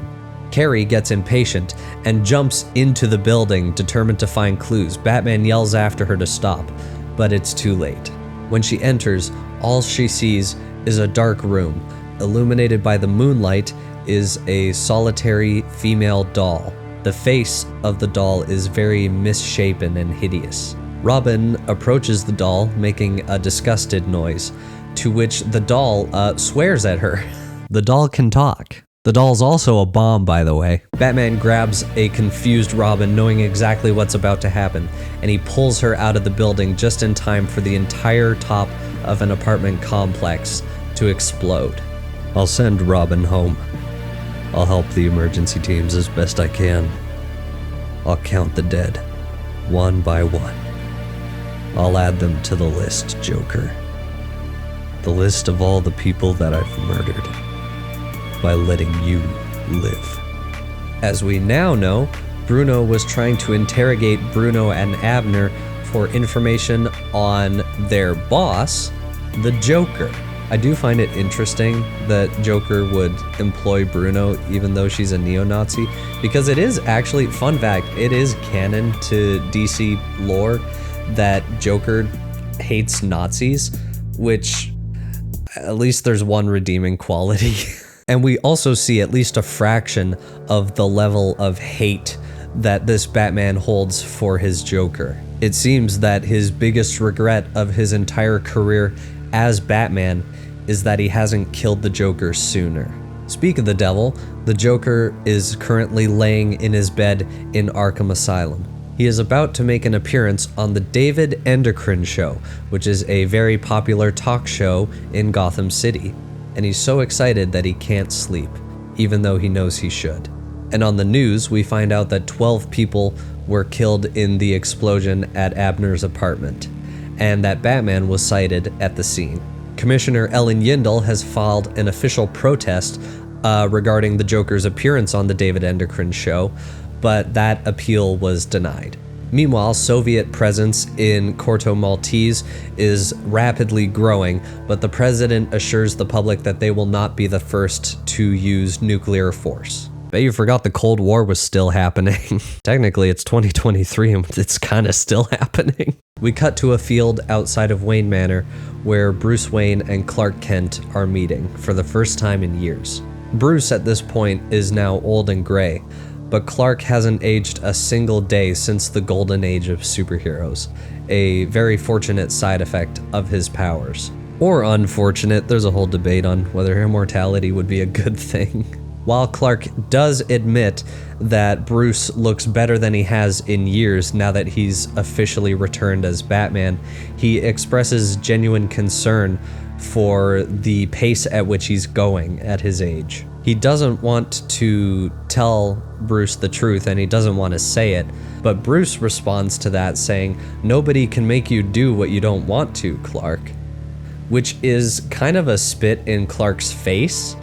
Carrie gets impatient and jumps into the building, determined to find clues. Batman yells after her to stop, but it's too late. When she enters, all she sees is a dark room. Illuminated by the moonlight is a solitary female doll. The face of the doll is very misshapen and hideous. Robin approaches the doll, making a disgusted noise, to which the doll swears at her. The doll can talk. The doll's also a bomb, by the way. Batman grabs a confused Robin, knowing exactly what's about to happen, and he pulls her out of the building just in time for the entire top of an apartment complex to explode. I'll send Robin home. I'll help the emergency teams as best I can. I'll count the dead, one by one. I'll add them to the list, Joker. The list of all the people that I've murdered by letting you live. As we now know, Bruno was trying to interrogate Bruno and Abner for information on their boss, the Joker. I do find it interesting that Joker would employ Bruno even though she's a neo-Nazi, because it is actually, fun fact, it is canon to DC lore that Joker hates Nazis, which at least there's one redeeming quality. And we also see at least a fraction of the level of hate that this Batman holds for his Joker. It seems that his biggest regret of his entire career as Batman is that he hasn't killed the Joker sooner. Speak of the devil, the Joker is currently laying in his bed in Arkham Asylum. He is about to make an appearance on the David Endocrine Show, which is a very popular talk show in Gotham City. And he's so excited that he can't sleep, even though he knows he should. And on the news, we find out that 12 people were killed in the explosion at Abner's apartment, and that Batman was sighted at the scene. Commissioner Ellen Yindel has filed an official protest regarding the Joker's appearance on the David Endocrine Show, but that appeal was denied. Meanwhile, Soviet presence in Corto Maltese is rapidly growing, but the president assures the public that they will not be the first to use nuclear force. Bet you forgot the Cold War was still happening. Technically, it's 2023 and it's kind of still happening. We cut to a field outside of Wayne Manor where Bruce Wayne and Clark Kent are meeting for the first time in years. Bruce at this point is now old and gray, but Clark hasn't aged a single day since the golden age of superheroes, a very fortunate side effect of his powers. Or unfortunate, there's a whole debate on whether immortality would be a good thing. While Clark does admit that Bruce looks better than he has in years now that he's officially returned as Batman, he expresses genuine concern for the pace at which he's going at his age. He doesn't want to tell Bruce the truth and he doesn't want to say it, but Bruce responds to that saying, "Nobody can make you do what you don't want to, Clark." Which is kind of a spit in Clark's face,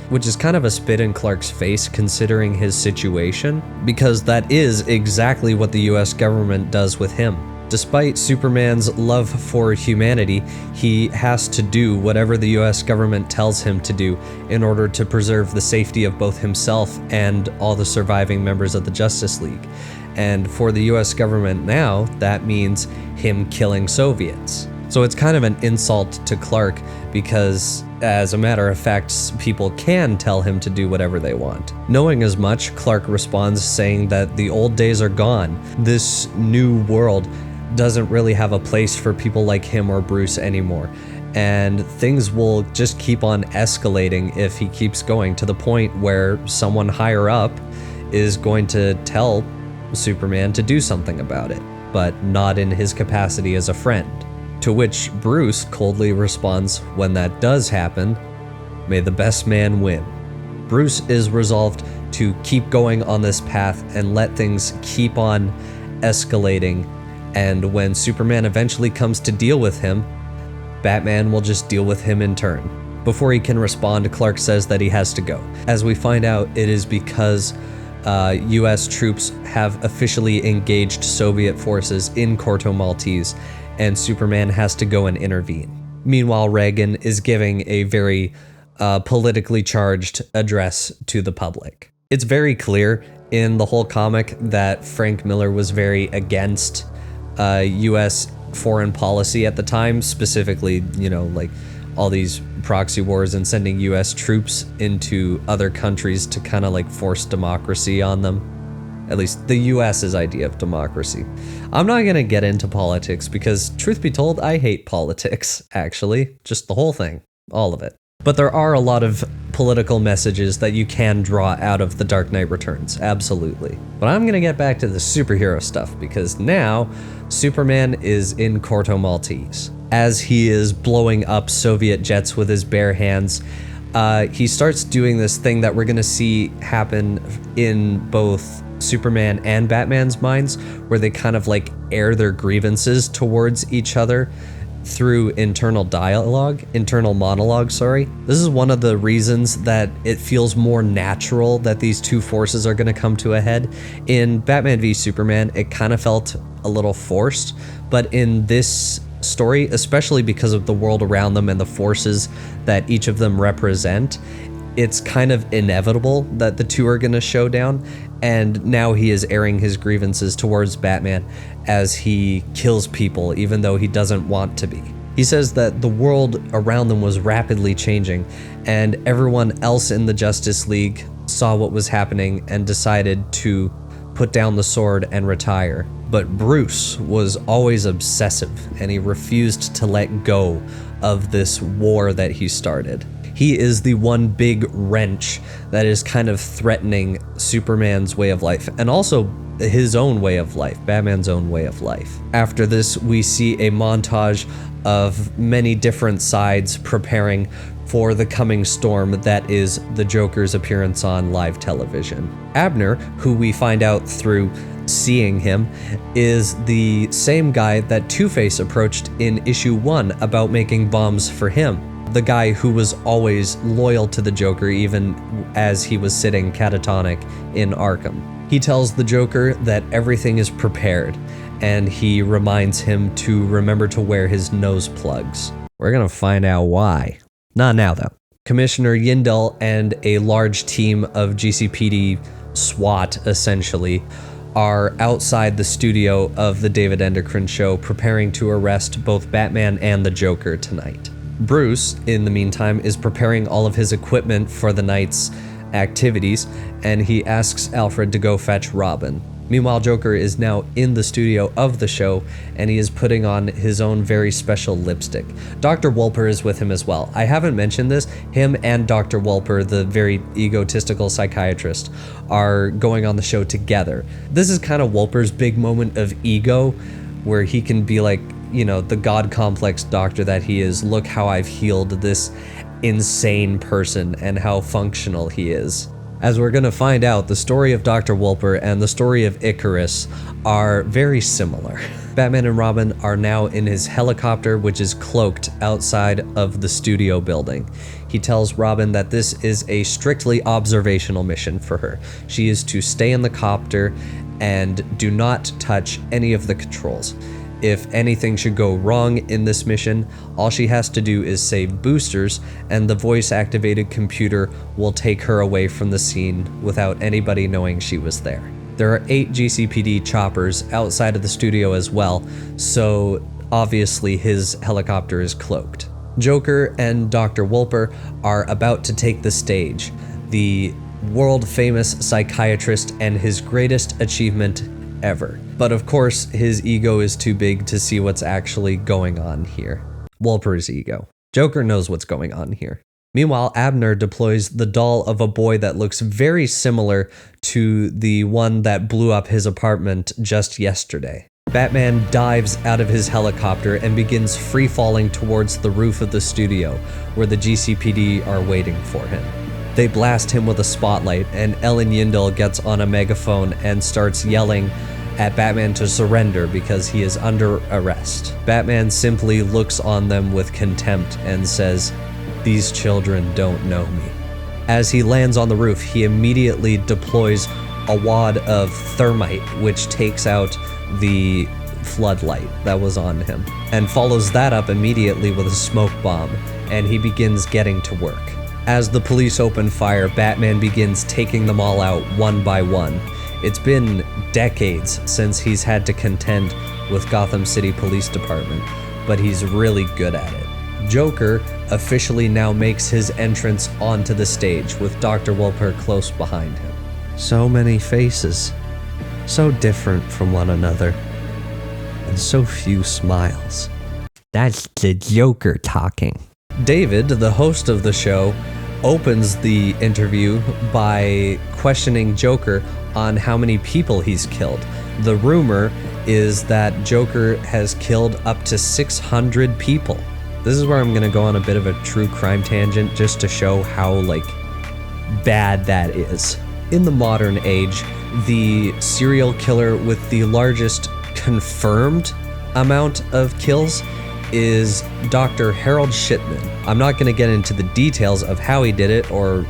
considering his situation, because that is exactly what the US government does with him. Despite Superman's love for humanity, he has to do whatever the US government tells him to do in order to preserve the safety of both himself and all the surviving members of the Justice League. And for the US government now, that means him killing Soviets. So it's kind of an insult to Clark because, as a matter of fact, people can tell him to do whatever they want. Knowing as much, Clark responds saying that the old days are gone. This new world doesn't really have a place for people like him or Bruce anymore. And things will just keep on escalating if he keeps going, to the point where someone higher up is going to tell Superman to do something about it, but not in his capacity as a friend. To which Bruce coldly responds, when that does happen, may the best man win. Bruce is resolved to keep going on this path and let things keep on escalating, and when Superman eventually comes to deal with him, Batman will just deal with him in turn. Before he can respond, Clark says that he has to go. As we find out, it is because US troops have officially engaged Soviet forces in Corto Maltese, and Superman has to go and intervene. Meanwhile, Reagan is giving a very politically charged address to the public. It's very clear in the whole comic that Frank Miller was very against US foreign policy at the time, specifically, like all these proxy wars and sending US troops into other countries to kind of like force democracy on them. At least the US's idea of democracy. I'm not gonna get into politics because, truth be told, I hate politics, actually. Just the whole thing. All of it. But there are a lot of political messages that you can draw out of The Dark Knight Returns, absolutely. But I'm gonna get back to the superhero stuff because now Superman is in Corto Maltese. As he is blowing up Soviet jets with his bare hands, he starts doing this thing that we're gonna see happen in both Superman and Batman's minds, where they kind of like air their grievances towards each other through internal monologue, sorry. This is one of the reasons that it feels more natural that these two forces are going to come to a head. In Batman v Superman, it kind of felt a little forced, but in this story, especially because of the world around them and the forces that each of them represent, it's kind of inevitable that the two are going to show down, and now he is airing his grievances towards Batman as he kills people even though he doesn't want to be. He says that the world around them was rapidly changing, and everyone else in the Justice League saw what was happening and decided to put down the sword and retire. But Bruce was always obsessive, and he refused to let go of this war that he started. He is the one big wrench that is kind of threatening Superman's way of life, and also his own way of life, Batman's own way of life. After this, we see a montage of many different sides preparing for the coming storm that is the Joker's appearance on live television. Abner, who we find out through seeing him, is the same guy that Two-Face approached in issue 1 about making bombs for him. The guy who was always loyal to the Joker even as he was sitting catatonic in Arkham. He tells the Joker that everything is prepared, and he reminds him to remember to wear his nose plugs. We're gonna find out why. Not now though. Commissioner Yindel and a large team of GCPD SWAT, essentially, are outside the studio of the David Endocrine show preparing to arrest both Batman and the Joker tonight. Bruce, in the meantime, is preparing all of his equipment for the night's activities, and he asks Alfred to go fetch Robin. Meanwhile, Joker is now in the studio of the show, and he is putting on his own very special lipstick. Dr. Wolper is with him as well. I haven't mentioned this. Him and Dr. Wolper, the very egotistical psychiatrist, are going on the show together. This is kind of Wolper's big moment of ego, where he can be like, the God complex doctor that he is. Look how I've healed this insane person and how functional he is. As we're gonna find out, the story of Dr. Wolper and the story of Icarus are very similar. Batman and Robin are now in his helicopter, which is cloaked outside of the studio building. He tells Robin that this is a strictly observational mission for her. She is to stay in the copter and do not touch any of the controls. If anything should go wrong in this mission, all she has to do is save boosters, and the voice-activated computer will take her away from the scene without anybody knowing she was there. There are 8 GCPD choppers outside of the studio as well, so obviously his helicopter is cloaked. Joker and Dr. Wolper are about to take the stage, the world-famous psychiatrist and his greatest achievement ever. But of course, his ego is too big to see what's actually going on here. Wolper's ego. Joker knows what's going on here. Meanwhile, Abner deploys the doll of a boy that looks very similar to the one that blew up his apartment just yesterday. Batman dives out of his helicopter and begins free-falling towards the roof of the studio, where the GCPD are waiting for him. They blast him with a spotlight, and Ellen Yindel gets on a megaphone and starts yelling at Batman to surrender because he is under arrest. Batman simply looks on them with contempt and says, "These children don't know me." As he lands on the roof, he immediately deploys a wad of thermite, which takes out the floodlight that was on him, and follows that up immediately with a smoke bomb, and he begins getting to work. As the police open fire, Batman begins taking them all out one by one. It's been decades since he's had to contend with Gotham City Police Department, but he's really good at it. Joker officially now makes his entrance onto the stage with Dr. Wolper close behind him. So many faces, so different from one another, and so few smiles. That's the Joker talking. David, the host of the show, opens the interview by questioning Joker on how many people he's killed. The rumor is that Joker has killed up to 600 people. This is where I'm gonna go on a bit of a true crime tangent just to show how, bad that is. In the modern age, the serial killer with the largest confirmed amount of kills is Dr. Harold Shipman. I'm not going to get into the details of how he did it or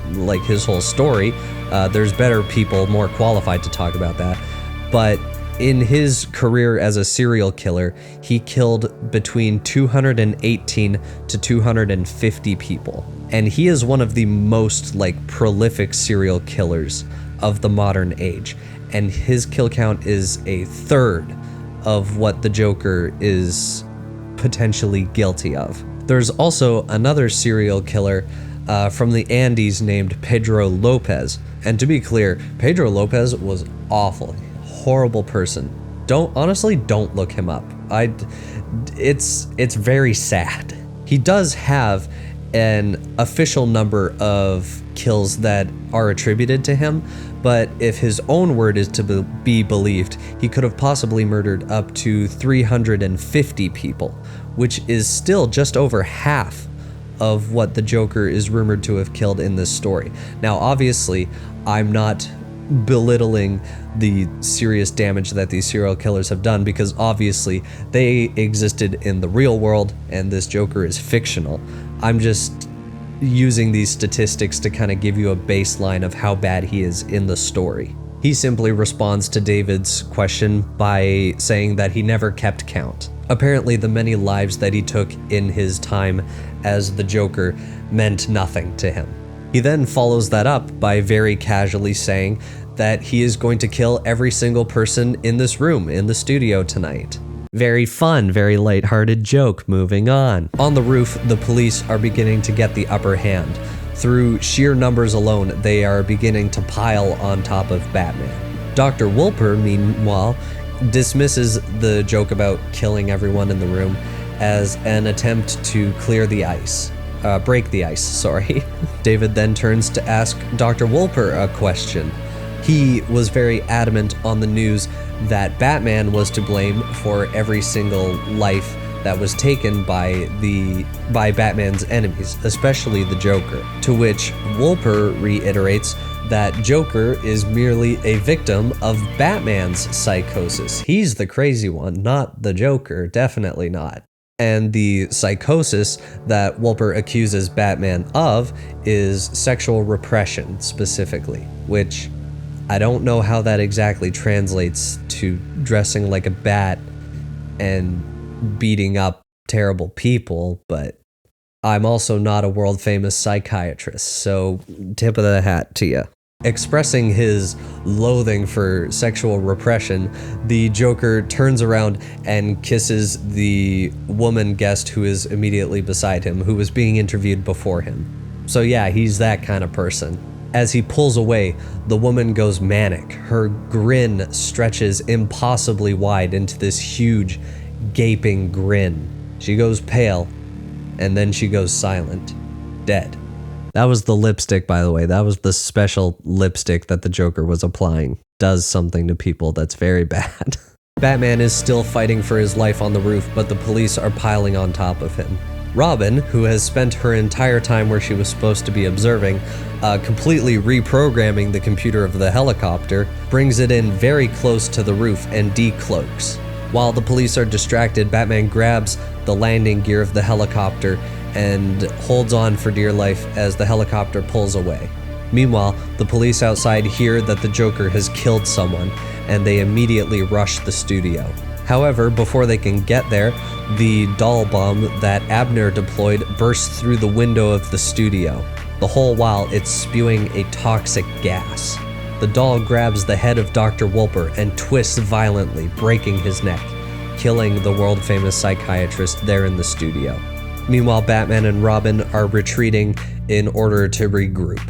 his whole story. There's better people more qualified to talk about that. But in his career as a serial killer, he killed between 218 to 250 people. And he is one of the most prolific serial killers of the modern age. And his kill count is a third of what the Joker is potentially guilty of. There's also another serial killer from the Andes named Pedro Lopez. And to be clear, Pedro Lopez was awful, horrible person. Don't look him up. It's very sad. He does have an official number of kills that are attributed to him, but if his own word is to be believed, he could have possibly murdered up to 350 people, which is still just over half of what the Joker is rumored to have killed in this story. Now, obviously, I'm not belittling the serious damage that these serial killers have done, because obviously they existed in the real world and this Joker is fictional. I'm just using these statistics to kind of give you a baseline of how bad he is in the story. He simply responds to David's question by saying that he never kept count. Apparently, the many lives that he took in his time as the Joker meant nothing to him. He then follows that up by very casually saying that he is going to kill every single person in this room, in the studio tonight. Very fun, very lighthearted joke. Moving on. On the roof, the police are beginning to get the upper hand. Through sheer numbers alone, they are beginning to pile on top of Batman. Dr. Wolper, meanwhile, dismisses the joke about killing everyone in the room as an attempt to clear the ice. Break the ice, sorry. David then turns to ask Dr. Wolper a question. He was very adamant on the news that Batman was to blame for every single life that was taken by Batman's enemies, especially the Joker. To which Wolper reiterates that Joker is merely a victim of Batman's psychosis. He's the crazy one, not the Joker, definitely not. And the psychosis that Wolper accuses Batman of is sexual repression specifically, which I don't know how that exactly translates to dressing like a bat and beating up terrible people, but I'm also not a world famous psychiatrist, so tip of the hat to you. Expressing his loathing for sexual repression, the Joker turns around and kisses the woman guest who is immediately beside him, who was being interviewed before him. So yeah, he's that kind of person. As he pulls away, the woman goes manic. Her grin stretches impossibly wide into this huge, gaping grin. She goes pale, and then she goes silent, dead. That was the lipstick, by the way. That was the special lipstick that the Joker was applying. Does something to people that's very bad. Batman is still fighting for his life on the roof, but the police are piling on top of him. Robin, who has spent her entire time where she was supposed to be observing, completely reprogramming the computer of the helicopter, brings it in very close to the roof and decloaks. While the police are distracted, Batman grabs the landing gear of the helicopter and holds on for dear life as the helicopter pulls away. Meanwhile, the police outside hear that the Joker has killed someone, and they immediately rush the studio. However, before they can get there, the doll bomb that Abner deployed bursts through the window of the studio, the whole while it's spewing a toxic gas. The doll grabs the head of Dr. Wolper and twists violently, breaking his neck. killing the world-famous psychiatrist there in the studio. Meanwhile, Batman and Robin are retreating in order to regroup.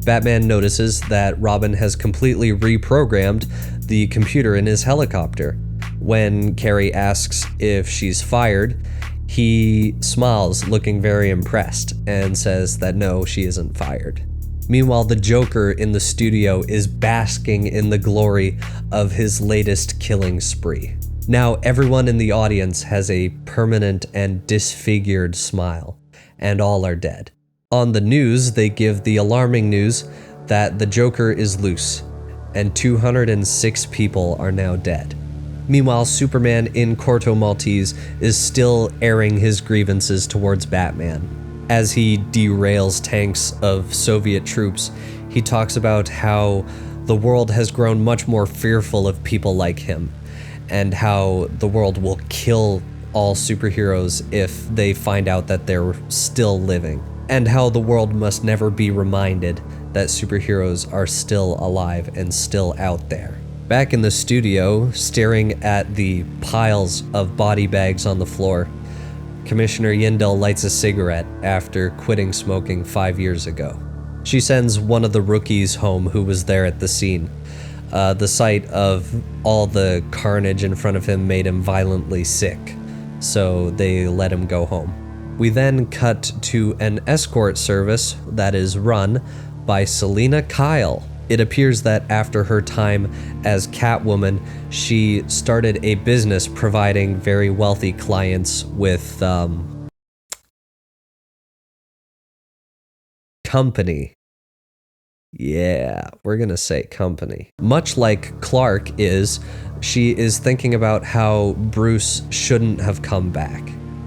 Batman notices that Robin has completely reprogrammed the computer in his helicopter. When Carrie asks if she's fired, he smiles, looking very impressed, and says that no, she isn't fired. Meanwhile, the Joker in the studio is basking in the glory of his latest killing spree. Now, everyone in the audience has a permanent and disfigured smile, and all are dead. On the news, they give the alarming news that the Joker is loose, and 206 people are now dead. Meanwhile, Superman in Corto Maltese is still airing his grievances towards Batman. As he derails tanks of Soviet troops, he talks about how the world has grown much more fearful of people like him, and how the world will kill all superheroes if they find out that they're still living, and how the world must never be reminded that superheroes are still alive and still out there. Back in the studio, staring at the piles of body bags on the floor, Commissioner Yindel lights a cigarette after quitting smoking 5 years ago. She sends one of the rookies home who was there at the scene. The sight of all the carnage in front of him made him violently sick, so they let him go home. We then cut to an escort service that is run by Selina Kyle. It appears that after her time as Catwoman, she started a business providing very wealthy clients with company. Yeah, we're gonna say company. Much like Clark is, she is thinking about how Bruce shouldn't have come back.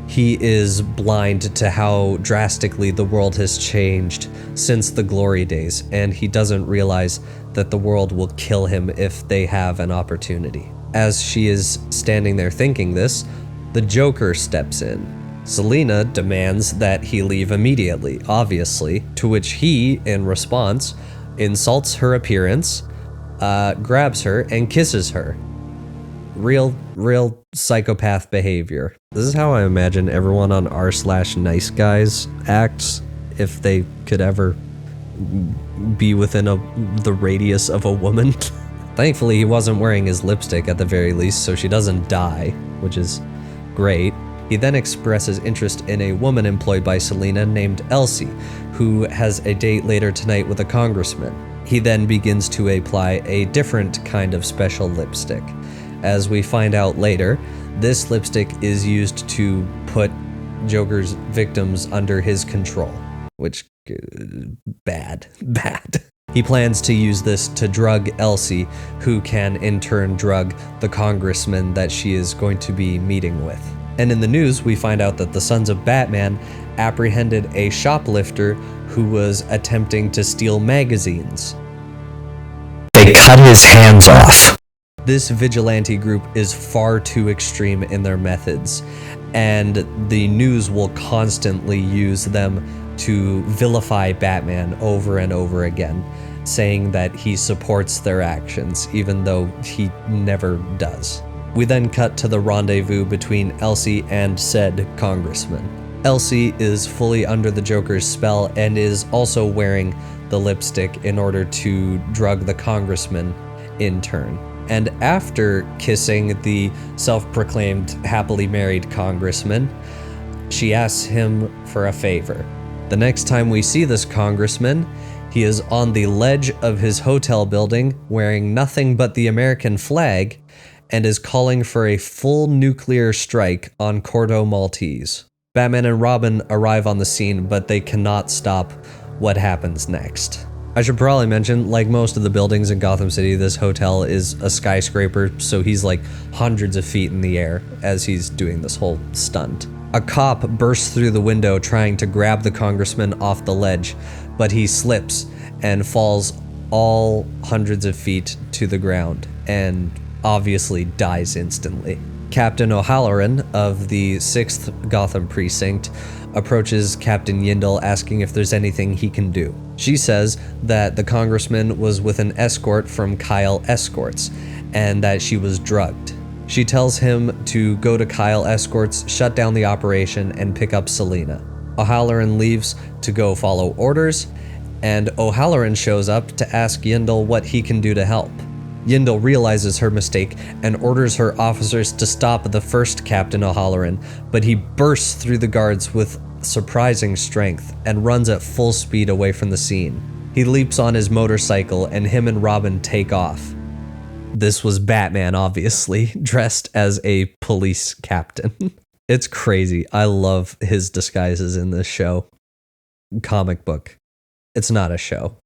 He is blind to how drastically the world has changed since the glory days, and he doesn't realize that the world will kill him if they have an opportunity. As she is standing there thinking this, the Joker steps in. Selina demands that he leave immediately, obviously, to which he, in response, insults her appearance, grabs her, and kisses her. Real psychopath behavior. This is how I imagine everyone on r/nice guys acts if they could ever be within the radius of a woman. Thankfully, he wasn't wearing his lipstick at the very least, so she doesn't die, which is great. He then expresses interest in a woman employed by Selina named Elsie, who has a date later tonight with a congressman. He then begins to apply a different kind of special lipstick. As we find out later, this lipstick is used to put Joker's victims under his control, which, bad. He plans to use this to drug Elsie, who can in turn drug the congressman that she is going to be meeting with. And in the news, we find out that the Sons of Batman apprehended a shoplifter who was attempting to steal magazines. They cut his hands off. This vigilante group is far too extreme in their methods, and the news will constantly use them to vilify Batman over and over again, saying that he supports their actions, even though he never does. We then cut to the rendezvous between Elsie and said congressman. Elsie is fully under the Joker's spell and is also wearing the lipstick in order to drug the congressman in turn. And after kissing the self-proclaimed happily married congressman, she asks him for a favor. The next time we see this congressman, he is on the ledge of his hotel building wearing nothing but the American flag and is calling for a full nuclear strike on Corto Maltese. Batman and Robin arrive on the scene, but they cannot stop what happens next. I should probably mention, like most of the buildings in Gotham City, this hotel is a skyscraper, so he's like hundreds of feet in the air as he's doing this whole stunt. A cop bursts through the window trying to grab the congressman off the ledge, but he slips and falls all hundreds of feet to the ground and obviously dies instantly. Captain O'Halloran of the 6th Gotham Precinct approaches Captain Yindel asking if there's anything he can do. She says that the congressman was with an escort from Kyle Escorts and that she was drugged. She tells him to go to Kyle Escorts, shut down the operation, and pick up Selina. O'Halloran leaves to go follow orders, and O'Halloran shows up to ask Yindel what he can do to help. Yindel realizes her mistake and orders her officers to stop the first Captain O'Halloran, but he bursts through the guards with surprising strength and runs at full speed away from the scene. He leaps on his motorcycle and him and Robin take off. This was Batman, obviously, dressed as a police captain. It's crazy. I love his disguises in this show. Comic book. It's not a show.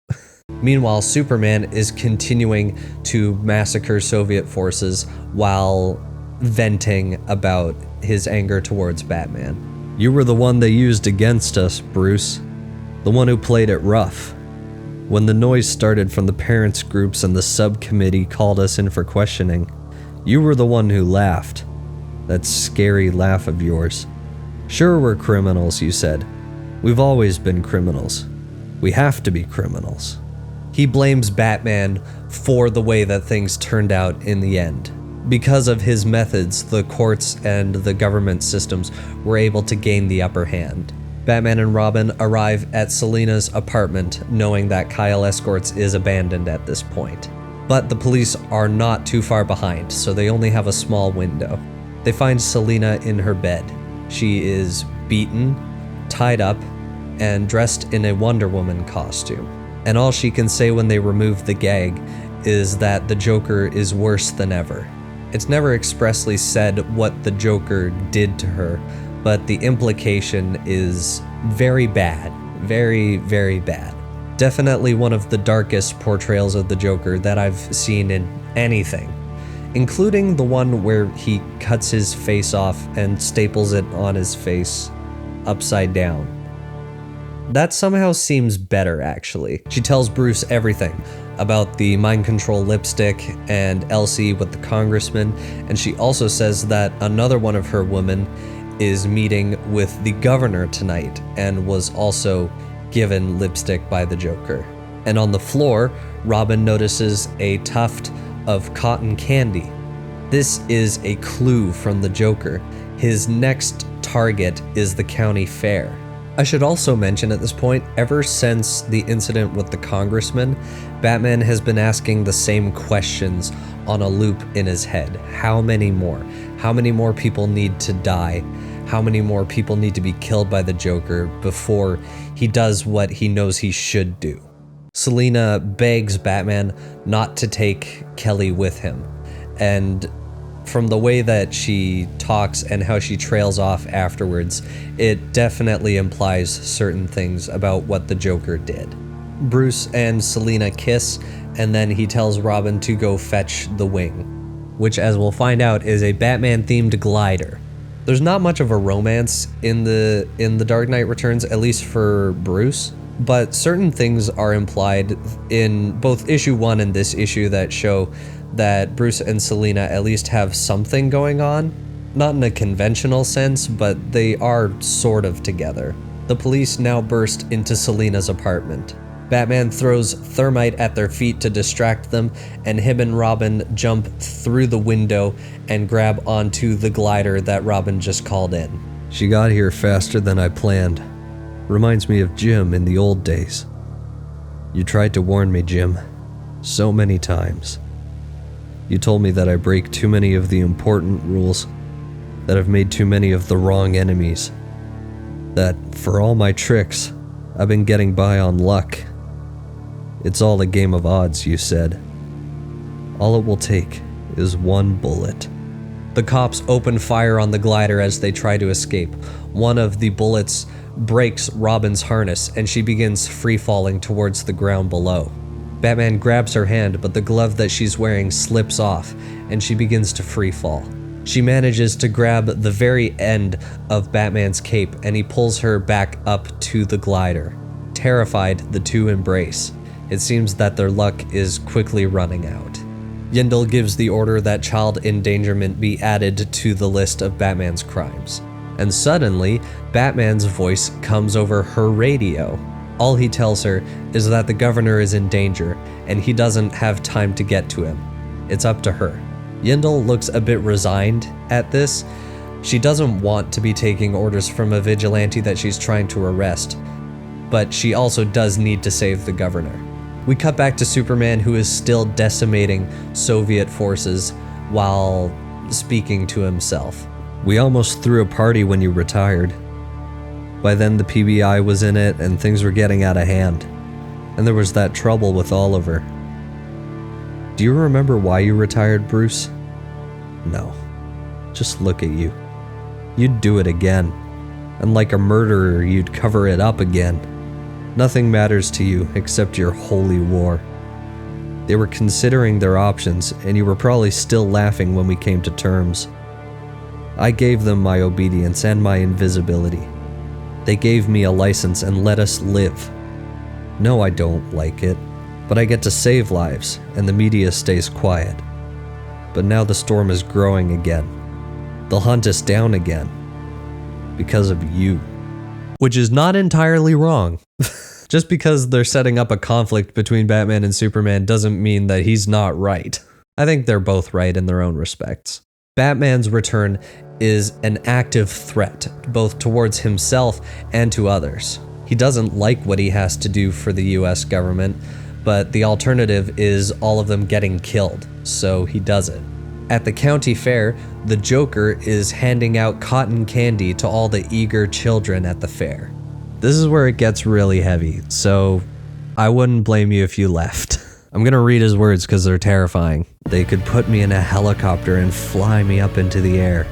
Meanwhile, Superman is continuing to massacre Soviet forces while venting about his anger towards Batman. You were the one they used against us, Bruce. The one who played it rough. When the noise started from the parents' groups and the subcommittee called us in for questioning, you were the one who laughed. That scary laugh of yours. Sure, we're criminals, you said. We've always been criminals. We have to be criminals. He blames Batman for the way that things turned out in the end. Because of his methods, the courts and the government systems were able to gain the upper hand. Batman and Robin arrive at Selina's apartment, knowing that Kyle Escorts is abandoned at this point. But the police are not too far behind, so they only have a small window. They find Selina in her bed. She is beaten, tied up, and dressed in a Wonder Woman costume. And all she can say when they remove the gag is that the Joker is worse than ever. It's never expressly said what the Joker did to her, but the implication is very bad. Very, very bad. Definitely one of the darkest portrayals of the Joker that I've seen in anything, including the one where he cuts his face off and staples it on his face upside down. That somehow seems better, actually. She tells Bruce everything about the mind control lipstick and Elsie with the congressman, and she also says that another one of her women is meeting with the governor tonight and was also given lipstick by the Joker. And on the floor, Robin notices a tuft of cotton candy. This is a clue from the Joker. His next target is the county fair. I should also mention at this point, ever since the incident with the congressman, Batman has been asking the same questions on a loop in his head. How many more? How many more people need to die? How many more people need to be killed by the Joker before he does what he knows he should do? Selina begs Batman not to take Kelly with him, and from the way that she talks and how she trails off afterwards, it definitely implies certain things about what the Joker did. Bruce and Selina kiss, and then he tells Robin to go fetch the wing, which, as we'll find out, is a Batman-themed glider. There's not much of a romance in the Dark Knight Returns, at least for Bruce, but certain things are implied in both issue 1 and this issue that show that Bruce and Selina at least have something going on. Not in a conventional sense, but they are sort of together. The police now burst into Selina's apartment. Batman throws thermite at their feet to distract them, and him and Robin jump through the window and grab onto the glider that Robin just called in. She got here faster than I planned. Reminds me of Jim in the old days. You tried to warn me, Jim. So many times. You told me that I break too many of the important rules, that I've made too many of the wrong enemies, that for all my tricks, I've been getting by on luck. It's all a game of odds, you said. All it will take is one bullet. The cops open fire on the glider as they try to escape. One of the bullets breaks Robin's harness, and she begins free-falling towards the ground below. Batman grabs her hand, but the glove that she's wearing slips off, and she begins to free fall. She manages to grab the very end of Batman's cape, and he pulls her back up to the glider. Terrified, the two embrace. It seems that their luck is quickly running out. Yindel gives the order that child endangerment be added to the list of Batman's crimes. And suddenly, Batman's voice comes over her radio. All he tells her is that the governor is in danger, and he doesn't have time to get to him. It's up to her. Yindel looks a bit resigned at this. She doesn't want to be taking orders from a vigilante that she's trying to arrest, but she also does need to save the governor. We cut back to Superman, who is still decimating Soviet forces while speaking to himself. We almost threw a party when you retired. By then the PBI was in it and things were getting out of hand. And there was that trouble with Oliver. Do you remember why you retired, Bruce? No. Just look at you. You'd do it again. And like a murderer, you'd cover it up again. Nothing matters to you except your holy war. They were considering their options, and you were probably still laughing when we came to terms. I gave them my obedience and my invisibility. They gave me a license and let us live. No, I don't like it, but I get to save lives, and the media stays quiet. But now the storm is growing again. They'll hunt us down again. Because of you. Which is not entirely wrong. Just because they're setting up a conflict between Batman and Superman doesn't mean that he's not right. I think they're both right in their own respects. Batman's return is an active threat, both towards himself and to others. He doesn't like what he has to do for the US government, but the alternative is all of them getting killed, so he does it. At the county fair, the Joker is handing out cotton candy to all the eager children at the fair. This is where it gets really heavy, so I wouldn't blame you if you left. I'm gonna read his words because they're terrifying. They could put me in a helicopter and fly me up into the air,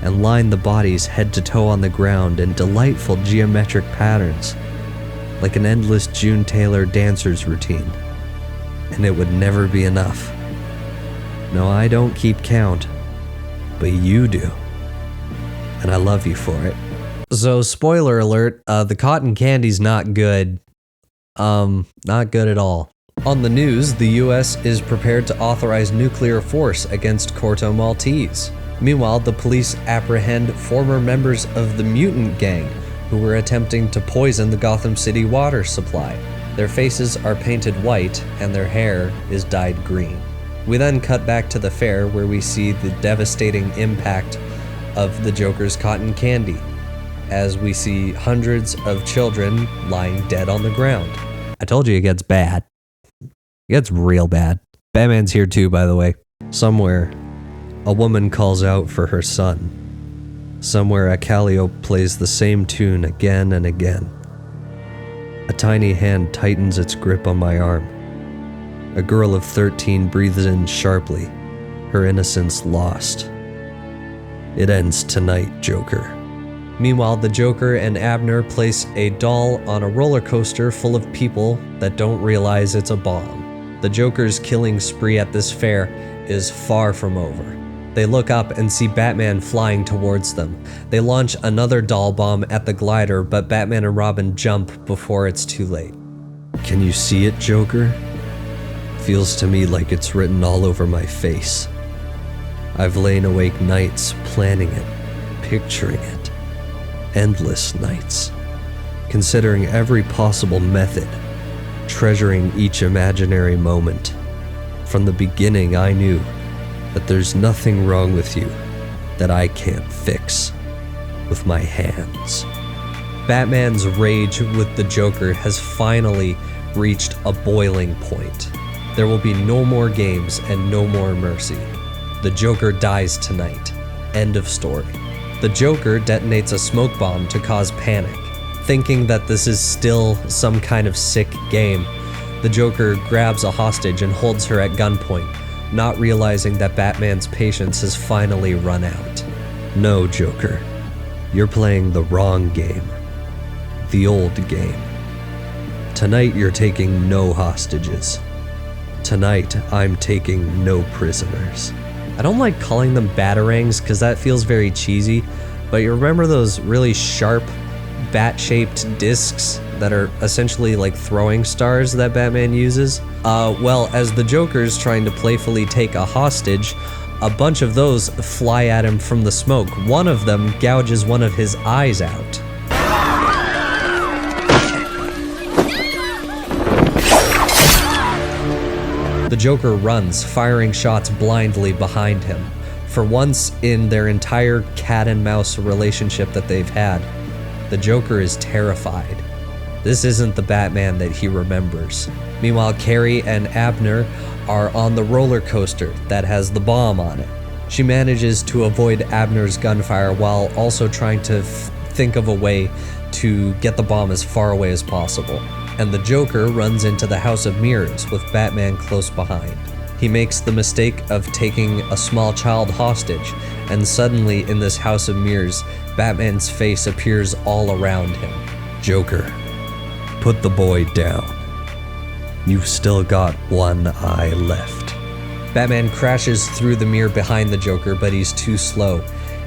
and line the bodies head to toe on the ground in delightful geometric patterns, like an endless June Taylor dancer's routine. And it would never be enough. No, I don't keep count, but you do. And I love you for it. So, spoiler alert, the cotton candy's not good. Not good at all. On the news, the US is prepared to authorize nuclear force against Corto Maltese. Meanwhile, the police apprehend former members of the mutant gang who were attempting to poison the Gotham City water supply. Their faces are painted white and their hair is dyed green. We then cut back to the fair where we see the devastating impact of the Joker's cotton candy, as we see hundreds of children lying dead on the ground. I told you it gets bad. It gets real bad. Batman's here too, by the way. Somewhere, a woman calls out for her son. Somewhere, a Callio plays the same tune again and again. A tiny hand tightens its grip on my arm. A girl of 13 breathes in sharply, her innocence lost. It ends tonight, Joker. Meanwhile, the Joker and Abner place a doll on a roller coaster full of people that don't realize it's a bomb. The Joker's killing spree at this fair is far from over. They look up and see Batman flying towards them. They launch another doll bomb at the glider, but Batman and Robin jump before it's too late. Can you see it, Joker? Feels to me like it's written all over my face. I've lain awake nights planning it, picturing it. Endless nights. Considering every possible method, treasuring each imaginary moment. From the beginning, I knew that there's nothing wrong with you that I can't fix with my hands. Batman's rage with the Joker has finally reached a boiling point. There will be no more games and no more mercy. The Joker dies tonight. End of story. The Joker detonates a smoke bomb to cause panic. Thinking that this is still some kind of sick game, the Joker grabs a hostage and holds her at gunpoint, not realizing that Batman's patience has finally run out. No, Joker. You're playing the wrong game. The old game. Tonight you're taking no hostages. Tonight I'm taking no prisoners. I don't like calling them batarangs because that feels very cheesy, but you remember those really sharp, bat-shaped discs that are essentially like throwing stars that Batman uses? Well, as the Joker's trying to playfully take a hostage, a bunch of those fly at him from the smoke. One of them gouges one of his eyes out. The The Joker runs, firing shots blindly behind him. For once in their entire cat and mouse relationship that they've had, the Joker is terrified. This isn't the Batman that he remembers. Meanwhile, Carrie and Abner are on the roller coaster that has the bomb on it. She manages to avoid Abner's gunfire while also trying to think of a way to get the bomb as far away as possible. And the Joker runs into the House of Mirrors with Batman close behind. He makes the mistake of taking a small child hostage, and suddenly in this House of Mirrors, Batman's face appears all around him. Joker, put the boy down. You've still got one eye left. Batman crashes through the mirror behind the Joker, but he's too slow.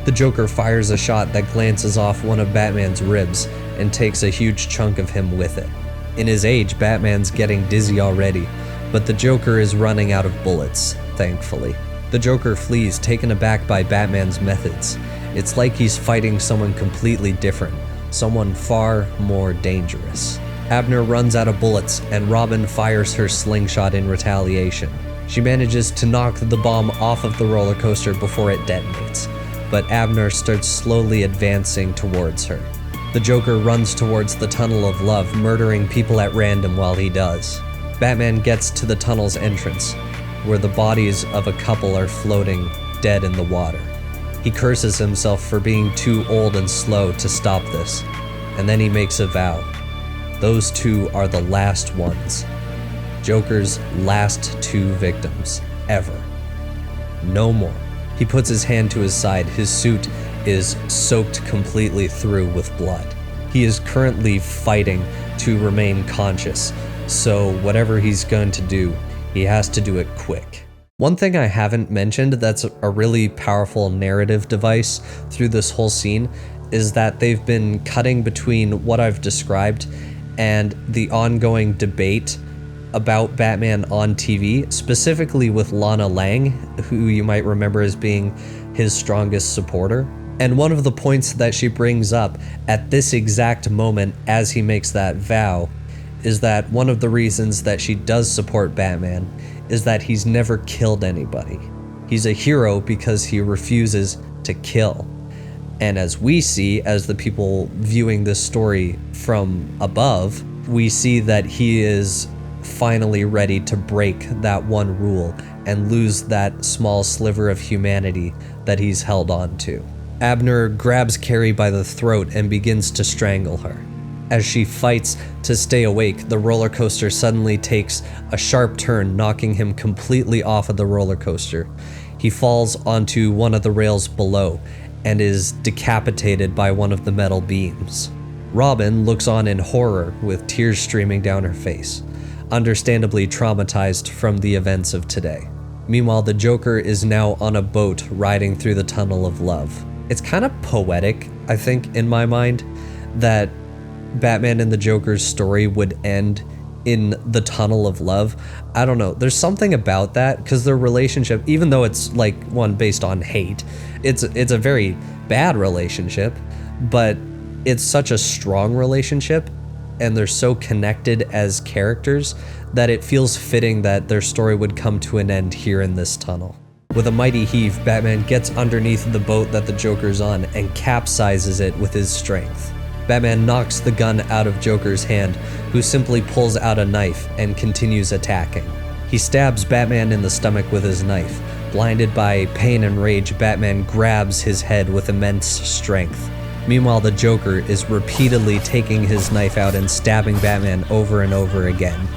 The Joker fires a shot that glances off one of Batman's ribs and takes a huge chunk of him with it. In his age, Batman's getting dizzy already, but the Joker is running out of bullets, thankfully. The Joker flees, taken aback by Batman's methods. It's like he's fighting someone completely different, someone far more dangerous. Abner runs out of bullets, and Robin fires her slingshot in retaliation. She manages to knock the bomb off of the roller coaster before it detonates, but Abner starts slowly advancing towards her. The Joker runs towards the Tunnel of Love, murdering people at random while he does. Batman gets to the tunnel's entrance, where the bodies of a couple are floating dead in the water. He curses himself for being too old and slow to stop this, and then he makes a vow. Those two are the last ones. Joker's last two victims, ever. No more. He puts his hand to his side. His suit is soaked completely through with blood. He is currently fighting to remain conscious, so whatever he's going to do, he has to do it quick. One thing I haven't mentioned that's a really powerful narrative device through this whole scene is that they've been cutting between what I've described and the ongoing debate about Batman on TV, specifically with Lana Lang, who you might remember as being his strongest supporter. And one of the points that she brings up at this exact moment as he makes that vow is that one of the reasons that she does support Batman is that he's never killed anybody. He's a hero because he refuses to kill. And as we see, as the people viewing this story from above, we see that he is finally ready to break that one rule and lose that small sliver of humanity that he's held on to. Abner grabs Carrie by the throat and begins to strangle her. As she fights to stay awake, the roller coaster suddenly takes a sharp turn, knocking him completely off of the roller coaster. He falls onto one of the rails below and is decapitated by one of the metal beams. Robin looks on in horror with tears streaming down her face, understandably traumatized from the events of today. Meanwhile, the Joker is now on a boat riding through the Tunnel of Love. It's kind of poetic, I think, in my mind, that Batman and the Joker's story would end in the Tunnel of Love. I don't know, there's something about that, because their relationship, even though it's like one based on hate, it's a very bad relationship, but it's such a strong relationship, and they're so connected as characters that it feels fitting that their story would come to an end here in this tunnel. With a mighty heave, Batman gets underneath the boat that the Joker's on and capsizes it with his strength. Batman knocks the gun out of Joker's hand, who simply pulls out a knife and continues attacking. He stabs Batman in the stomach with his knife. Blinded by pain and rage, Batman grabs his head with immense strength. Meanwhile, the Joker is repeatedly taking his knife out and stabbing Batman over and over again.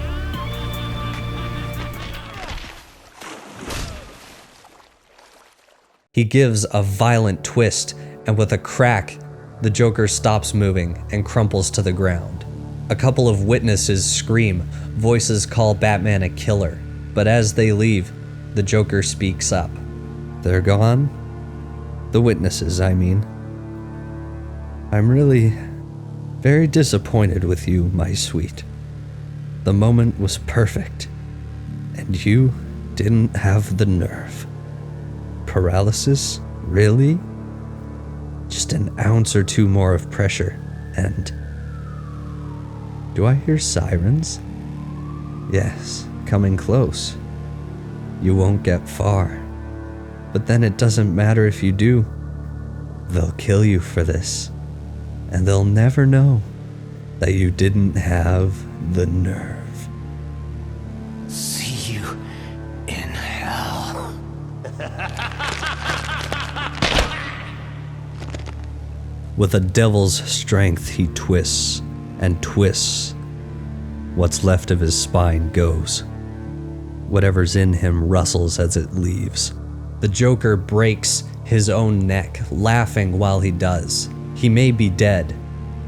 He gives a violent twist, and with a crack, the Joker stops moving and crumples to the ground. A couple of witnesses scream, voices call Batman a killer, but as they leave, the Joker speaks up. They're gone? The witnesses, I mean. I'm really very disappointed with you, my sweet. The moment was perfect, and you didn't have the nerve. Paralysis? Really? Just an ounce or two more of pressure, and... Do I hear sirens? Yes, coming close. you won't get far. But then it doesn't matter if you do. They'll kill you for this, and they'll never know that you didn't have the nerve. See you in hell. With a devil's strength, he twists and twists. What's left of his spine goes. Whatever's in him rustles as it leaves. The Joker breaks his own neck, laughing while he does. He may be dead,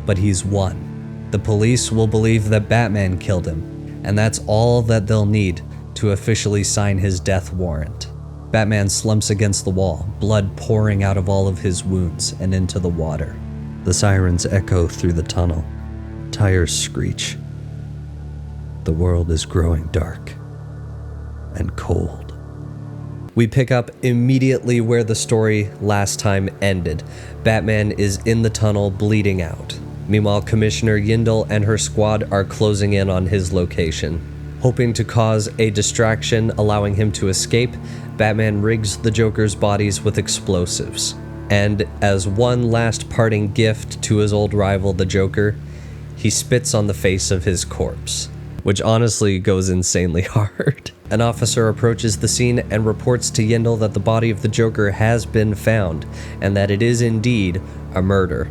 but he's won. The police will believe that Batman killed him, and that's all that they'll need to officially sign his death warrant. Batman slumps against the wall, blood pouring out of all of his wounds and into the water. The sirens echo through the tunnel. Tires screech. The world is growing dark and cold. We pick up immediately where the story last time ended. Batman is in the tunnel bleeding out. Meanwhile, Commissioner Yindel and her squad are closing in on his location. Hoping to cause a distraction, allowing him to escape, Batman rigs the Joker's bodies with explosives. And as one last parting gift to his old rival, the Joker, he spits on the face of his corpse, which honestly goes insanely hard. An officer approaches the scene and reports to Yindel that the body of the Joker has been found, and that it is indeed a murder.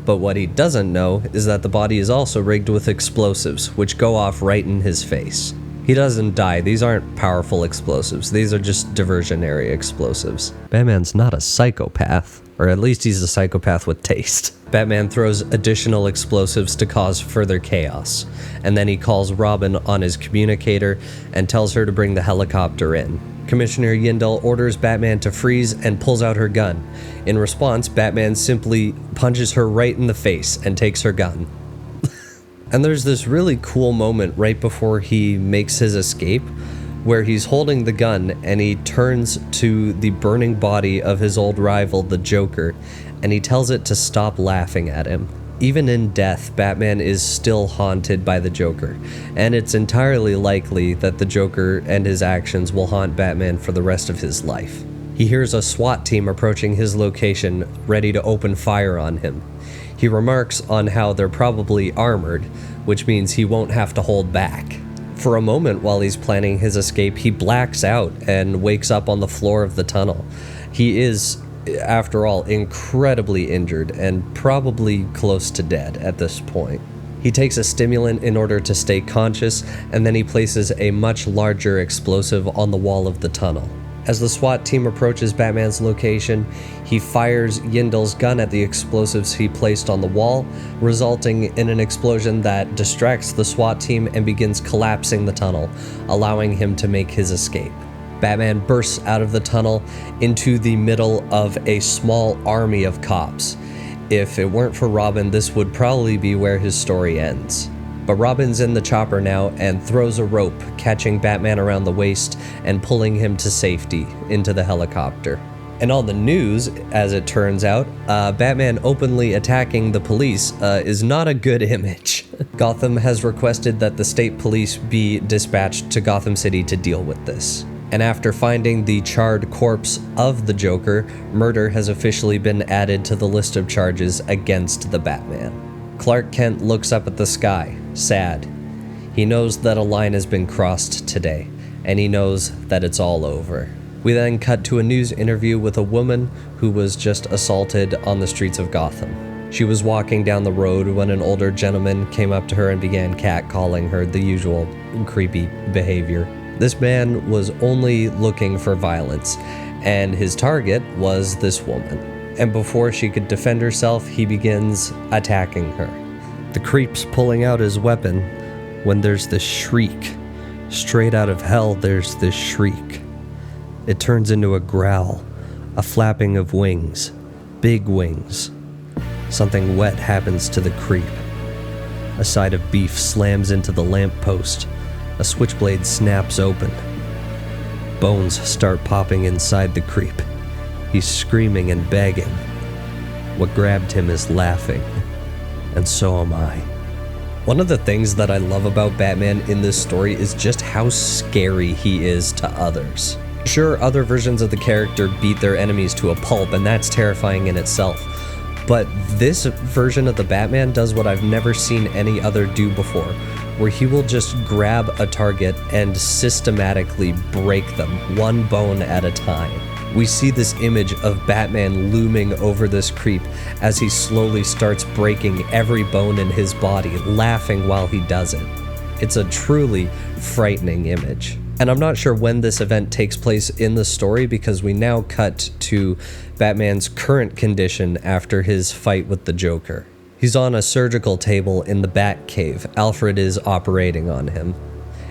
But what he doesn't know is that the body is also rigged with explosives, which go off right in his face. He doesn't die. These aren't powerful explosives. These are just diversionary explosives. Batman's not a psychopath, or at least he's a psychopath with taste. Batman throws additional explosives to cause further chaos, and then he calls Robin on his communicator and tells her to bring the helicopter in. Commissioner Yindel orders Batman to freeze and pulls out her gun. In response, Batman simply punches her right in the face and takes her gun. And there's this really cool moment right before he makes his escape, where he's holding the gun and he turns to the burning body of his old rival, the Joker, and he tells it to stop laughing at him. Even in death, Batman is still haunted by the Joker, and it's entirely likely that the Joker and his actions will haunt Batman for the rest of his life. He hears a SWAT team approaching his location, ready to open fire on him. He remarks on how they're probably armored, which means he won't have to hold back. For a moment while he's planning his escape, he blacks out and wakes up on the floor of the tunnel. He is, after all, incredibly injured and probably close to dead at this point. He takes a stimulant in order to stay conscious, and then he places a much larger explosive on the wall of the tunnel. As the SWAT team approaches Batman's location, he fires Yindel's gun at the explosives he placed on the wall, resulting in an explosion that distracts the SWAT team and begins collapsing the tunnel, allowing him to make his escape. Batman bursts out of the tunnel into the middle of a small army of cops. If it weren't for Robin, this would probably be where his story ends. But Robin's in the chopper now and throws a rope, catching Batman around the waist and pulling him to safety into the helicopter. And on the news, as it turns out, Batman openly attacking the police is not a good image. Gotham has requested that the state police be dispatched to Gotham City to deal with this. And after finding the charred corpse of the Joker, murder has officially been added to the list of charges against the Batman. Clark Kent looks up at the sky, sad. He knows that a line has been crossed today, and he knows that it's all over. We then cut to a news interview with a woman who was just assaulted on the streets of Gotham. She was walking down the road when an older gentleman came up to her and began catcalling her, the usual creepy behavior. This man was only looking for violence, and his target was this woman. And before she could defend herself, he begins attacking her. The creep's pulling out his weapon when there's this shriek. Straight out of hell, there's this shriek. It turns into a growl, a flapping of wings, big wings. Something wet happens to the creep. A side of beef slams into the lamppost. A switchblade snaps open. Bones start popping inside the creep. He's screaming and begging. What grabbed him is laughing, and so am I. One of the things that I love about Batman in this story is just how scary he is to others. Sure, other versions of the character beat their enemies to a pulp, and that's terrifying in itself. But this version of the Batman does what I've never seen any other do before, where he will just grab a target and systematically break them, one bone at a time. We see this image of Batman looming over this creep as he slowly starts breaking every bone in his body, laughing while he does it. It's a truly frightening image. And I'm not sure when this event takes place in the story, because we now cut to Batman's current condition after his fight with the Joker. He's on a surgical table in the Batcave. Alfred is operating on him.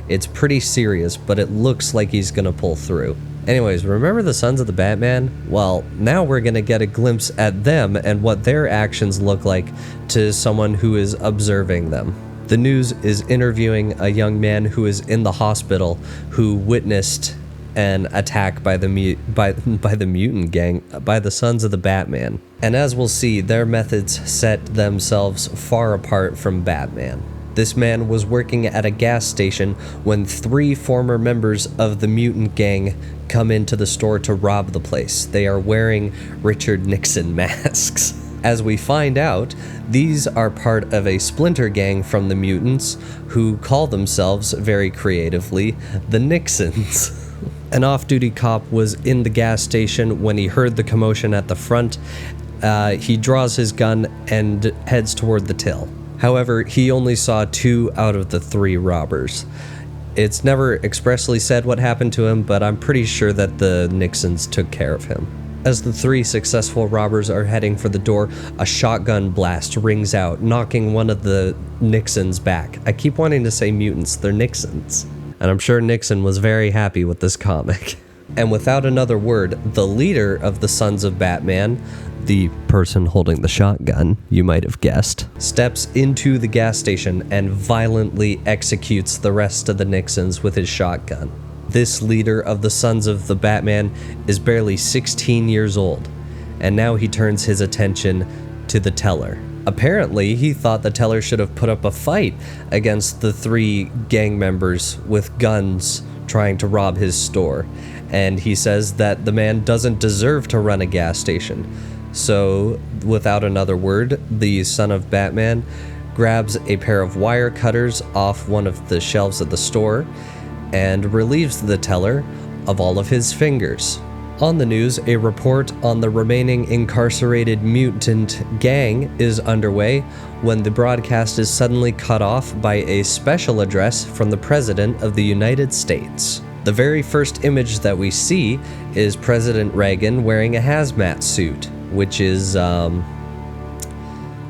It's pretty serious, but it looks like he's gonna pull through. Anyways, remember the Sons of the Batman? Well, now we're gonna get a glimpse at them and what their actions look like to someone who is observing them. The news is interviewing a young man who is in the hospital who witnessed an attack by the mutant gang, by the Sons of the Batman. And as we'll see, their methods set themselves far apart from Batman. This man was working at a gas station when 3 former members of the mutant gang come into the store to rob the place. They are wearing Richard Nixon masks. As we find out, these are part of a splinter gang from the mutants who call themselves, very creatively, the Nixons. An off-duty cop was in the gas station when he heard the commotion at the front. He draws his gun and heads toward the till. However, he only saw 2 out of the 3 robbers. It's never expressly said what happened to him, but I'm pretty sure that the Nixons took care of him. As the 3 successful robbers are heading for the door, a shotgun blast rings out, knocking one of the Nixons back. I keep wanting to say mutants, they're Nixons. And I'm sure Nixon was very happy with this comic. And without another word, the leader of the Sons of Batman, the person holding the shotgun, you might have guessed, steps into the gas station and violently executes the rest of the Nixons with his shotgun. This leader of the Sons of the Batman is barely 16 years old, and now he turns his attention to the teller. Apparently, he thought the teller should have put up a fight against the 3 gang members with guns trying to rob his store, and he says that the man doesn't deserve to run a gas station. So, without another word, the son of Batman grabs a pair of wire cutters off one of the shelves at the store and relieves the teller of all of his fingers. On the news, a report on the remaining incarcerated mutant gang is underway when the broadcast is suddenly cut off by a special address from the President of the United States. The very first image that we see is President Reagan wearing a hazmat suit, which is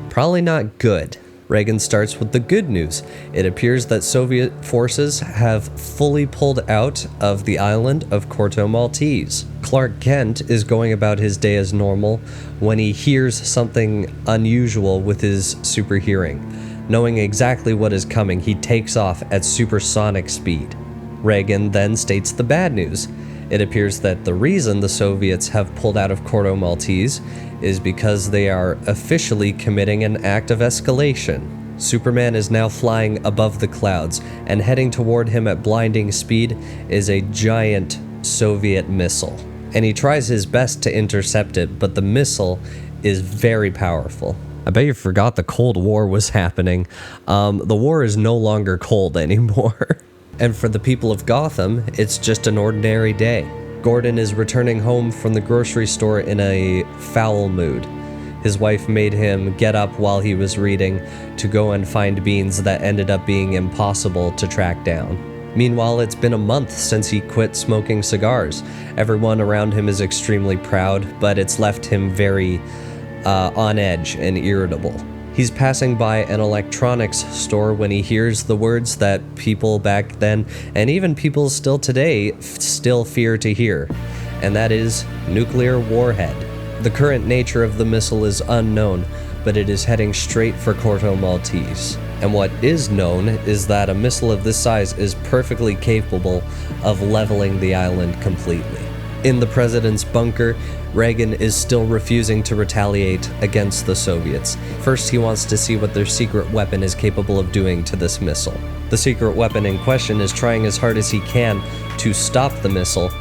probably not good. Reagan starts with the good news. It appears that Soviet forces have fully pulled out of the island of Corto Maltese. Clark Kent is going about his day as normal when he hears something unusual with his super hearing. Knowing exactly what is coming, he takes off at supersonic speed. Reagan then states the bad news. It appears that the reason the Soviets have pulled out of Corto Maltese is because they are officially committing an act of escalation. Superman is now flying above the clouds, and heading toward him at blinding speed is a giant Soviet missile. And he tries his best to intercept it, but the missile is very powerful. I bet you forgot the Cold War was happening. The war is no longer cold anymore. And for the people of Gotham, it's just an ordinary day. Gordon is returning home from the grocery store in a foul mood. His wife made him get up while he was reading to go and find beans that ended up being impossible to track down. Meanwhile, it's been a month since he quit smoking cigars. Everyone around him is extremely proud, but it's left him very on edge and irritable. He's passing by an electronics store when he hears the words that people back then, and even people still today, still fear to hear, and that is nuclear warhead. The current nature of the missile is unknown, but it is heading straight for Corto Maltese. And what is known is that a missile of this size is perfectly capable of leveling the island completely. In the president's bunker, Reagan is still refusing to retaliate against the Soviets. First, he wants to see what their secret weapon is capable of doing to this missile. The secret weapon in question is trying as hard as he can to stop the missile,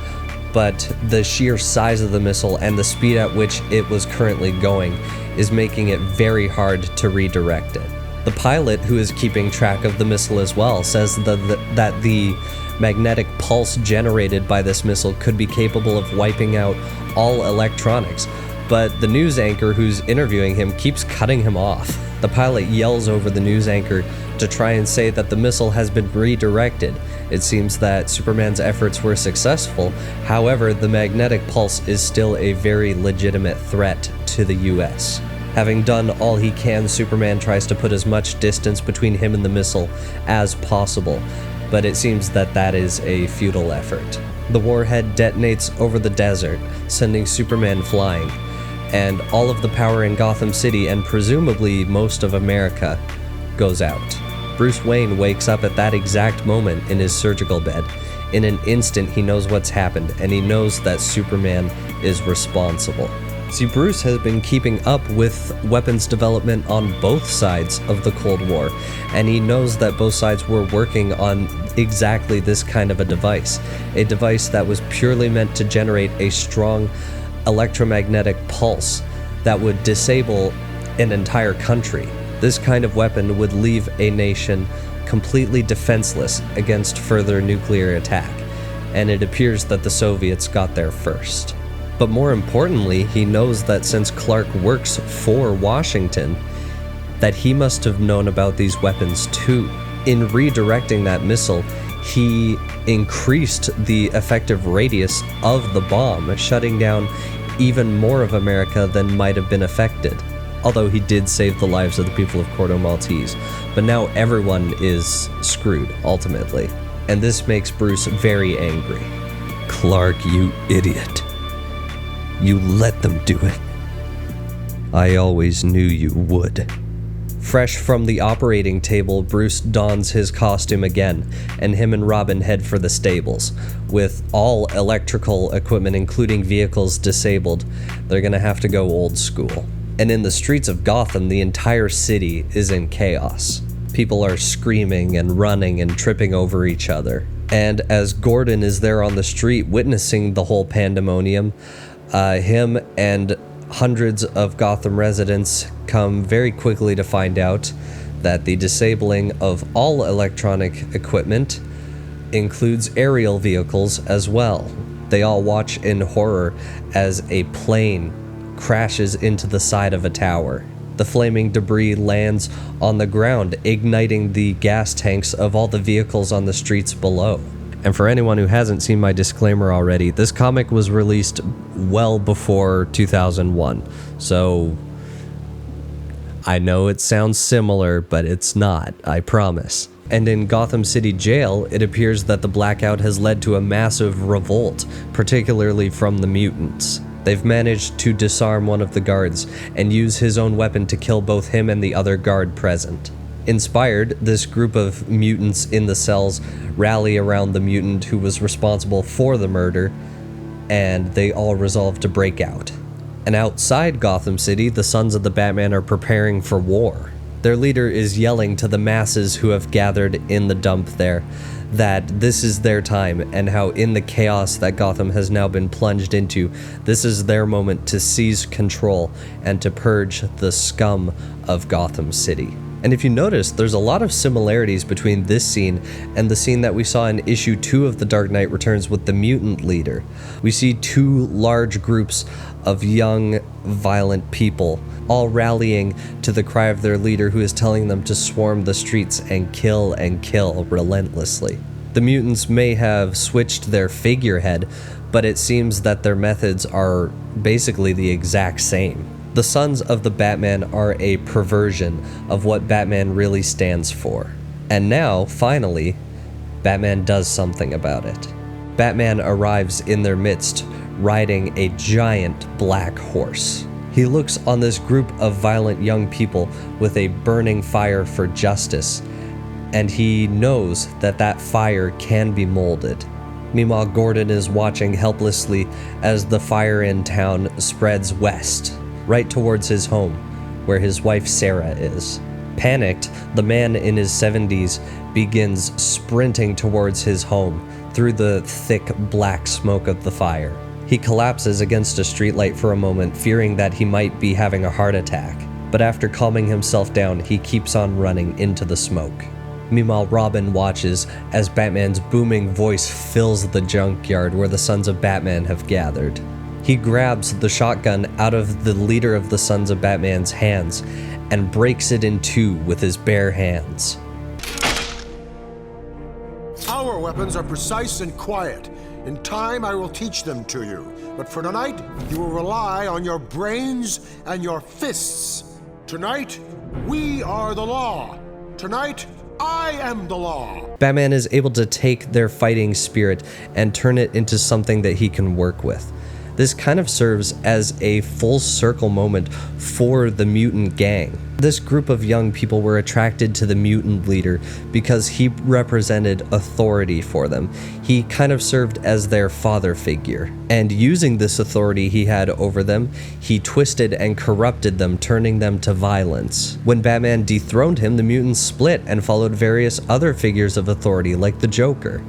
but the sheer size of the missile and the speed at which it was currently going is making it very hard to redirect it. The pilot, who is keeping track of the missile as well, says that the magnetic pulse generated by this missile could be capable of wiping out all electronics, but the news anchor who's interviewing him keeps cutting him off. The pilot yells over the news anchor to try and say that the missile has been redirected. It seems that Superman's efforts were successful, however, the magnetic pulse is still a very legitimate threat to the US. Having done all he can, Superman tries to put as much distance between him and the missile as possible, but it seems that that is a futile effort. The warhead detonates over the desert, sending Superman flying, and all of the power in Gotham City, and presumably most of America, goes out. Bruce Wayne wakes up at that exact moment in his surgical bed. In an instant, he knows what's happened, and he knows that Superman is responsible. See, Bruce has been keeping up with weapons development on both sides of the Cold War, and he knows that both sides were working on exactly this kind of a device that was purely meant to generate a strong electromagnetic pulse that would disable an entire country. This kind of weapon would leave a nation completely defenseless against further nuclear attack, and it appears that the Soviets got there first. But more importantly, he knows that since Clark works for Washington, that he must have known about these weapons too. In redirecting that missile, he increased the effective radius of the bomb, shutting down even more of America than might have been affected. Although he did save the lives of the people of Corto Maltese. But now everyone is screwed, ultimately. And this makes Bruce very angry. Clark, you idiot. You let them do it. I always knew you would. Fresh from the operating table, Bruce dons his costume again, and him and Robin head for the stables. With all electrical equipment, including vehicles, disabled, they're gonna have to go old school. And in the streets of Gotham, the entire city is in chaos. People are screaming and running and tripping over each other. And as Gordon is there on the street witnessing the whole pandemonium, him and hundreds of Gotham residents come very quickly to find out that the disabling of all electronic equipment includes aerial vehicles as well. They all watch in horror as a plane crashes into the side of a tower. The flaming debris lands on the ground, igniting the gas tanks of all the vehicles on the streets below. And for anyone who hasn't seen my disclaimer already, this comic was released well before 2001. So I know it sounds similar, but it's not, I promise. And in Gotham City Jail, it appears that the blackout has led to a massive revolt, particularly from the mutants. They've managed to disarm one of the guards and use his own weapon to kill both him and the other guard present. Inspired, this group of mutants in the cells rally around the mutant who was responsible for the murder, and they all resolve to break out. And outside Gotham City, the Sons of the Batman are preparing for war. Their leader is yelling to the masses who have gathered in the dump there that this is their time, and how in the chaos that Gotham has now been plunged into, this is their moment to seize control and to purge the scum of Gotham City. And if you notice, there's a lot of similarities between this scene and the scene that we saw in issue 2 of The Dark Knight Returns with the mutant leader. We see two large groups of young, violent people all rallying to the cry of their leader, who is telling them to swarm the streets and kill relentlessly. The mutants may have switched their figurehead, but it seems that their methods are basically the exact same. The Sons of the Batman are a perversion of what Batman really stands for. And now, finally, Batman does something about it. Batman arrives in their midst, riding a giant black horse. He looks on this group of violent young people with a burning fire for justice, and he knows that that fire can be molded. Meanwhile, Gordon is watching helplessly as the fire in town spreads west, right towards his home, where his wife Sarah is. Panicked, the man in his 70s begins sprinting towards his home through the thick black smoke of the fire. He collapses against a streetlight for a moment, fearing that he might be having a heart attack. But after calming himself down, he keeps on running into the smoke. Meanwhile, Robin watches as Batman's booming voice fills the junkyard where the Sons of Batman have gathered. He grabs the shotgun out of the leader of the Sons of Batman's hands and breaks it in two with his bare hands. Our weapons are precise and quiet. In time, I will teach them to you. But for tonight, you will rely on your brains and your fists. Tonight, we are the law. Tonight, I am the law. Batman is able to take their fighting spirit and turn it into something that he can work with. This kind of serves as a full circle moment for the mutant gang. This group of young people were attracted to the mutant leader because he represented authority for them. He kind of served as their father figure. And using this authority he had over them, he twisted and corrupted them, turning them to violence. When Batman dethroned him, the mutants split and followed various other figures of authority like the Joker.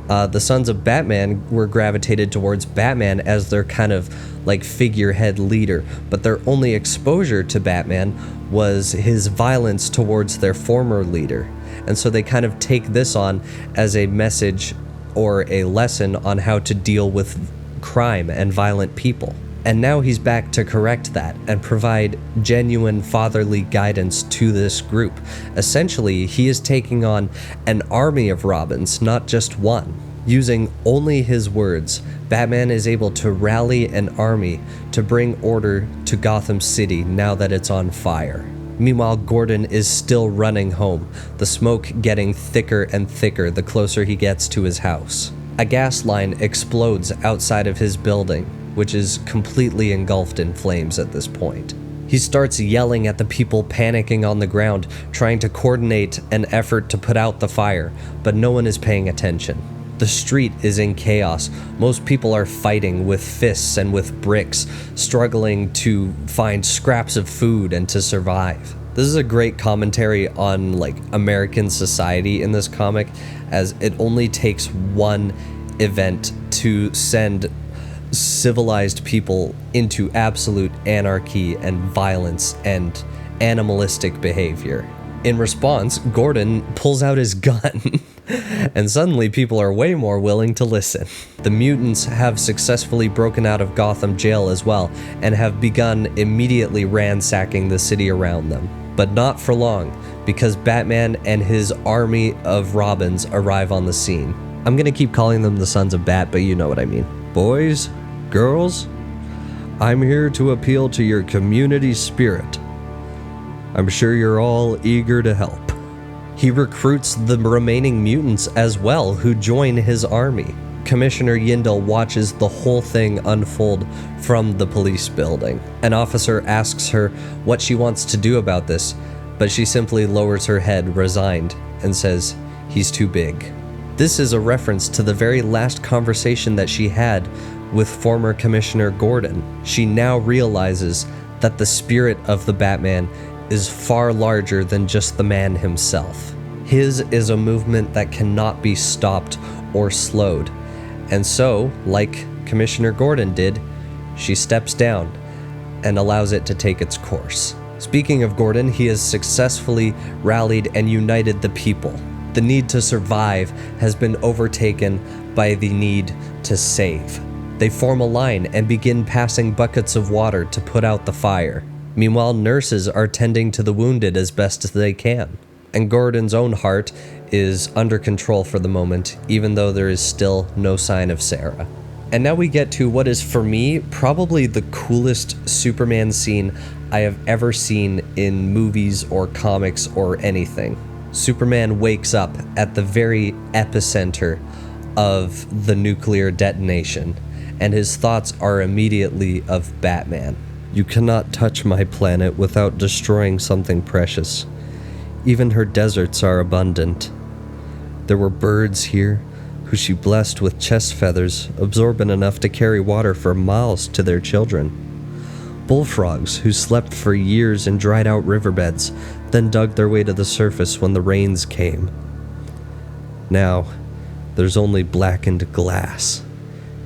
The Sons of Batman were gravitated towards Batman as their kind of like figurehead leader, but their only exposure to Batman was his violence towards their former leader. And so they kind of take this on as a message or a lesson on how to deal with crime and violent people. And now he's back to correct that and provide genuine fatherly guidance to this group. Essentially, he is taking on an army of Robins, not just one. Using only his words, Batman is able to rally an army to bring order to Gotham City now that it's on fire. Meanwhile, Gordon is still running home, the smoke getting thicker and thicker the closer he gets to his house. A gas line explodes outside of his building, which is completely engulfed in flames at this point. He starts yelling at the people panicking on the ground, trying to coordinate an effort to put out the fire, but no one is paying attention. The street is in chaos. Most people are fighting with fists and with bricks, struggling to find scraps of food and to survive. This is a great commentary on like American society in this comic, as it only takes one event to send civilized people into absolute anarchy and violence and animalistic behavior. In response, Gordon pulls out his gun, and suddenly people are way more willing to listen. The mutants have successfully broken out of Gotham jail as well, and have begun immediately ransacking the city around them. But not for long, because Batman and his army of Robins arrive on the scene. I'm gonna keep calling them the Sons of Bat, but you know what I mean. Boys, girls, I'm here to appeal to your community spirit. I'm sure you're all eager to help. He recruits the remaining mutants as well, who join his army. Commissioner Yindel watches the whole thing unfold from the police building. An officer asks her what she wants to do about this, but she simply lowers her head, resigned, and says, "He's too big." This is a reference to the very last conversation that she had with former Commissioner Gordon. She now realizes that the spirit of the Batman is far larger than just the man himself. His is a movement that cannot be stopped or slowed. And so, like Commissioner Gordon did, she steps down and allows it to take its course. Speaking of Gordon, he has successfully rallied and united the people. The need to survive has been overtaken by the need to save. They form a line and begin passing buckets of water to put out the fire. Meanwhile, nurses are tending to the wounded as best as they can. And Gordon's own heart is under control for the moment, even though there is still no sign of Sarah. And now we get to what is, for me, probably the coolest Superman scene I have ever seen in movies or comics or anything. Superman wakes up at the very epicenter of the nuclear detonation, and his thoughts are immediately of Batman. You cannot touch my planet without destroying something precious. Even her deserts are abundant. There were birds here, who she blessed with chest feathers absorbent enough to carry water for miles to their children. Bullfrogs who slept for years in dried out riverbeds, then dug their way to the surface when the rains came. Now, there's only blackened glass,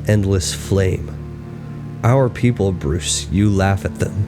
endless flame. Our people, Bruce, you laugh at them.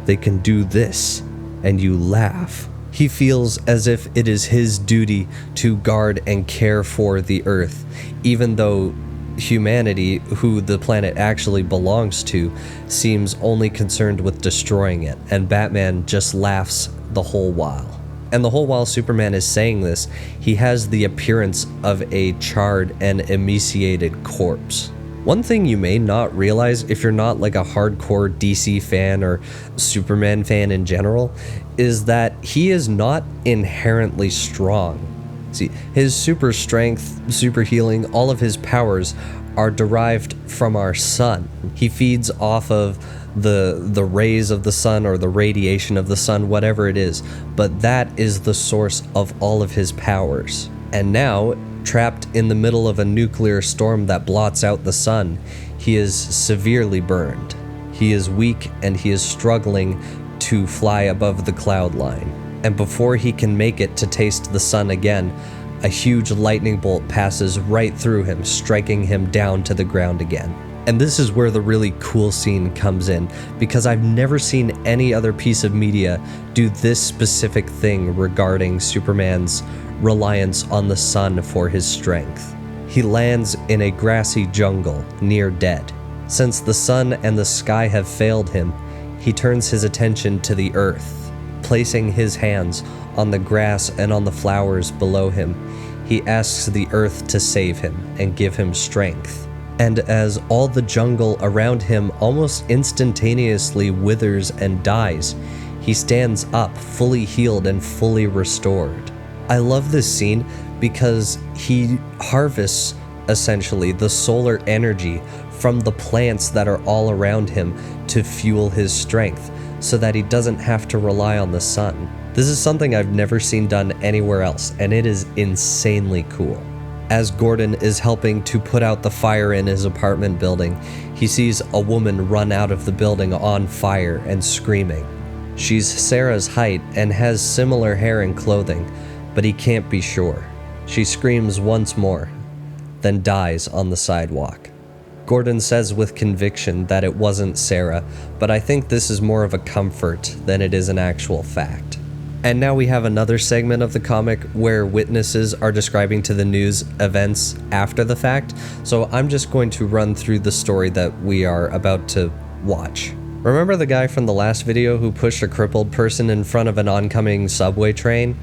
They can do this, and you laugh. He feels as if it is his duty to guard and care for the Earth, even though humanity, who the planet actually belongs to, seems only concerned with destroying it, and Batman just laughs the whole while. And the whole while Superman is saying this, he has the appearance of a charred and emaciated corpse. One thing you may not realize if you're not like a hardcore DC fan or Superman fan in general, is that he is not inherently strong. See, his super strength, super healing, all of his powers are derived from our sun. He feeds off of the rays of the sun or the radiation of the sun, whatever it is, but that is the source of all of his powers. And now, trapped in the middle of a nuclear storm that blots out the sun, he is severely burned. He is weak and he is struggling to fly above the cloud line. And before he can make it to taste the sun again, a huge lightning bolt passes right through him, striking him down to the ground again. And this is where the really cool scene comes in, because I've never seen any other piece of media do this specific thing regarding Superman's reliance on the sun for his strength. He lands in a grassy jungle, near dead. Since the sun and the sky have failed him, he turns his attention to the earth. Placing his hands on the grass and on the flowers below him, he asks the earth to save him and give him strength. And as all the jungle around him almost instantaneously withers and dies, he stands up, fully healed and fully restored. I love this scene because he harvests, essentially, the solar energy from the plants that are all around him to fuel his strength, so that he doesn't have to rely on the sun. This is something I've never seen done anywhere else, and it is insanely cool. As Gordon is helping to put out the fire in his apartment building, he sees a woman run out of the building on fire and screaming. She's Sarah's height and has similar hair and clothing, but he can't be sure. She screams once more, then dies on the sidewalk. Gordon says with conviction that it wasn't Sarah, but I think this is more of a comfort than it is an actual fact. And now we have another segment of the comic where witnesses are describing to the news events after the fact, so I'm just going to run through the story that we are about to watch. Remember the guy from the last video who pushed a crippled person in front of an oncoming subway train?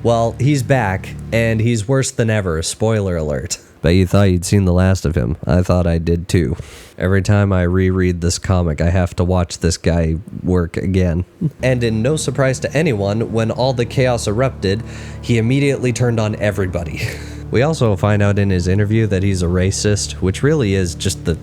Well, he's back, and he's worse than ever, spoiler alert. Bet you thought you'd seen the last of him. I thought I did too. Every time I reread this comic, I have to watch this guy work again. And in no surprise to anyone, when all the chaos erupted, he immediately turned on everybody. We also find out in his interview that he's a racist, which really is just the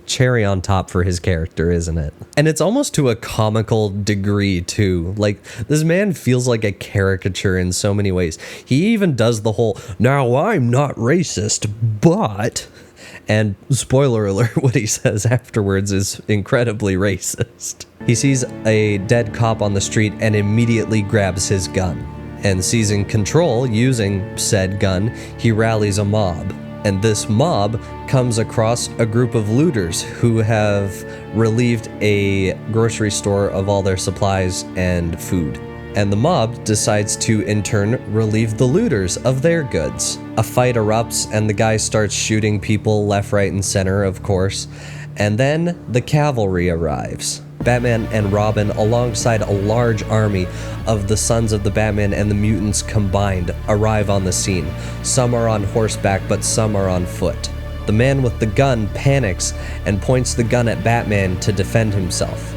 cherry on top for his character, isn't it? And it's almost to a comical degree too. Like, this man feels like a caricature in so many ways. He even does the whole, now I'm not racist, but... And spoiler alert, what he says afterwards is incredibly racist. He sees a dead cop on the street and immediately grabs his gun. And seizing control using said gun, he rallies a mob. And this mob comes across a group of looters who have relieved a grocery store of all their supplies and food. And the mob decides to, in turn, relieve the looters of their goods. A fight erupts, and the guy starts shooting people left, right, and center, of course. And then the cavalry arrives. Batman and Robin, alongside a large army of the Sons of the Batman and the mutants combined, arrive on the scene. Some are on horseback, but some are on foot. The man with the gun panics and points the gun at Batman to defend himself.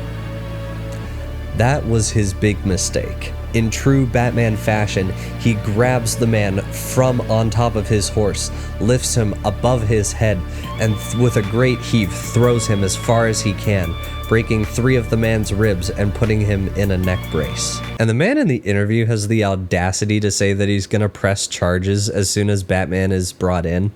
That was his big mistake. In true Batman fashion, he grabs the man from on top of his horse, lifts him above his head, and with a great heave throws him as far as he can, breaking 3 of the man's ribs and putting him in a neck brace. And the man in the interview has the audacity to say that he's gonna press charges as soon as Batman is brought in.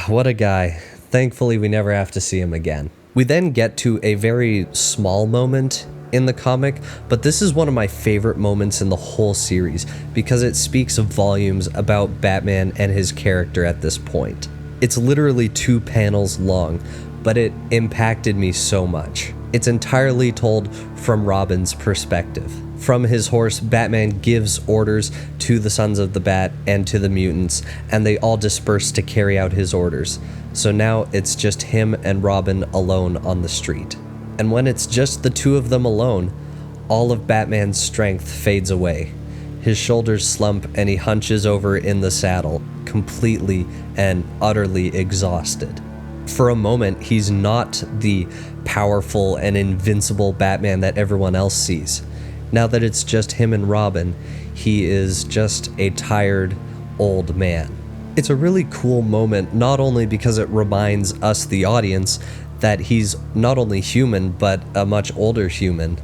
What a guy. Thankfully, we never have to see him again. We then get to a very small moment in the comic, but this is one of my favorite moments in the whole series because it speaks volumes about Batman and his character at this point. It's literally 2 panels long, but it impacted me so much. It's entirely told from Robin's perspective. From his horse, Batman gives orders to the Sons of the Bat and to the mutants, and they all disperse to carry out his orders. So now it's just him and Robin alone on the street. And when it's just the 2 of them alone, all of Batman's strength fades away. His shoulders slump and he hunches over in the saddle, completely and utterly exhausted. For a moment, he's not the powerful and invincible Batman that everyone else sees. Now that it's just him and Robin, he is just a tired, old man. It's a really cool moment, not only because it reminds us, the audience, that he's not only human, but a much older human,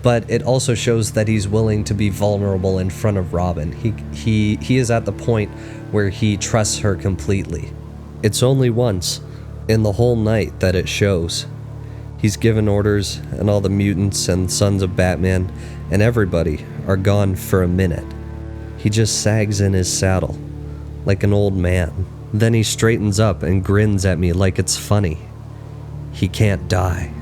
but it also shows that he's willing to be vulnerable in front of Robin. He is at the point where he trusts her completely. It's only once in the whole night that it shows. He's given orders, and all the mutants and Sons of Batman and everybody are gone for a minute. He just sags in his saddle, like an old man. Then he straightens up and grins at me like it's funny. He can't die.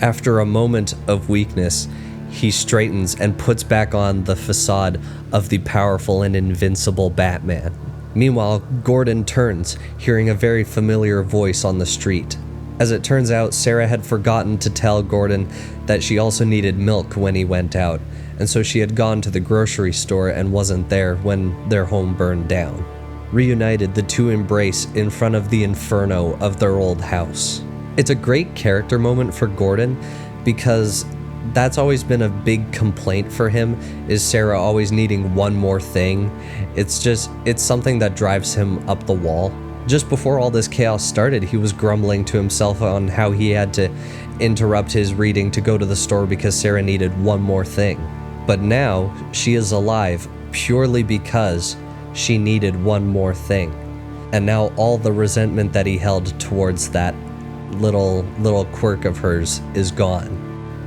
After a moment of weakness, he straightens and puts back on the facade of the powerful and invincible Batman. Meanwhile, Gordon turns, hearing a very familiar voice on the street. As it turns out, Sarah had forgotten to tell Gordon that she also needed milk when he went out, and so she had gone to the grocery store and wasn't there when their home burned down. Reunited, the 2 embrace in front of the inferno of their old house. It's a great character moment for Gordon because that's always been a big complaint for him, is Sarah always needing one more thing. It's something that drives him up the wall. Just before all this chaos started, he was grumbling to himself on how he had to interrupt his reading to go to the store because Sarah needed one more thing. But now, she is alive purely because she needed one more thing. And now all the resentment that he held towards that little quirk of hers is gone.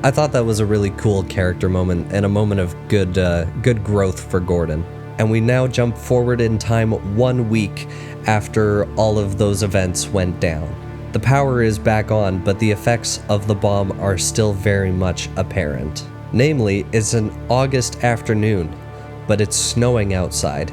I thought that was a really cool character moment and a moment of good growth for Gordon. And we now jump forward in time 1 week after all of those events went down. The power is back on, but the effects of the bomb are still very much apparent. Namely, it's an August afternoon, but it's snowing outside,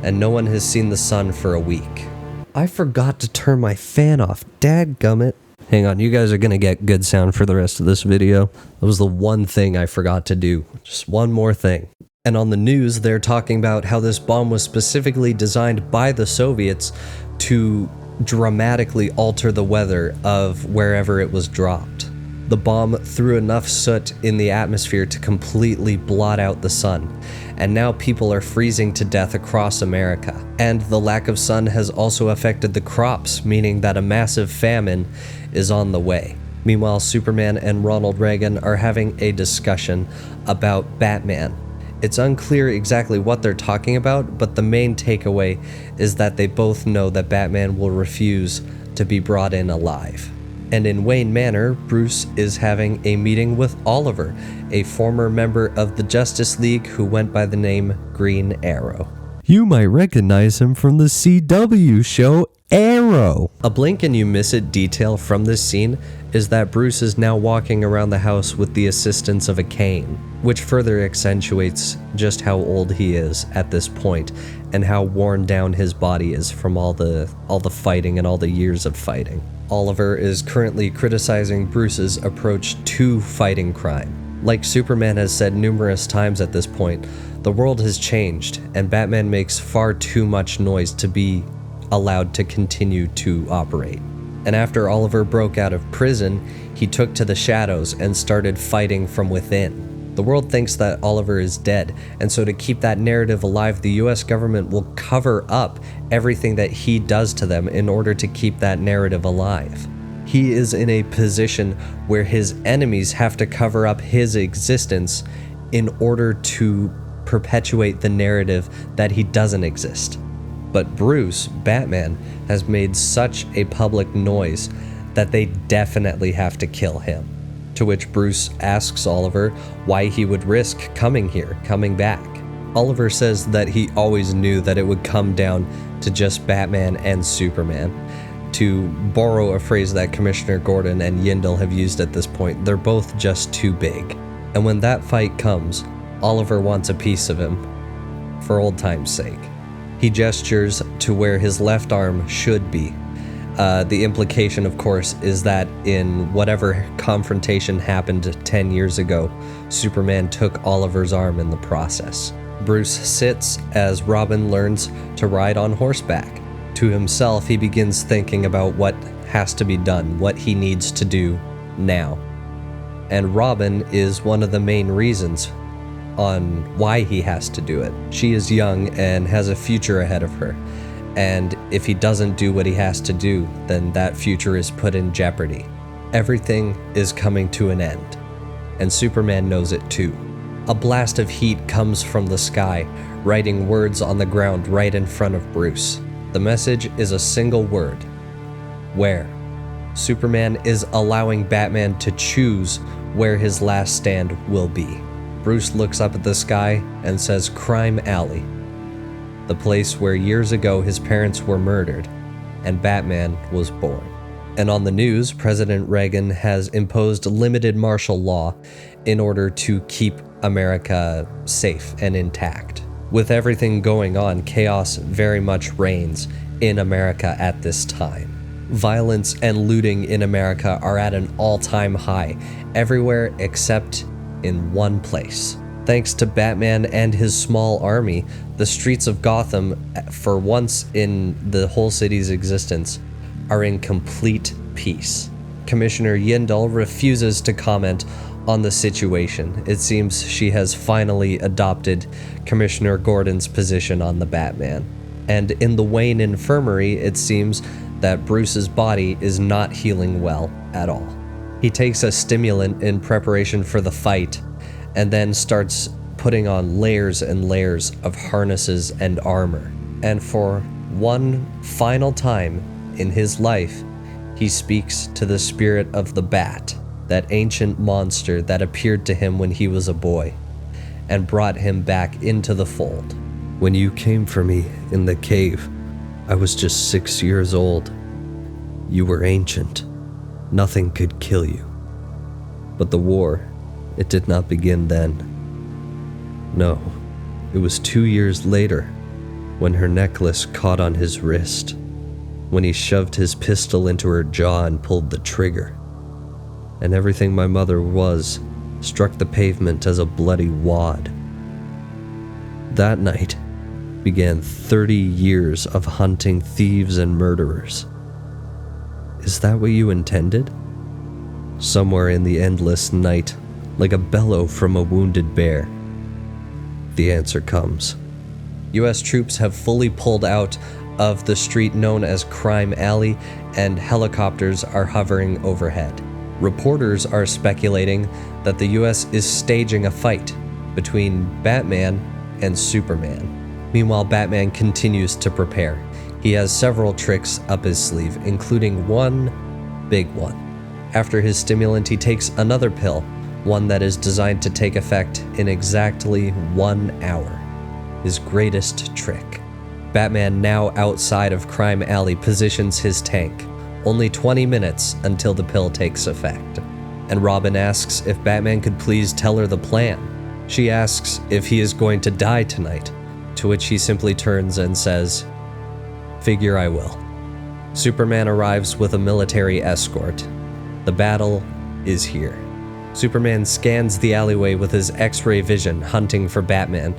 and no one has seen the sun for a week. I forgot to turn my fan off, dadgummit. Hang on, you guys are gonna get good sound for the rest of this video. That was the one thing I forgot to do. Just one more thing. And on the news, they're talking about how this bomb was specifically designed by the Soviets to dramatically alter the weather of wherever it was dropped. The bomb threw enough soot in the atmosphere to completely blot out the sun, and now people are freezing to death across America. And the lack of sun has also affected the crops, meaning that a massive famine is on the way. Meanwhile, Superman and Ronald Reagan are having a discussion about Batman. It's unclear exactly what they're talking about, but the main takeaway is that they both know that Batman will refuse to be brought in alive. And in Wayne Manor, Bruce is having a meeting with Oliver, a former member of the Justice League who went by the name Green Arrow. You might recognize him from the CW show Arrow. A blink and you miss it detail from this scene is that Bruce is now walking around the house with the assistance of a cane, which further accentuates just how old he is at this point and how worn down his body is from all the fighting and all the years of fighting. Oliver is currently criticizing Bruce's approach to fighting crime. Like Superman has said numerous times at this point, the world has changed, and Batman makes far too much noise to be allowed to continue to operate. And after Oliver broke out of prison, he took to the shadows and started fighting from within. The world thinks that Oliver is dead, and so to keep that narrative alive, the US government will cover up everything that he does to them in order to keep that narrative alive. He is in a position where his enemies have to cover up his existence in order to perpetuate the narrative that he doesn't exist. But Bruce, Batman, has made such a public noise that they definitely have to kill him. To which Bruce asks Oliver why he would risk coming back. Oliver says that he always knew that it would come down to just Batman and Superman. To borrow a phrase that Commissioner Gordon and Yindel have used at this point, they're both just too big. And when that fight comes, Oliver wants a piece of him, for old time's sake. He gestures to where his left arm should be. The implication, of course, is that in whatever confrontation happened 10 years ago, Superman took Oliver's arm in the process. Bruce sits as Robin learns to ride on horseback. To himself, he begins thinking about what has to be done, what he needs to do now. And Robin is one of the main reasons on why he has to do it. She is young and has a future ahead of her. And if he doesn't do what he has to do, then that future is put in jeopardy. Everything is coming to an end. And Superman knows it too. A blast of heat comes from the sky, writing words on the ground right in front of Bruce. The message is a single word: where. Superman is allowing Batman to choose where his last stand will be. Bruce looks up at the sky and says Crime Alley, the place where years ago his parents were murdered and Batman was born. And on the news, President Reagan has imposed limited martial law in order to keep America safe and intact. With everything going on, chaos very much reigns in America at this time. Violence and looting in America are at an all-time high, everywhere except in one place. Thanks to Batman and his small army, the streets of Gotham, for once in the whole city's existence, are in complete peace. Commissioner Yindel refuses to comment on the situation. It seems she has finally adopted Commissioner Gordon's position on the Batman. And in the Wayne Infirmary, it seems that Bruce's body is not healing well at all. He takes a stimulant in preparation for the fight, and then starts putting on layers and layers of harnesses and armor. And for one final time in his life, he speaks to the spirit of the Bat, that ancient monster that appeared to him when he was a boy, and brought him back into the fold. When you came for me in the cave, I was just 6 years old. You were ancient. Nothing could kill you. But the war, it did not begin then. No, it was 2 years later, when her necklace caught on his wrist, when he shoved his pistol into her jaw and pulled the trigger, and everything my mother was struck the pavement as a bloody wad. That night began 30 years of hunting thieves and murderers. Is that what you intended? Somewhere in the endless night, like a bellow from a wounded bear, the answer comes. US troops have fully pulled out of the street known as Crime Alley, and helicopters are hovering overhead. Reporters are speculating that the US is staging a fight between Batman and Superman. Meanwhile, Batman continues to prepare. He has several tricks up his sleeve, including one big one. After his stimulant, he takes another pill, one that is designed to take effect in exactly 1 hour. His greatest trick. Batman, now outside of Crime Alley, positions his tank. Only 20 minutes until the pill takes effect. And Robin asks if Batman could please tell her the plan. She asks if he is going to die tonight, to which he simply turns and says, "Figure I will." Superman arrives with a military escort. The battle is here. Superman scans the alleyway with his X-ray vision, hunting for Batman.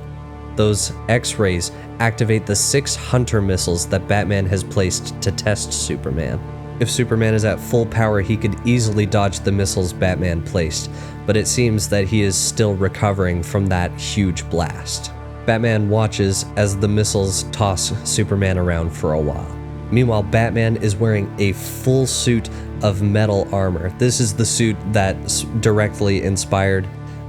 Those X-rays activate the 6 Hunter missiles that Batman has placed to test Superman. If Superman is at full power, he could easily dodge the missiles Batman placed, but it seems that he is still recovering from that huge blast. Batman watches as the missiles toss Superman around for a while. Meanwhile, Batman is wearing a full suit of metal armor. This is the suit that directly inspired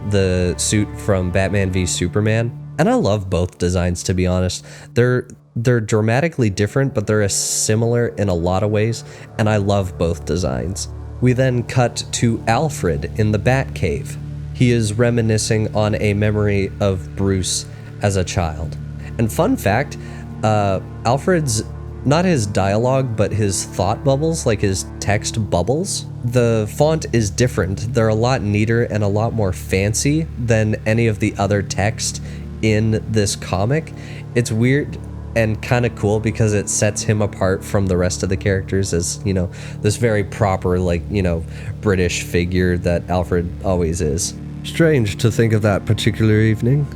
the suit from Batman v Superman. And I love both designs, to be honest. They're dramatically different, but they're similar in a lot of ways, and I love both designs. We then cut to Alfred in the Batcave. He is reminiscing on a memory of Bruce as a child. And fun fact, Alfred's, not his dialogue, but his thought bubbles, like his text bubbles, the font is different. They're a lot neater and a lot more fancy than any of the other text in this comic. It's weird and kind of cool because it sets him apart from the rest of the characters as, you know, this very proper, like, you know, British figure that Alfred always is. Strange to think of that particular evening.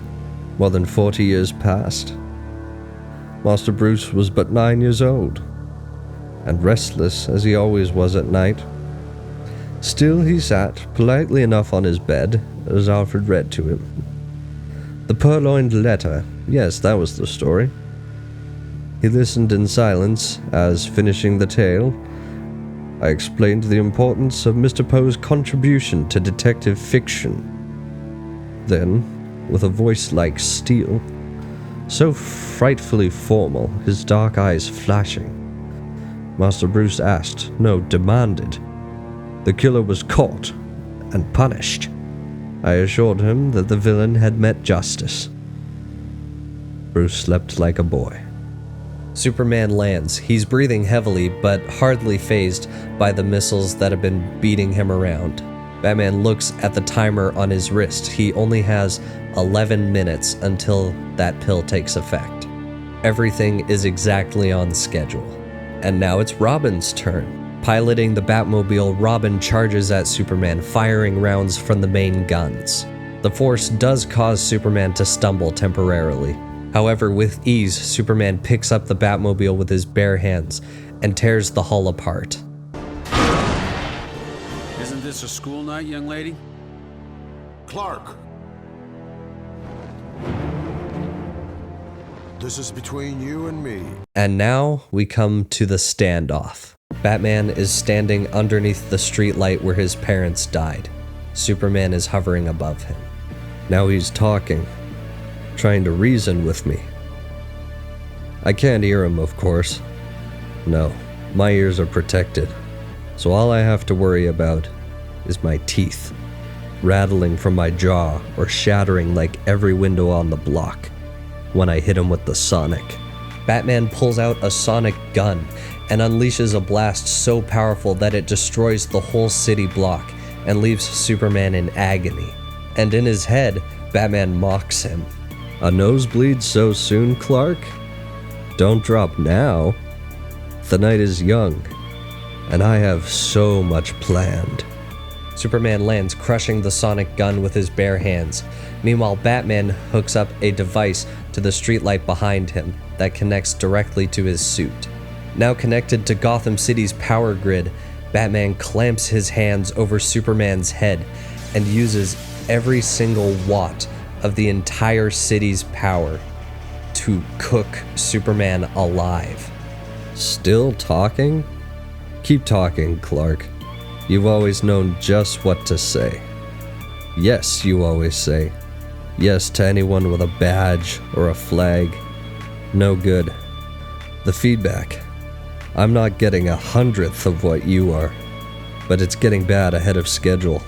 More than 40 years passed. Master Bruce was but 9 years old, and restless as he always was at night. Still he sat politely enough on his bed as Alfred read to him. The purloined letter, yes, that was the story. He listened in silence as, finishing the tale, I explained the importance of Mr. Poe's contribution to detective fiction. Then, with a voice like steel, so frightfully formal, his dark eyes flashing, Master Bruce asked, no, demanded, the killer was caught and punished. I assured him that the villain had met justice. Bruce slept like a boy. Superman lands. He's breathing heavily, but hardly fazed by the missiles that have been beating him around. Batman looks at the timer on his wrist. He only has 11 minutes until that pill takes effect. Everything is exactly on schedule. And now it's Robin's turn. Piloting the Batmobile, Robin charges at Superman, firing rounds from the main guns. The force does cause Superman to stumble temporarily. However, with ease, Superman picks up the Batmobile with his bare hands and tears the hull apart. Isn't this a school night, young lady? Clark! This is between you and me. And now we come to the standoff. Batman is standing underneath the streetlight where his parents died. Superman is hovering above him. Now he's talking, trying to reason with me. I can't hear him, of course. No, my ears are protected. So all I have to worry about is my teeth, rattling from my jaw or shattering like every window on the block when I hit him with the Sonic. Batman pulls out a sonic gun and unleashes a blast so powerful that it destroys the whole city block and leaves Superman in agony. And in his head, Batman mocks him. A nosebleed so soon, Clark? Don't drop now. The night is young, and I have so much planned. Superman lands, crushing the sonic gun with his bare hands. Meanwhile, Batman hooks up a device to the streetlight behind him that connects directly to his suit. Now connected to Gotham City's power grid, Batman clamps his hands over Superman's head and uses every single watt of the entire city's power to cook Superman alive. Still talking? Keep talking, Clark. You've always known just what to say. Yes, you always say. Yes to anyone with a badge or a flag. No good. The feedback. I'm not getting 100th of what you are, but it's getting bad ahead of schedule.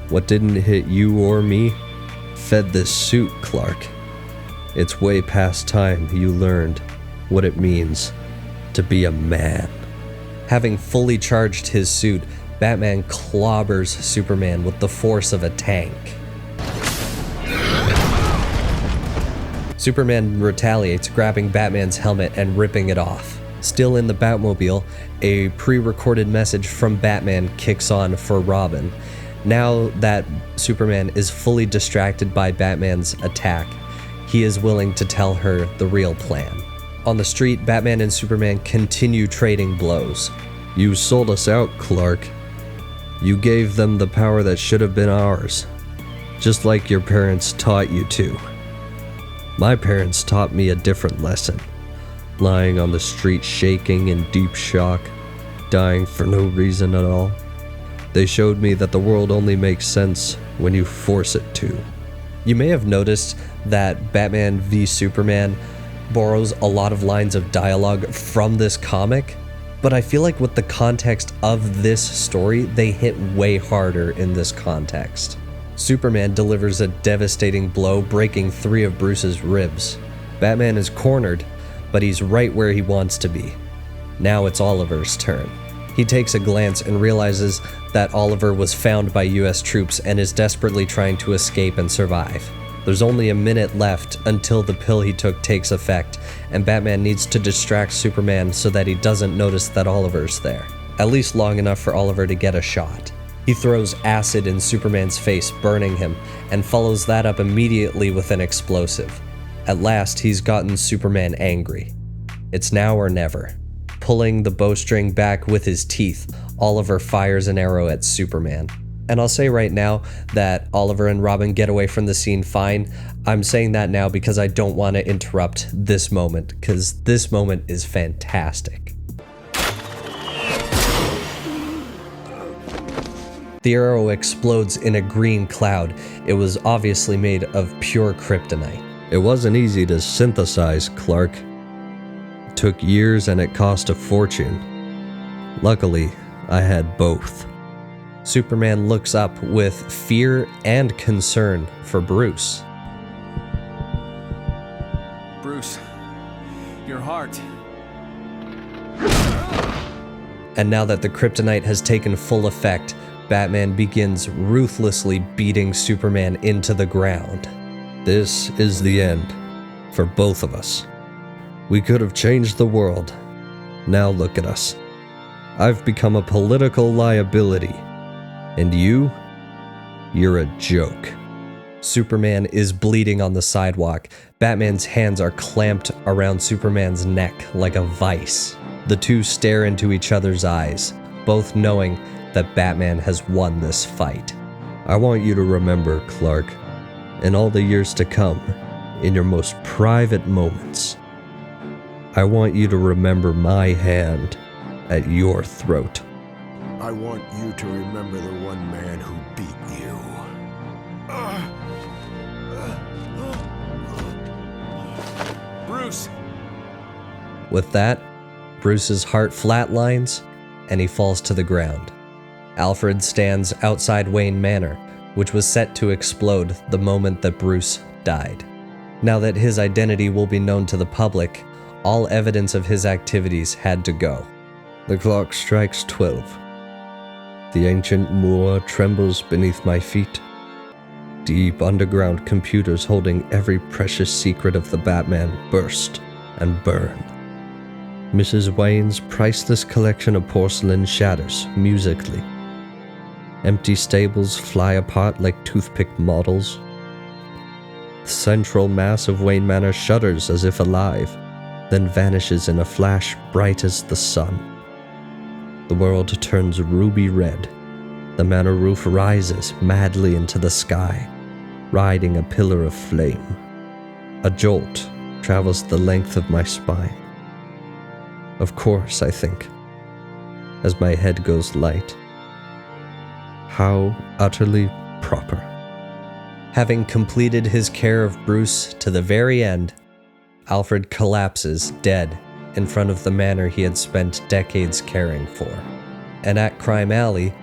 What didn't hit you or me fed this suit, Clark. It's way past time you learned what it means to be a man. Having fully charged his suit, Batman clobbers Superman with the force of a tank. Superman retaliates, grabbing Batman's helmet and ripping it off. Still in the Batmobile, a pre-recorded message from Batman kicks on for Robin. Now that Superman is fully distracted by Batman's attack, he is willing to tell her the real plan. On the street, Batman and Superman continue trading blows. You sold us out, Clark. You gave them the power that should have been ours, just like your parents taught you to. My parents taught me a different lesson, lying on the street shaking in deep shock, dying for no reason at all. They showed me that the world only makes sense when you force it to. You may have noticed that Batman v Superman borrows a lot of lines of dialogue from this comic, but I feel like with the context of this story, they hit way harder in this context. Superman delivers a devastating blow, breaking 3 of Bruce's ribs. Batman is cornered, but he's right where he wants to be. Now it's Oliver's turn. He takes a glance and realizes that Oliver was found by US troops and is desperately trying to escape and survive. There's only a minute left until the pill he took takes effect, and Batman needs to distract Superman so that he doesn't notice that Oliver's there. At least long enough for Oliver to get a shot. He throws acid in Superman's face, burning him, and follows that up immediately with an explosive. At last, he's gotten Superman angry. It's now or never. Pulling the bowstring back with his teeth, Oliver fires an arrow at Superman. And I'll say right now that Oliver and Robin get away from the scene fine. I'm saying that now because I don't want to interrupt this moment, because this moment is fantastic. The arrow explodes in a green cloud. It was obviously made of pure kryptonite. It wasn't easy to synthesize, Clark. It took years and it cost a fortune. Luckily, I had both. Superman looks up with fear and concern for Bruce. Bruce, your heart. And now that the kryptonite has taken full effect, Batman begins ruthlessly beating Superman into the ground. This is the end for both of us. We could have changed the world. Now look at us. I've become a political liability. And you're a joke. Superman is bleeding on the sidewalk. Batman's hands are clamped around Superman's neck like a vice. The two stare into each other's eyes, both knowing that Batman has won this fight. I want you to remember, Clark, in all the years to come, in your most private moments, I want you to remember my hand at your throat. I want you to remember the one man who beat you. Bruce! With that, Bruce's heart flatlines and he falls to the ground. Alfred stands outside Wayne Manor, which was set to explode the moment that Bruce died. Now that his identity will be known to the public, all evidence of his activities had to go. The clock strikes 12. The ancient moor trembles beneath my feet. Deep underground computers holding every precious secret of the Batman burst and burn. Mrs. Wayne's priceless collection of porcelain shatters musically. Empty stables fly apart like toothpick models. The central mass of Wayne Manor shudders as if alive, then vanishes in a flash bright as the sun. The world turns ruby red. The manor roof rises madly into the sky, riding a pillar of flame. A jolt travels the length of my spine. Of course, I think, as my head goes light. How utterly proper. Having completed his care of Bruce to the very end, Alfred collapses dead in front of the manor he had spent decades caring for. And at Crime Alley,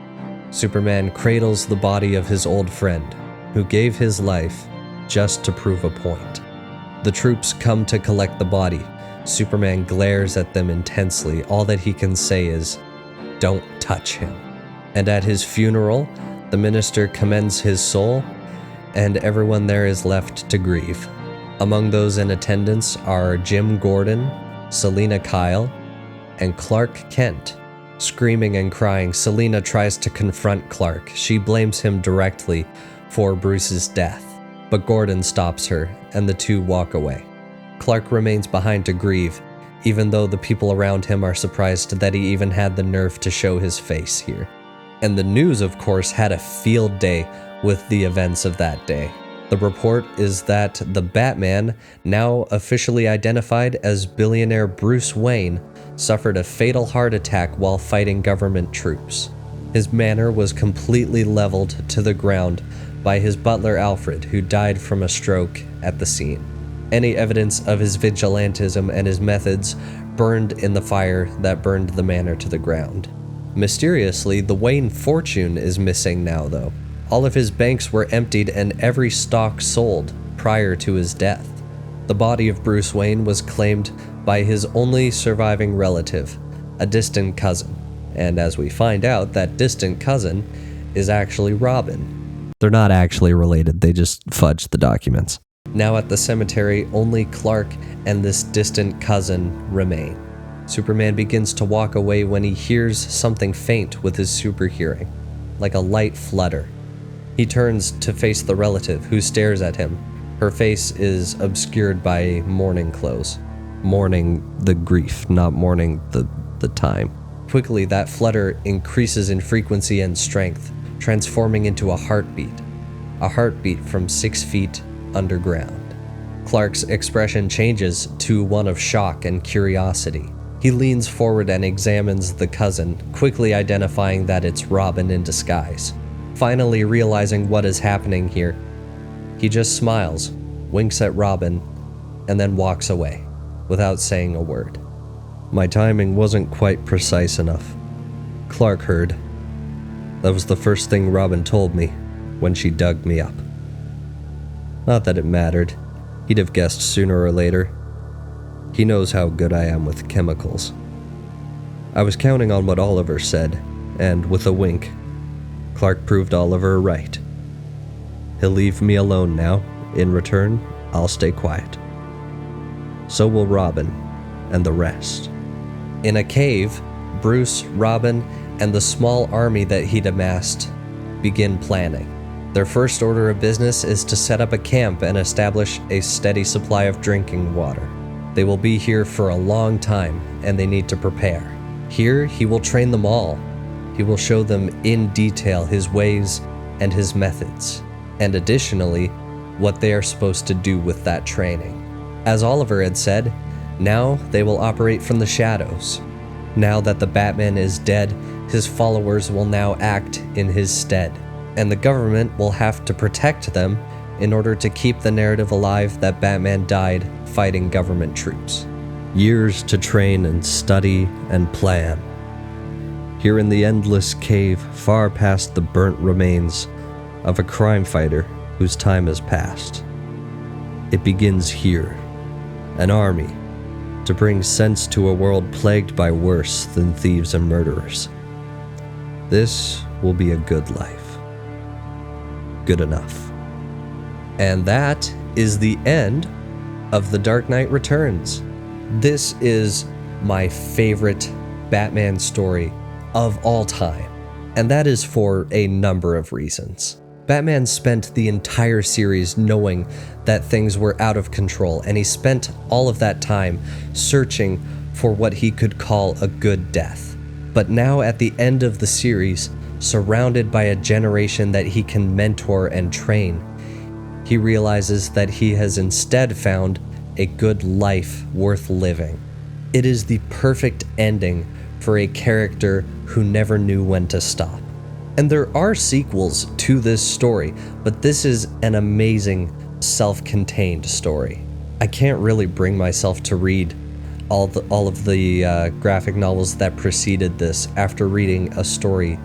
Superman cradles the body of his old friend, who gave his life just to prove a point. The troops come to collect the body. Superman glares at them intensely. All that he can say is, "Don't touch him." And at his funeral, the minister commends his soul, and everyone there is left to grieve. Among those in attendance are Jim Gordon, Selina Kyle, and Clark Kent. Screaming and crying, Selina tries to confront Clark. She blames him directly for Bruce's death, but Gordon stops her, and the two walk away. Clark remains behind to grieve. even though the people around him are surprised that he even had the nerve to show his face here. And the news, of course, had a field day with the events of that day. The report is that the Batman, now officially identified as billionaire Bruce Wayne, suffered a fatal heart attack while fighting government troops. His manor was completely leveled to the ground by his butler Alfred, who died from a stroke at the scene. Any evidence of his vigilantism and his methods burned in the fire that burned the manor to the ground. Mysteriously, the Wayne fortune is missing now, though. All of his banks were emptied and every stock sold prior to his death. The body of Bruce Wayne was claimed by his only surviving relative, a distant cousin. And as we find out, that distant cousin is actually Robin. They're not actually related, they just fudged the documents. Now at the cemetery, only Clark and this distant cousin remain. Superman begins to walk away when he hears something faint with his super hearing, like a light flutter. He turns to face the relative, who stares at him. Her face is obscured by mourning clothes. Mourning the grief, not mourning the time. Quickly, that flutter increases in frequency and strength, transforming into a heartbeat from 6 feet underground. Clark's expression changes to one of shock and curiosity. He leans forward and examines the cousin, quickly identifying that it's Robin in disguise. Finally realizing what is happening here, he just smiles, winks at Robin, and then walks away, without saying a word. My timing wasn't quite precise enough. Clark heard. That was the first thing Robin told me when she dug me up. Not that it mattered. He'd have guessed sooner or later. He knows how good I am with chemicals. I was counting on what Oliver said, and with a wink, Clark proved Oliver right. He'll leave me alone now. In return, I'll stay quiet. So will Robin, and the rest. In a cave, Bruce, Robin, and the small army that he'd amassed begin planning. Their first order of business is to set up a camp and establish a steady supply of drinking water. They will be here for a long time, and they need to prepare. Here, he will train them all. He will show them in detail his ways and his methods, and additionally, what they are supposed to do with that training. As Oliver had said, now they will operate from the shadows. Now that the Batman is dead, his followers will now act in his stead, and the government will have to protect them in order to keep the narrative alive that Batman died fighting government troops. Years to train and study and plan. Here in the endless cave, far past the burnt remains of a crime fighter whose time has passed. It begins here, an army to bring sense to a world plagued by worse than thieves and murderers. This will be a good life. Good enough. And that is the end of The Dark Knight Returns. This is my favorite Batman story of all time, and that is for a number of reasons. Batman spent the entire series knowing that things were out of control, and he spent all of that time searching for what he could call a good death. But now at the end of the series, surrounded by a generation that he can mentor and train, he realizes that he has instead found a good life worth living. It is the perfect ending for a character who never knew when to stop. And there are sequels to this story, but this is an amazing self-contained story. I can't really bring myself to read all of the graphic novels that preceded this after reading a story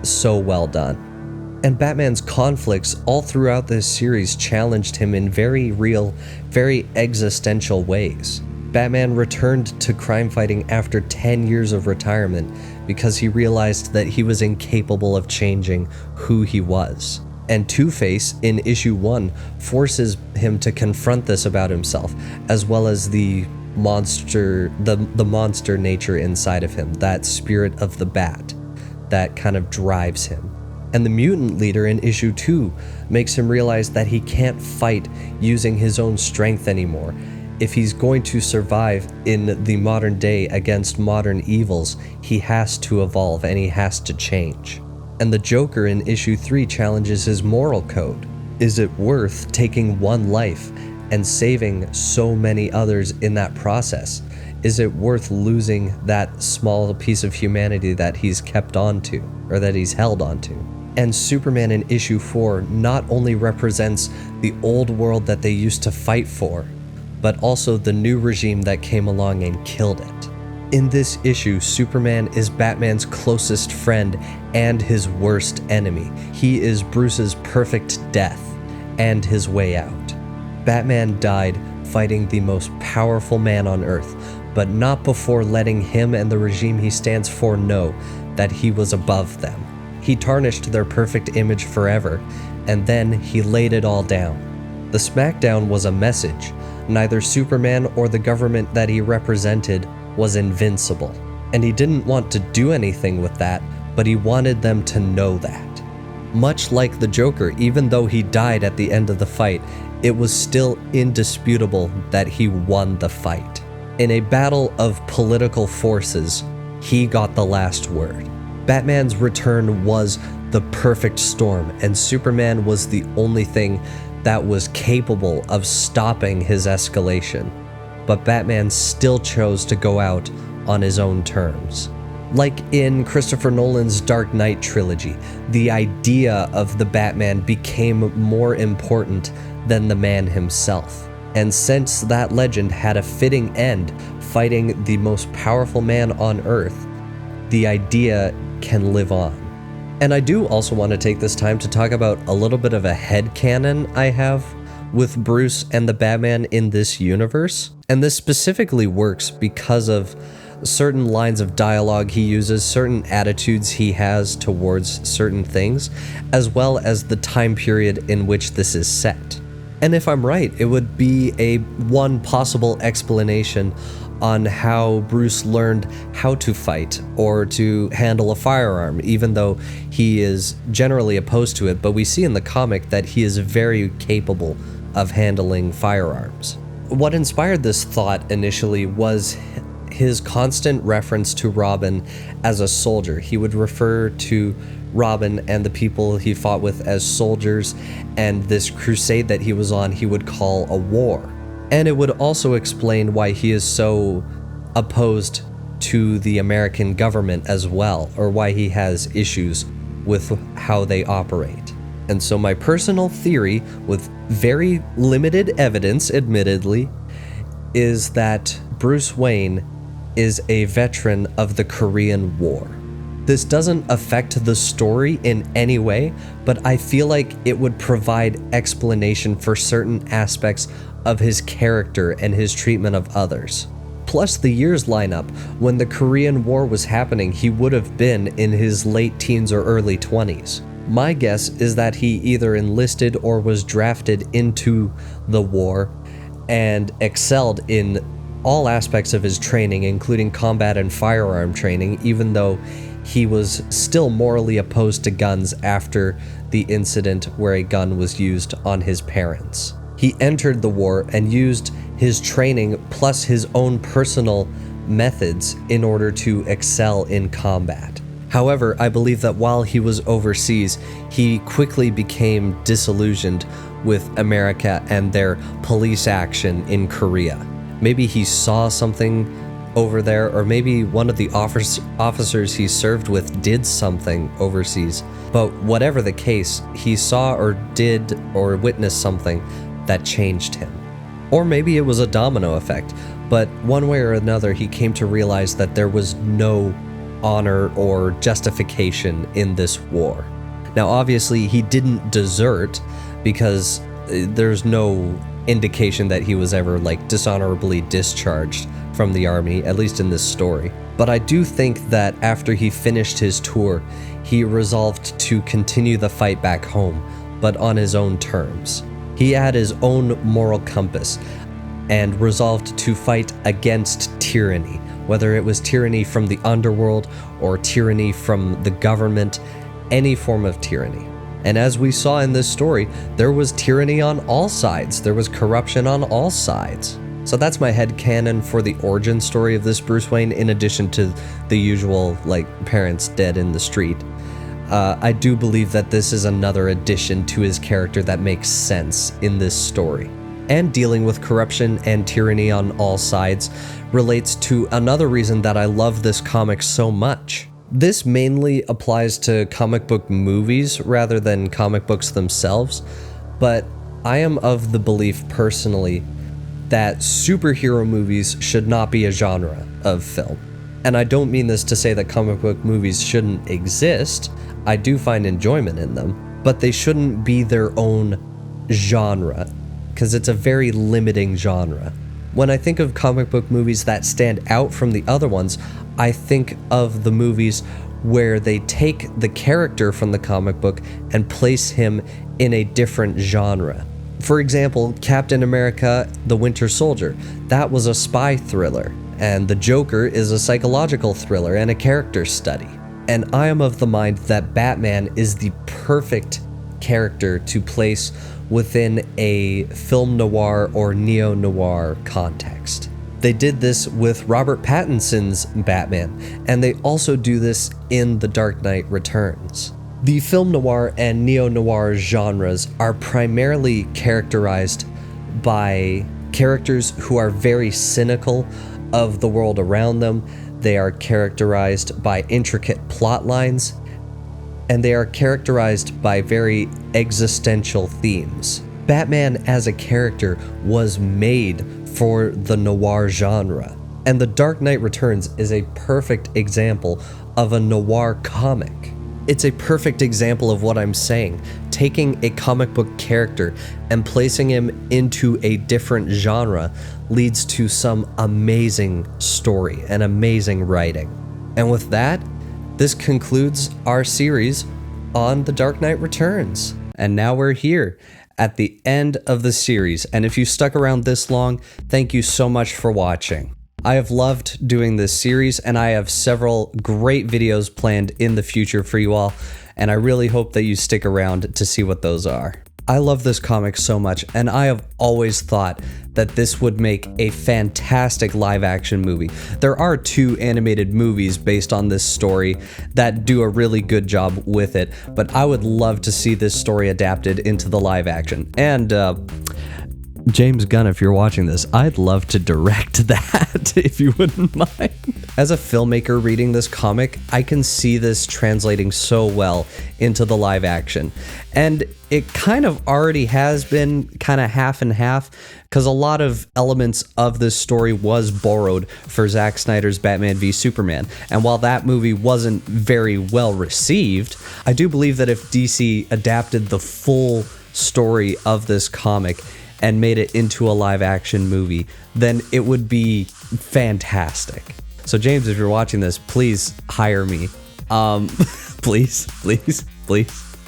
so well done. And Batman's conflicts all throughout this series challenged him in very real, very existential ways. Batman returned to crime fighting after 10 years of retirement because he realized that he was incapable of changing who he was. And Two-Face in issue 1 forces him to confront this about himself, as well as the monster nature inside of him, that spirit of the bat that kind of drives him. And the mutant leader in issue 2 makes him realize that he can't fight using his own strength anymore, if he's going to survive in the modern day against modern evils, he has to evolve and he has to change. And the Joker in issue 3 challenges his moral code. Is it worth taking one life and saving so many others in that process? Is it worth losing that small piece of humanity that he's kept onto, or that he's held onto? And Superman in issue 4 not only represents the old world that they used to fight for, but also the new regime that came along and killed it. In this issue, Superman is Batman's closest friend and his worst enemy. He is Bruce's perfect death and his way out. Batman died fighting the most powerful man on Earth, but not before letting him and the regime he stands for know that he was above them. He tarnished their perfect image forever, and then he laid it all down. The smackdown was a message. Neither Superman or the government that he represented was invincible, and he didn't want to do anything with that, but he wanted them to know that. Much like the Joker, even though he died at the end of the fight, it was still indisputable that he won the fight. In a battle of political forces, he got the last word. Batman's return was the perfect storm, and Superman was the only thing that was capable of stopping his escalation. But Batman still chose to go out on his own terms. Like in Christopher Nolan's Dark Knight trilogy, the idea of the Batman became more important than the man himself. And since that legend had a fitting end, fighting the most powerful man on Earth, the idea can live on. And I do also want to take this time to talk about a little bit of a headcanon I have with Bruce and the Batman in this universe. And this specifically works because of certain lines of dialogue he uses, certain attitudes he has towards certain things, as well as the time period in which this is set. And if I'm right, it would be one possible explanation on how Bruce learned how to fight or to handle a firearm, even though he is generally opposed to it. But we see in the comic that he is very capable of handling firearms. What inspired this thought initially was his constant reference to Robin as a soldier. He would refer to Robin and the people he fought with as soldiers, and this crusade that he was on he would call a war. And it would also explain why he is so opposed to the American government as well, or why he has issues with how they operate. And so my personal theory, with very limited evidence admittedly, is that Bruce Wayne is a veteran of the Korean War. This doesn't affect the story in any way, but I feel like it would provide explanation for certain aspects of his character and his treatment of others. Plus, the years line up. When the Korean War was happening, he would have been in his late teens or early 20s. My guess is that he either enlisted or was drafted into the war and excelled in all aspects of his training, including combat and firearm training, even though he was still morally opposed to guns after the incident where a gun was used on his parents. He entered the war and used his training plus his own personal methods in order to excel in combat. However, I believe that while he was overseas, he quickly became disillusioned with America and their police action in Korea. Maybe he saw something over there, or maybe one of the officers he served with did something overseas. But whatever the case, he saw or did or witnessed something that changed him. Or maybe it was a domino effect, but one way or another he came to realize that there was no honor or justification in this war. Now obviously he didn't desert, because there's no indication that he was ever dishonorably discharged from the army, at least in this story. But I do think that after he finished his tour, he resolved to continue the fight back home, but on his own terms. He had his own moral compass and resolved to fight against tyranny, whether it was tyranny from the underworld or tyranny from the government, any form of tyranny. And as we saw in this story, there was tyranny on all sides. There was corruption on all sides. So that's my headcanon for the origin story of this Bruce Wayne, in addition to the usual, like, parents dead in the street. I do believe that this is another addition to his character that makes sense in this story. And dealing with corruption and tyranny on all sides relates to another reason that I love this comic so much. This mainly applies to comic book movies rather than comic books themselves, but I am of the belief personally that superhero movies should not be a genre of film. And I don't mean this to say that comic book movies shouldn't exist. I do find enjoyment in them, but they shouldn't be their own genre, because it's a very limiting genre. When I think of comic book movies that stand out from the other ones, I think of the movies where they take the character from the comic book and place him in a different genre. For example, Captain America: The Winter Soldier. That was a spy thriller, and the Joker is a psychological thriller and a character study. And I am of the mind that Batman is the perfect character to place within a film noir or neo-noir context. They did this with Robert Pattinson's Batman, and they also do this in The Dark Knight Returns. The film noir and neo-noir genres are primarily characterized by characters who are very cynical of the world around them. They are characterized by intricate plot lines, and they are characterized by very existential themes. Batman as a character was made for the noir genre, and The Dark Knight Returns is a perfect example of a noir comic. It's a perfect example of what I'm saying, taking a comic book character and placing him into a different genre leads to some amazing story and amazing writing. And with that, this concludes our series on The Dark Knight Returns. And now we're here at the end of the series, and if you stuck around this long, thank you so much for watching. I have loved doing this series, and I have several great videos planned in the future for you all, and I really hope that you stick around to see what those are. I love this comic so much, and I have always thought that this would make a fantastic live-action movie. There are 2 animated movies based on this story that do a really good job with it, but I would love to see this story adapted into the live-action. And, James Gunn, if you're watching this, I'd love to direct that, if you wouldn't mind. As a filmmaker reading this comic, I can see this translating so well into the live action. And it kind of already has been kind of half and half, because a lot of elements of this story was borrowed for Zack Snyder's Batman v Superman. And while that movie wasn't very well received, I do believe that if DC adapted the full story of this comic and made it into a live action movie, then it would be fantastic. So James, if you're watching this, please hire me. Please.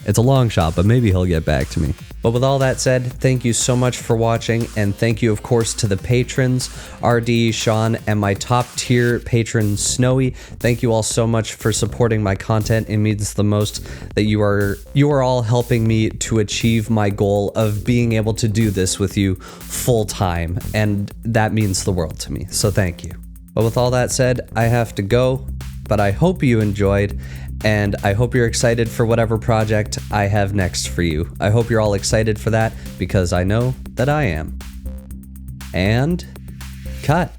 It's a long shot, but maybe he'll get back to me. But with all that said, thank you so much for watching, and thank you, of course, to the patrons, RD, Sean, and my top tier patron, Snowy. Thank you all so much for supporting my content. It means the most that you are all helping me to achieve my goal of being able to do this with you full time, and that means the world to me. So thank you. But with all that said, I have to go, but I hope you enjoyed, and I hope you're excited for whatever project I have next for you. I hope you're all excited for that, because I know that I am. And cut.